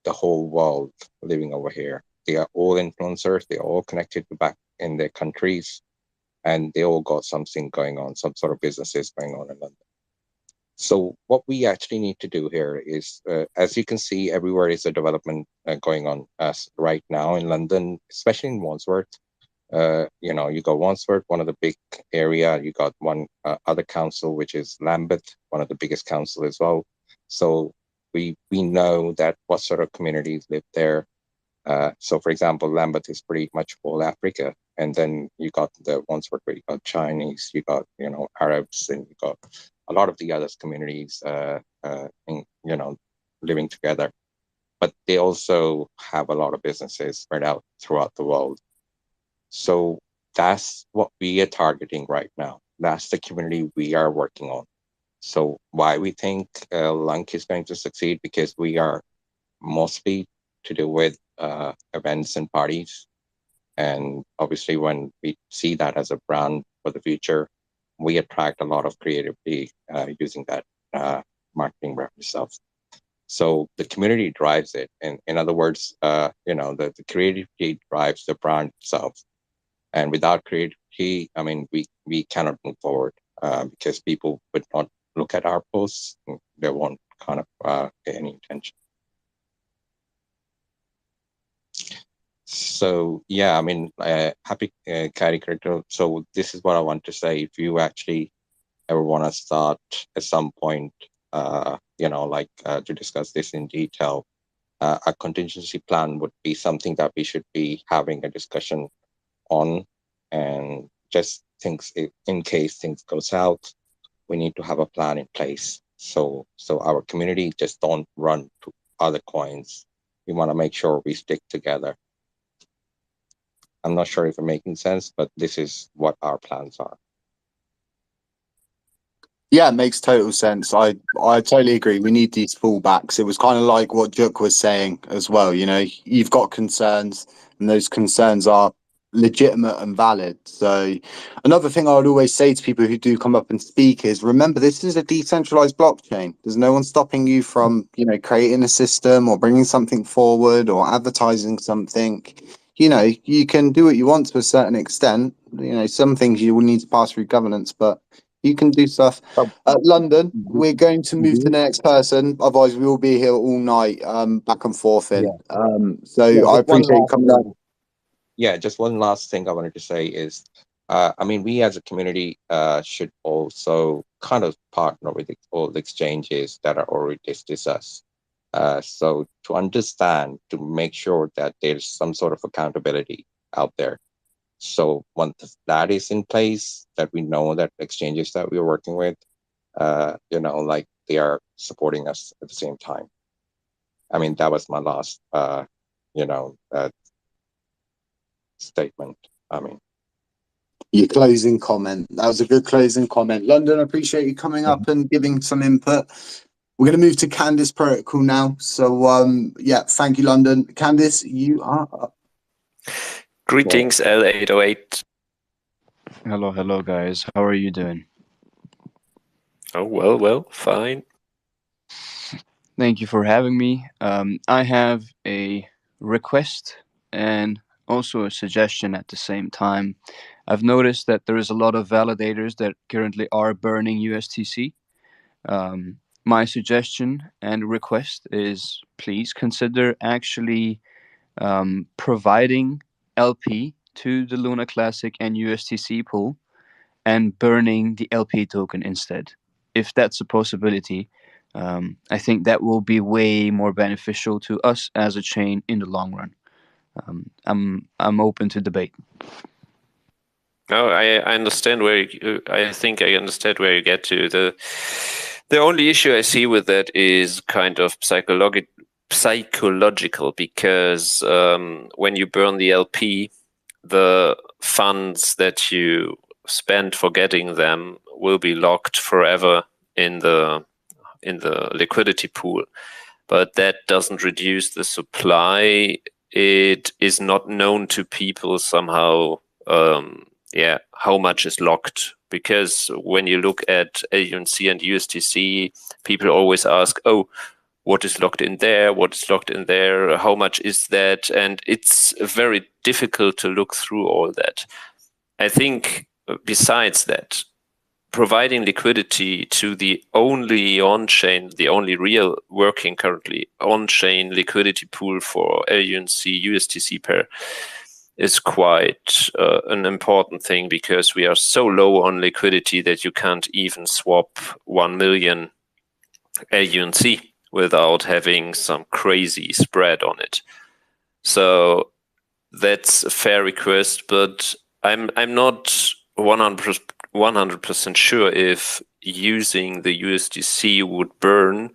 Speaker 5: the whole world living over here. They are all influencers. They're all connected to back in their countries, and they all got something going on, some sort of businesses going on in London. So what we actually need to do here is, as you can see, everywhere is a development going on right now in London, especially in Wandsworth. You got Wandsworth, one of the big area. You got one other council, which is Lambeth, one of the biggest council as well. So we know that what sort of communities live there. So for example, Lambeth is pretty much all Africa. And then you got the Wandsworth where you got Chinese, you got, Arabs, and you got a lot of the other communities, living together. But they also have a lot of businesses spread out throughout the world. So that's what we are targeting right now. That's the community we are working on. So why we think LUNC is going to succeed, because we are mostly to do with events and parties. And obviously when we see that as a brand for the future, we attract a lot of creativity using that marketing revenue stuff. So the community drives it. And in other words, the creativity drives the brand itself. And without creativity, I mean, we cannot move forward because people would not look at our posts. They won't kind of pay any attention. So yeah, I mean, HappyCattyCrypto. So this is what I want to say. If you actually ever want to start at some point, to discuss this in detail, a contingency plan would be something that we should be having a discussion on, and just things, in case things go south, we need to have a plan in place. So our community just don't run to other coins. We want to make sure we stick together. I'm not sure if I'm making sense, but this is what our plans are.
Speaker 1: Yeah, it makes total sense. I totally agree. We need these fallbacks. It was kind of like what Juk was saying as well. You've got concerns, and those concerns are legitimate and valid. So another thing I would always say to people who do come up and speak is, remember, this is a decentralized blockchain. There's no one stopping you from, creating a system or bringing something forward or advertising something. You can do what you want to a certain extent. Some things you will need to pass through governance, but you can do stuff. London, we're going to move to the next person. Otherwise, we will be here all night, back and forth in. I appreciate you coming down.
Speaker 5: Yeah, just one last thing I wanted to say is, we as a community should also kind of partner with all the exchanges that are already listed us. So to understand, to make sure that there's some sort of accountability out there. So once that is in place, that we know that exchanges that we're working with, they are supporting us at the same time. That was my last, statement.
Speaker 1: Your closing comment. That was a good closing comment. London, I appreciate you coming up and giving some input. We're going to move to Candice Protocol now. So, thank you, London. Candice, you are up.
Speaker 3: Greetings, L808.
Speaker 6: Hello, guys. How are you doing?
Speaker 3: Oh, well, fine.
Speaker 6: Thank you for having me. I have a request and also a suggestion at the same time. I've noticed that there is a lot of validators that currently are burning USTC. My suggestion and request is, please consider actually providing LP to the Luna Classic and USTC pool and burning the LP token instead. If that's a possibility, I think that will be way more beneficial to us as a chain in the long run. I'm open to debate.
Speaker 3: No, I understand I think I understand where you get to. The only issue I see with that is kind of psychological, because when you burn the LP, the funds that you spend for getting them will be locked forever in the liquidity pool. But that doesn't reduce the supply. It is not known to people somehow how much is locked, because when you look at LUNC and USTC, people always ask, oh, what is locked in there? What is locked in there? How much is that? And it's very difficult to look through all that. I think besides that, providing liquidity to the only on-chain, the only real working currently on-chain liquidity pool for LUNC USTC pair is quite an important thing, because we are so low on liquidity that you can't even swap 1 million LUNC without having some crazy spread on it. So that's a fair request, but I'm not 100% sure if using the USDC would burn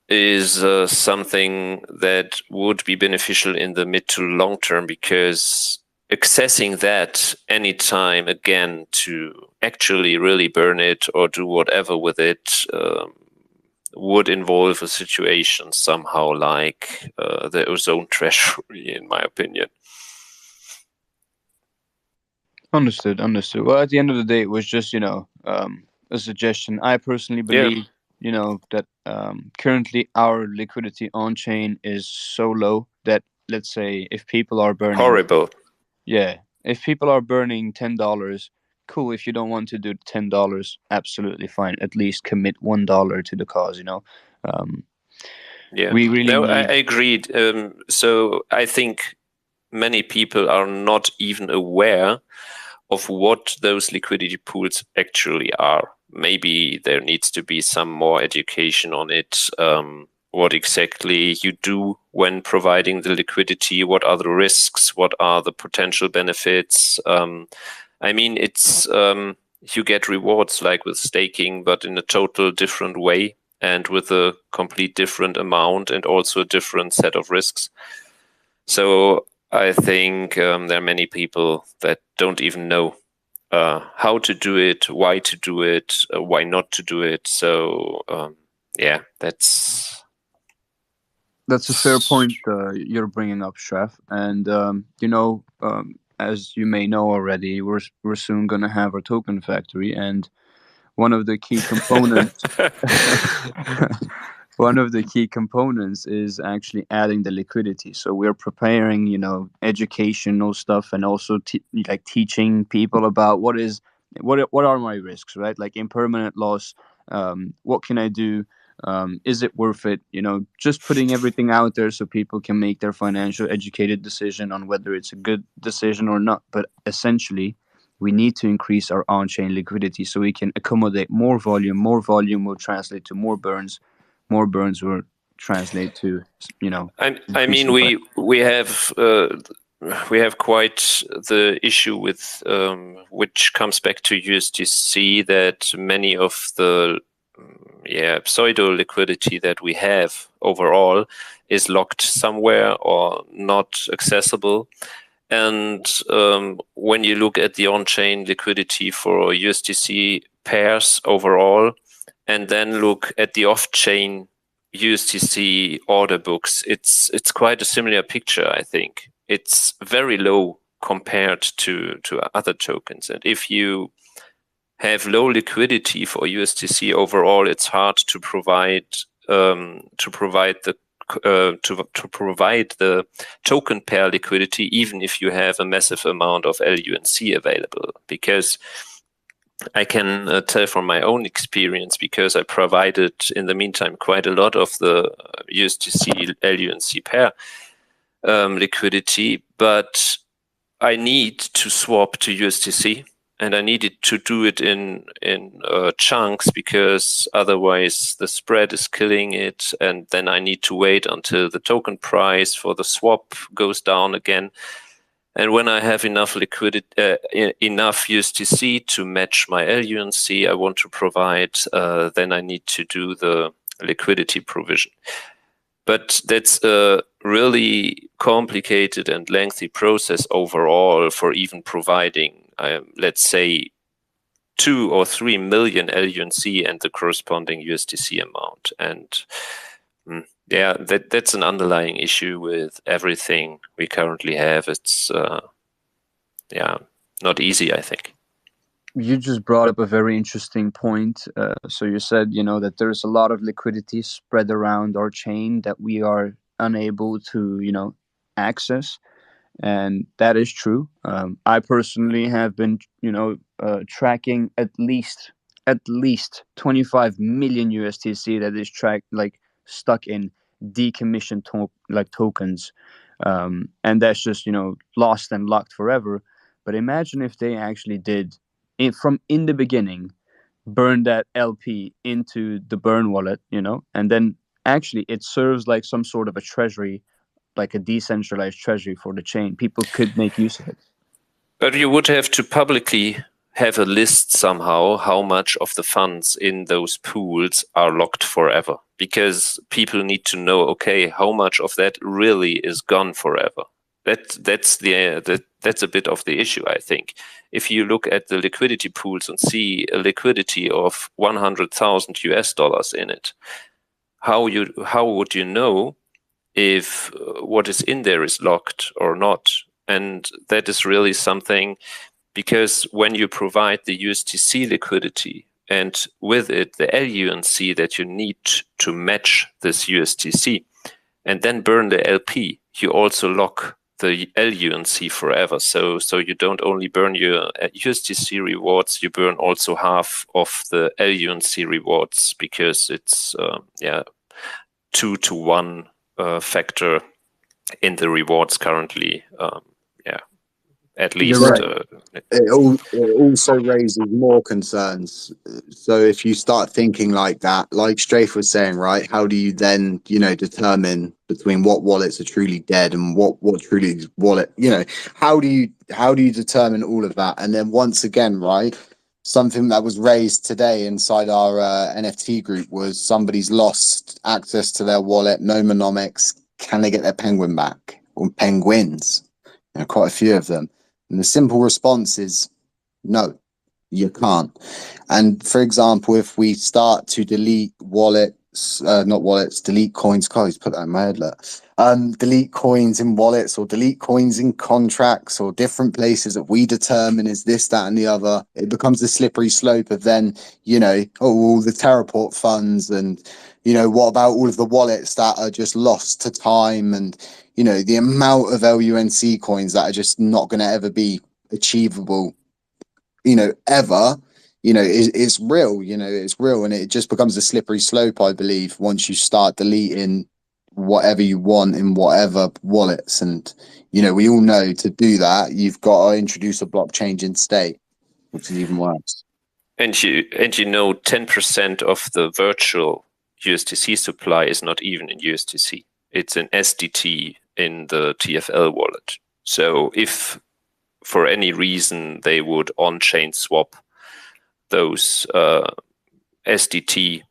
Speaker 3: is something that would be beneficial in the mid to long term, because accessing that anytime again to actually really burn it or do whatever with it would involve a situation somehow like the ozone treasury, in my opinion.
Speaker 6: Understood. Well, at the end of the day, it was just, a suggestion. I personally believe, that currently our liquidity on chain is so low that, let's say, if people are burning...
Speaker 3: Horrible.
Speaker 6: Yeah. If people are burning $10, cool. If you don't want to do $10, absolutely fine. At least commit $1 to the cause,
Speaker 3: Yeah.
Speaker 6: We really
Speaker 3: I agreed. So I think many people are not even aware of what those liquidity pools actually are. Maybe there needs to be some more education on it. What exactly you do when providing the liquidity, what are the risks, what are the potential benefits. It's you get rewards like with staking, but in a total different way and with a complete different amount and also a different set of risks. So I think there are many people that don't even know how to do it, why to do it, why not to do it. So
Speaker 6: that's a fair point you're bringing up, Strath. And as you may know already, we're soon going to have our token factory, and one of the key components one of the key components is actually adding the liquidity. So we're preparing, educational stuff, and also like teaching people about what are my risks, right? Like impermanent loss. What can I do? Is it worth it? Just putting everything out there so people can make their financial educated decision on whether it's a good decision or not. But essentially, we need to increase our on-chain liquidity so we can accommodate more volume. More volume will translate to more burns. More burns will translate to,
Speaker 3: I mean, we have quite the issue with which comes back to USDC, that many of the pseudo liquidity that we have overall is locked somewhere or not accessible. And when you look at the on-chain liquidity for USDC pairs overall, and then look at the off-chain USDC order books, it's quite a similar picture, I think. It's very low compared to other tokens. And if you have low liquidity for USDC overall, it's hard to provide the token pair liquidity, even if you have a massive amount of LUNC available. Because I can tell from my own experience, because I provided in the meantime quite a lot of the USDC LUNC pair liquidity, but I need to swap to USDC, and I needed to do it in chunks, because otherwise the spread is killing it, and then I need to wait until the token price for the swap goes down again. And when I have enough liquidity, enough USDC to match my LUNC I want to provide, then I need to do the liquidity provision. But that's a really complicated and lengthy process overall for even providing, let's say, 2 or 3 million LUNC and the corresponding USDC amount. And that's an underlying issue with everything we currently have. It's not easy, I think.
Speaker 6: You just brought up a very interesting point. So you said, that there's a lot of liquidity spread around our chain that we are unable to, access. And that is true. I personally have been, tracking at least 25 million USDC that is stuck in decommissioned tokens, and that's just lost and locked forever. But imagine if they actually did from the beginning burn that LP into the burn wallet, and then actually it serves like some sort of a treasury, like a decentralized treasury for the chain. People could make use of it.
Speaker 3: But you would have to publicly have a list somehow how much of the funds in those pools are locked forever, because people need to know, okay, how much of that really is gone forever. That's a bit of the issue, I think. If you look at the liquidity pools and see a liquidity of $100,000 in it, how would you know if what is in there is locked or not? And that is really something, because when you provide the USDC liquidity and with it the LUNC that you need to match this USDC and then burn the LP, you also lock the LUNC forever. So you don't only burn your USDC rewards, you burn also half of the LUNC rewards, because it's 2-to-1 factor in the rewards currently. At least.
Speaker 1: Right. It also raises more concerns. So if you start thinking like that, like Strafe was saying, right, how do you then, determine between what wallets are truly dead and what truly is wallet, how do you determine all of that? And then once again, right, something that was raised today inside our NFT group was somebody's lost access to their wallet, nomonomics. Can they get their penguin back, or penguins? Quite a few of them. And the simple response is no, you can't. And for example, if we start to delete wallet not wallets, delete coins. God, he's put that in my head. Look. Delete coins in wallets or delete coins in contracts or different places that we determine is this, that, and the other. It becomes a slippery slope of then, all the Terraport funds and, what about all of the wallets that are just lost to time and, the amount of LUNC coins that are just not going to ever be achievable, ever. It's real, it's real, and it just becomes a slippery slope, I believe, once you start deleting whatever you want in whatever wallets. And, we all know to do that, you've got to introduce a blockchain in state, which is even worse.
Speaker 3: And 10% of the virtual USDC supply is not even in USDC. It's in SDT in the TFL wallet. So if for any reason they would on-chain swap those SDT,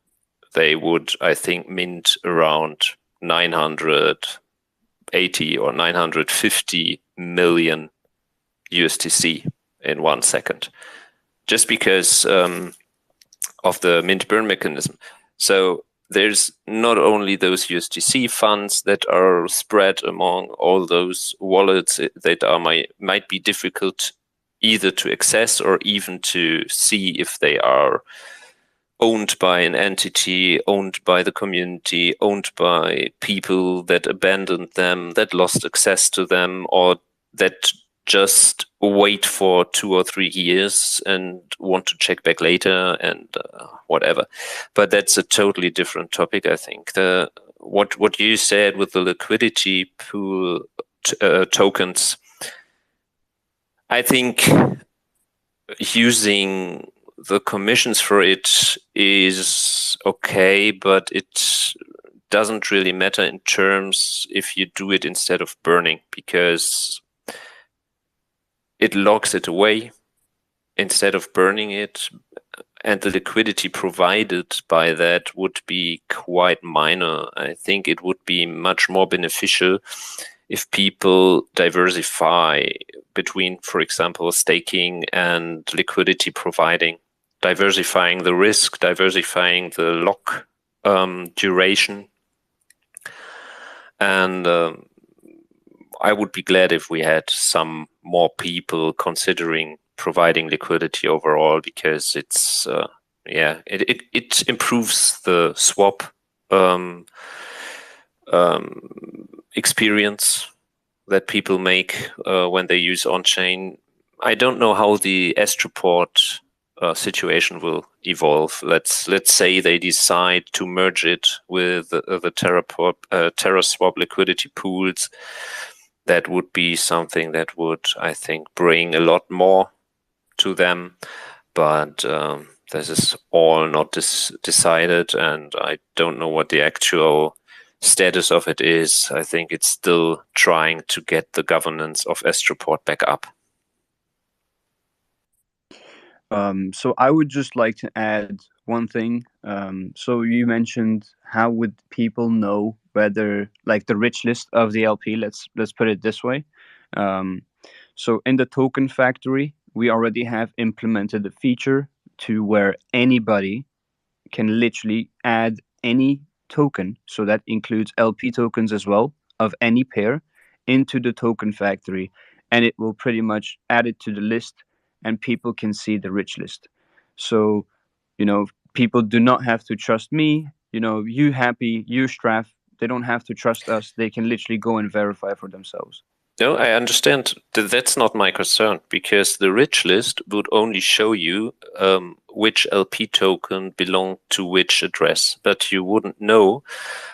Speaker 3: they would, I think, mint around 980 or 950 million USDC in 1 second, just because of the mint burn mechanism. So there's not only those USDC funds that are spread among all those wallets that might be difficult either to access or even to see if they are owned by an entity, owned by the community, owned by people that abandoned them, that lost access to them, or that just wait for 2 or 3 years and want to check back later and whatever. But that's a totally different topic, I think. What you said with the liquidity pool tokens, I think using the commissions for it is okay, but it doesn't really matter in terms if you do it instead of burning, because it locks it away instead of burning it, and the liquidity provided by that would be quite minor. I think it would be much more beneficial if people diversify between, for example, staking and liquidity providing, diversifying the risk, diversifying the lock duration. And I would be glad if we had some more people considering providing liquidity overall, because it's it improves the swap experience that people make when they use on-chain. I don't know how the Astroport situation will evolve. Let's say they decide to merge it with the TerraSwap liquidity pools. That would be something that would, I think, bring a lot more to them. But this is all not decided, and I don't know what the actual status of it is. I think it's still trying to get the governance of Astroport back up.
Speaker 6: So I would just like to add one thing. So you mentioned how would people know whether, like, the rich list of the LP, let's put it this way. So in the token factory, we already have implemented a feature to where anybody can literally add any token, so that includes LP tokens as well, of any pair, into the token factory, and it will pretty much add it to the list, and people can see the rich list. So, people do not have to trust me, you Happy, you Strath, they don't have to trust us. They can literally go and verify for themselves.
Speaker 3: No, I understand. That's not my concern, because the rich list would only show you which LP token belonged to which address, but you wouldn't know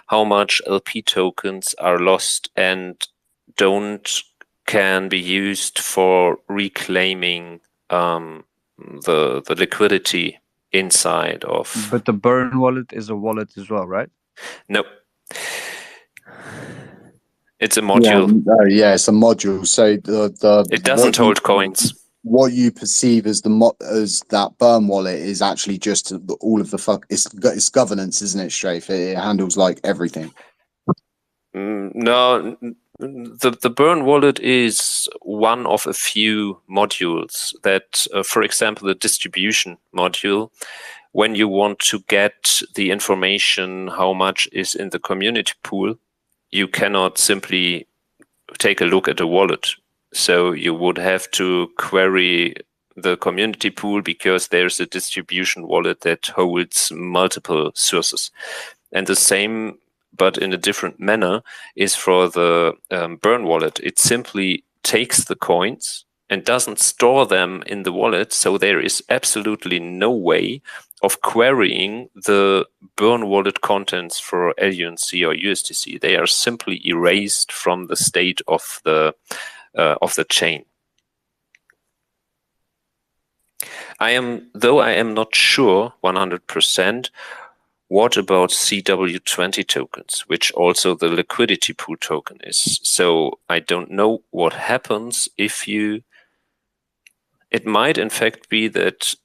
Speaker 3: how much LP tokens are lost and can be used for reclaiming the liquidity inside of.
Speaker 6: But the burn wallet is a wallet as well, right?
Speaker 3: No. It's a module.
Speaker 1: Yeah, it's a module. So
Speaker 3: it doesn't hold coins.
Speaker 1: What you perceive as as that burn wallet is actually just all of the it's governance, isn't it, Strafe? It handles like everything.
Speaker 3: No, the burn wallet is one of a few modules that, for example, the distribution module when you want to get the information how much is in the community pool, you cannot simply take a look at a wallet. So you would have to query the community pool because there's a distribution wallet that holds multiple sources. And the same, but in a different manner, is for the burn wallet. It simply takes the coins and doesn't store them in the wallet. So there is absolutely no way of querying the burn wallet contents for LUNC or USDC. They are simply erased from the state of the chain. Though I am not sure 100%, what about CW20 tokens, which also the liquidity pool token is? So I don't know what happens if you, it might in fact be that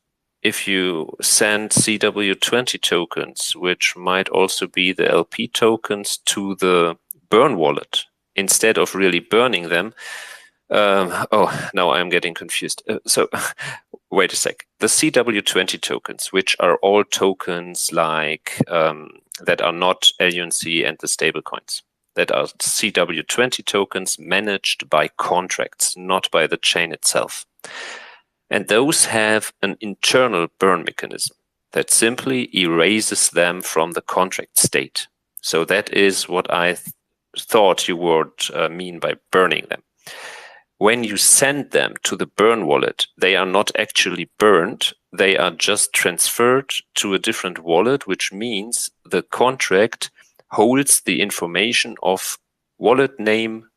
Speaker 3: if you send CW20 tokens, which might also be the LP tokens, to the burn wallet, instead of really burning them. Oh, now I'm getting confused. So wait a sec. The CW20 tokens, which are all tokens like that are not LUNC and the stablecoins, that are CW20 tokens managed by contracts, not by the chain itself. And those have an internal burn mechanism that simply erases them from the contract state. So that is what I thought you would mean by burning them. When you send them to the burn wallet, they are not actually burned. They are just transferred to a different wallet, which means the contract holds the information of wallet name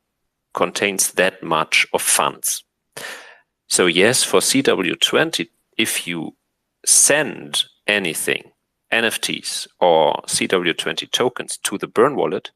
Speaker 3: contains that much of funds. So yes, for CW20, if you send anything, NFTs or CW20 tokens to the burn wallet,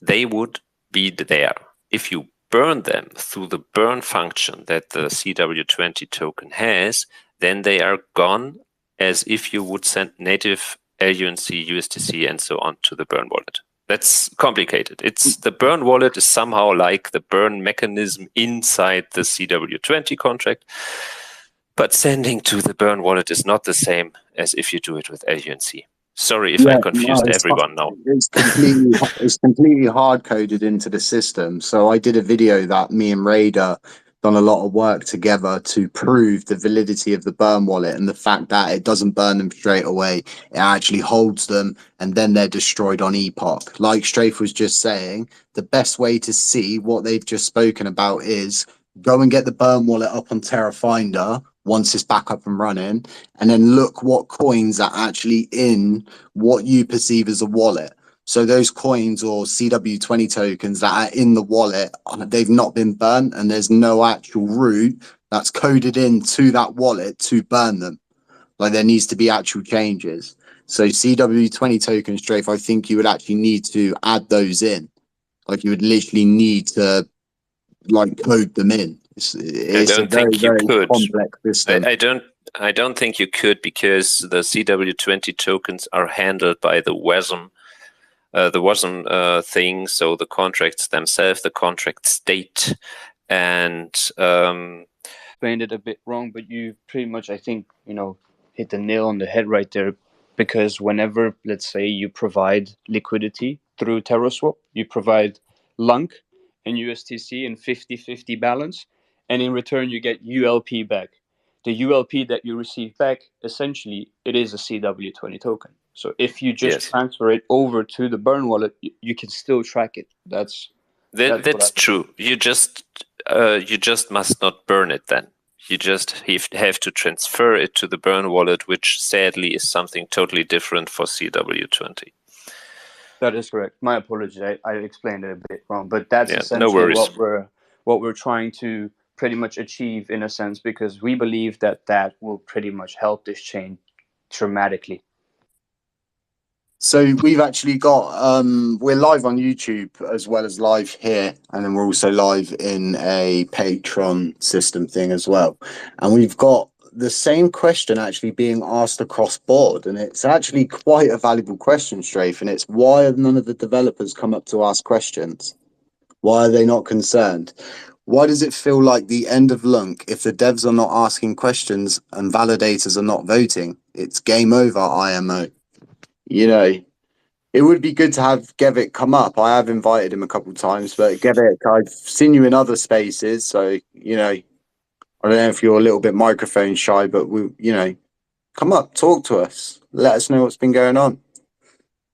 Speaker 3: they would be there. If you burn them through the burn function that the CW20 token has, then they are gone as if you would send native LUNC, USDC, and so on to the burn wallet. That's complicated. It's the burn wallet is somehow like the burn mechanism inside the CW20 contract, but sending to the burn wallet is not the same as if you do it with LUNC. Sorry if I confused everyone now.
Speaker 1: It's completely hard-coded into the system. So I did a video that me and Raider done a lot of work together to prove the validity of the burn wallet and the fact that it doesn't burn them straight away. It actually holds them and then they're destroyed on epoch. Like Strafe was just saying, the best way to see what they've just spoken about is go and get the burn wallet up on Terra Finder once it's back up and running, and then look what coins are actually in what you perceive as a wallet. So those coins or CW20 tokens that are in the wallet, they've not been burnt, and there's no actual route that's coded into that wallet to burn them. Like there needs to be actual changes. So CW20 tokens, Strafe, I think you would actually need to add those in. Like you would literally need to like code them in. It's
Speaker 3: I don't think you could.
Speaker 1: Complex system.
Speaker 3: I don't think you could, because the CW20 tokens are handled by the WASM, thing. So the contracts themselves, the contract state, and
Speaker 6: explained it a bit wrong, but you pretty much, I think, hit the nail on the head right there. Because whenever, let's say, you provide liquidity through TerraSwap, you provide LUNC and USDC in 50-50 balance, and in return you get ULP back. The ULP that you receive back, essentially, it is a CW20 token. So if you just transfer it over to the burn wallet, you can still track it. That's
Speaker 3: true. You just must not burn it then. You just have to transfer it to the burn wallet, which sadly is something totally different for CW20.
Speaker 6: That is correct. My apologies. I explained it a bit wrong, but that's essentially what we're trying to pretty much achieve, in a sense, because we believe that will pretty much help this chain dramatically.
Speaker 1: So we've actually got we're live on YouTube as well as live here, and then we're also live in a Patron system thing as well. And we've got the same question actually being asked across board, and it's actually quite a valuable question, Strafe, and it's why have none of the developers come up to ask questions? Why are they not concerned? Why does it feel like the end of LUNC if the devs are not asking questions and validators are not voting? It's game over, IMO. You know, it would be good to have Gevik come up. I have invited him a couple of times, but Gevik, I've seen you in other spaces, so you know, I don't know if you're a little bit microphone shy, but come up, talk to us, let us know what's been going on.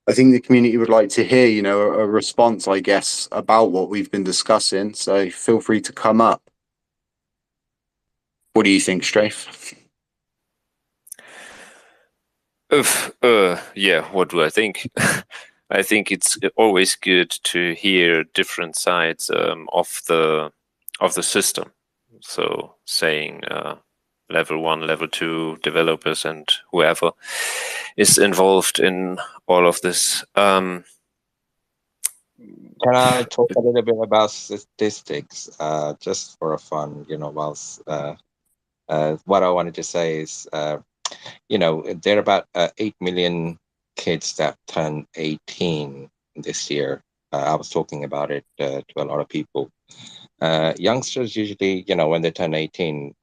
Speaker 1: I think the community would like to hear, a response, I guess, about what we've been discussing. So feel free to come up. What do you think, Strafe?
Speaker 3: Yeah, what do I think? I think it's always good to hear different sides of the system. So saying level 1, level 2 developers and whoever is involved in all of this.
Speaker 5: Can I talk a little bit about statistics, just for a fun, whilst what I wanted to say is, there are about 8 million kids that turn 18 this year. I was talking about it to a lot of people. Youngsters usually, when they turn 18,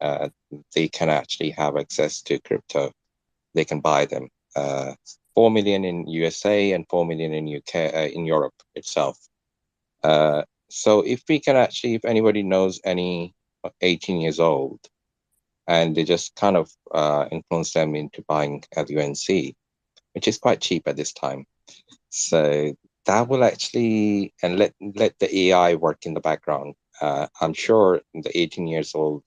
Speaker 5: they can actually have access to crypto. They can buy them. 4 million in USA and 4 million in UK, in Europe itself. So if anybody knows any 18 years old, and they just kind of influence them into buying LUNC, which is quite cheap at this time. So that will actually, and let the AI work in the background. I'm sure the 18 years old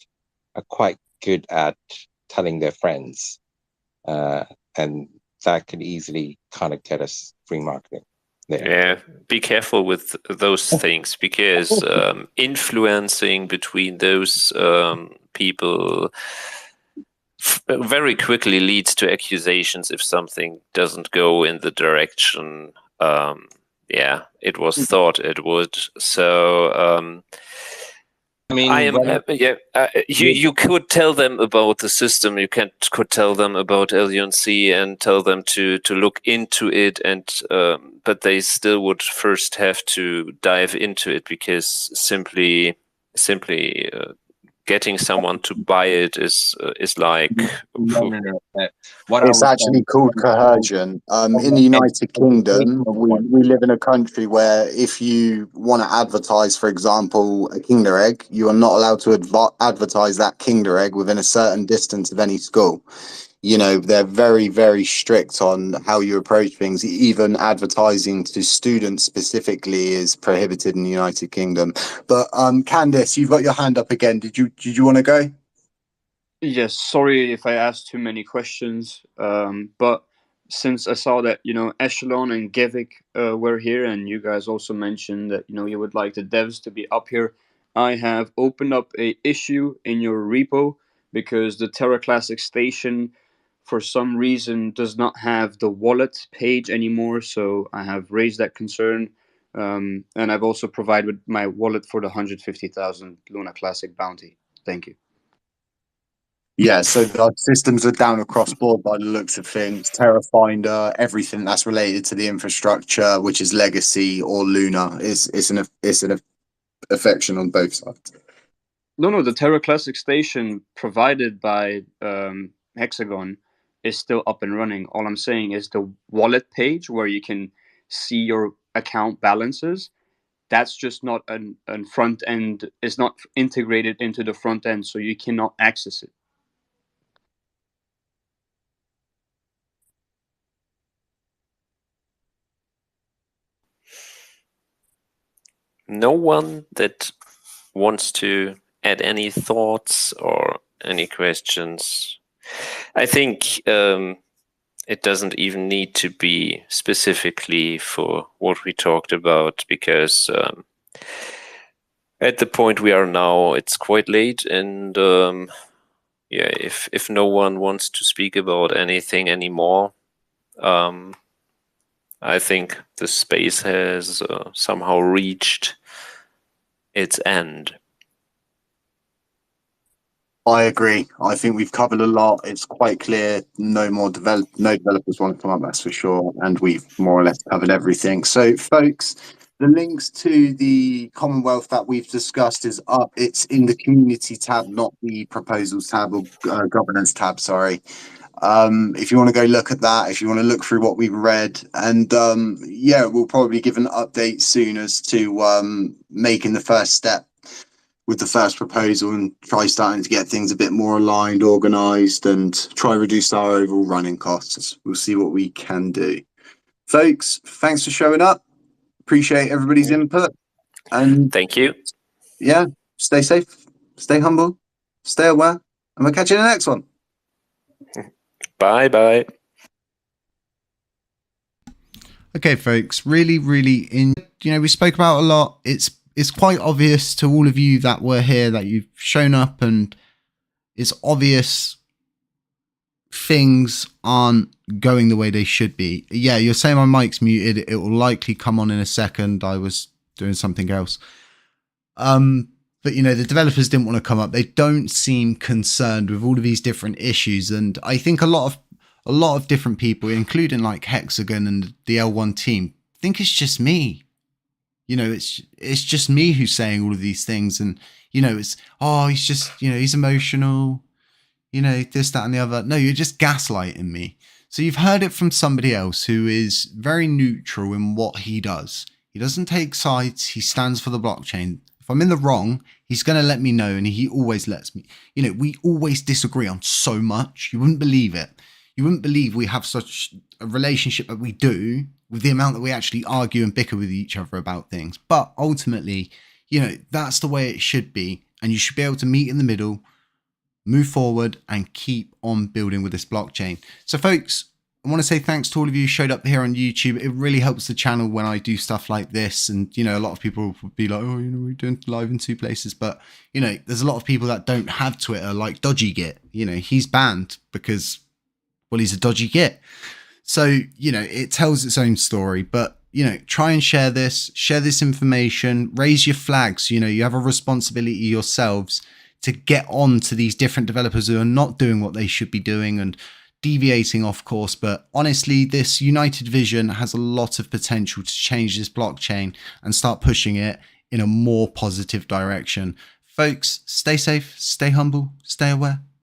Speaker 5: are quite good at telling their friends, and that could easily kind of get us free marketing there.
Speaker 3: Yeah, be careful with those things, because influencing between those people very quickly leads to accusations if something doesn't go in the direction it was thought it would. So you could tell them about the system, could tell them about LUNC and tell them to look into it, and but they still would first have to dive into it, because simply getting someone to buy it is like
Speaker 1: It's actually called coercion. In the United Kingdom, we live in a country where if you want to advertise, for example, a Kinder Egg, you are not allowed to advertise that Kinder Egg within a certain distance of any school. They're very, very strict on how you approach things. Even advertising to students specifically is prohibited in the United Kingdom. But Candice, you've got your hand up again. Did you want to go?
Speaker 6: Yes, sorry if I asked too many questions, but since I saw that, Echelon and Gevik were here, and you guys also mentioned that, you would like the devs to be up here, I have opened up a issue in your repo because the Terra Classic station, for some reason, does not have the wallet page anymore. So I have raised that concern, and I've also provided my wallet for the 150,000 Luna Classic bounty. Thank you.
Speaker 1: Yeah, so the systems are down across board by the looks of things. TerraFinder, everything that's related to the infrastructure, which is Legacy or Luna, it's an affection on both sides.
Speaker 6: No, the Terra Classic station provided by Hexagon is still up and running. All I'm saying is the wallet page where you can see your account balances, that's just not an front end, it's not integrated into the front end, so you cannot access it.
Speaker 3: No one that wants to add any thoughts or any questions? I think it doesn't even need to be specifically for what we talked about, because at the point we are now, it's quite late, and if no one wants to speak about anything anymore, I think the space has somehow reached its end.
Speaker 1: I agree. I think we've covered a lot. It's quite clear no developers want to come up, that's for sure. And we've more or less covered everything. So, folks, The links to the Commonwealth that we've discussed is up. It's in the community tab, not the proposals tab or governance tab, sorry. If you want to go look at that, if you want to look through what we've read, and yeah, we'll probably give an update soon as to making the first step with the first proposal and try starting to get things a bit more aligned, organized, and try reduce our overall running costs. We'll see what we can do. Folks, thanks for showing up. Appreciate everybody's input. And
Speaker 3: Thank you.
Speaker 1: yeah, stay safe, stay humble, stay aware, and we'll catch you in the next one.
Speaker 3: Bye.
Speaker 7: Okay, folks, really, we spoke about a lot. It's quite obvious to all of you that were here that you've shown up, and it's obvious things aren't going the way they should be. Yeah, you're saying my mic's muted. It will likely come on in a second. I was doing something else. But the developers didn't want to come up. They don't seem concerned with all of these different issues, and I think a lot of different people, including like Hexagon and the L1 team, think it's just me. It's just me who's saying all of these things, and he's just he's emotional, this, that, and the other. No, you're just gaslighting me. So you've heard it from somebody else who is very neutral in what he does. He doesn't take sides. He stands for the blockchain. If I'm in the wrong, he's going to let me know, and he always lets me. We always disagree on so much. You wouldn't believe it. You wouldn't believe we have such a relationship that we do, with the amount that we actually argue and bicker with each other about things. But ultimately, that's the way it should be. And you should be able to meet in the middle, move forward, and keep on building with this blockchain. So folks, I want to say thanks to all of you who showed up here on YouTube. It really helps the channel when I do stuff like this. And, a lot of people would be like, oh, we're doing live in 2 places. But, there's a lot of people that don't have Twitter, like Dodgy Git. He's banned because, well, he's a dodgy git. So, it tells its own story. But, try and share this information, raise your flags. You have a responsibility yourselves to get on to these different developers who are not doing what they should be doing and deviating off course. But honestly, this united vision has a lot of potential to change this blockchain and start pushing it in a more positive direction. Folks, stay safe, stay humble, stay aware.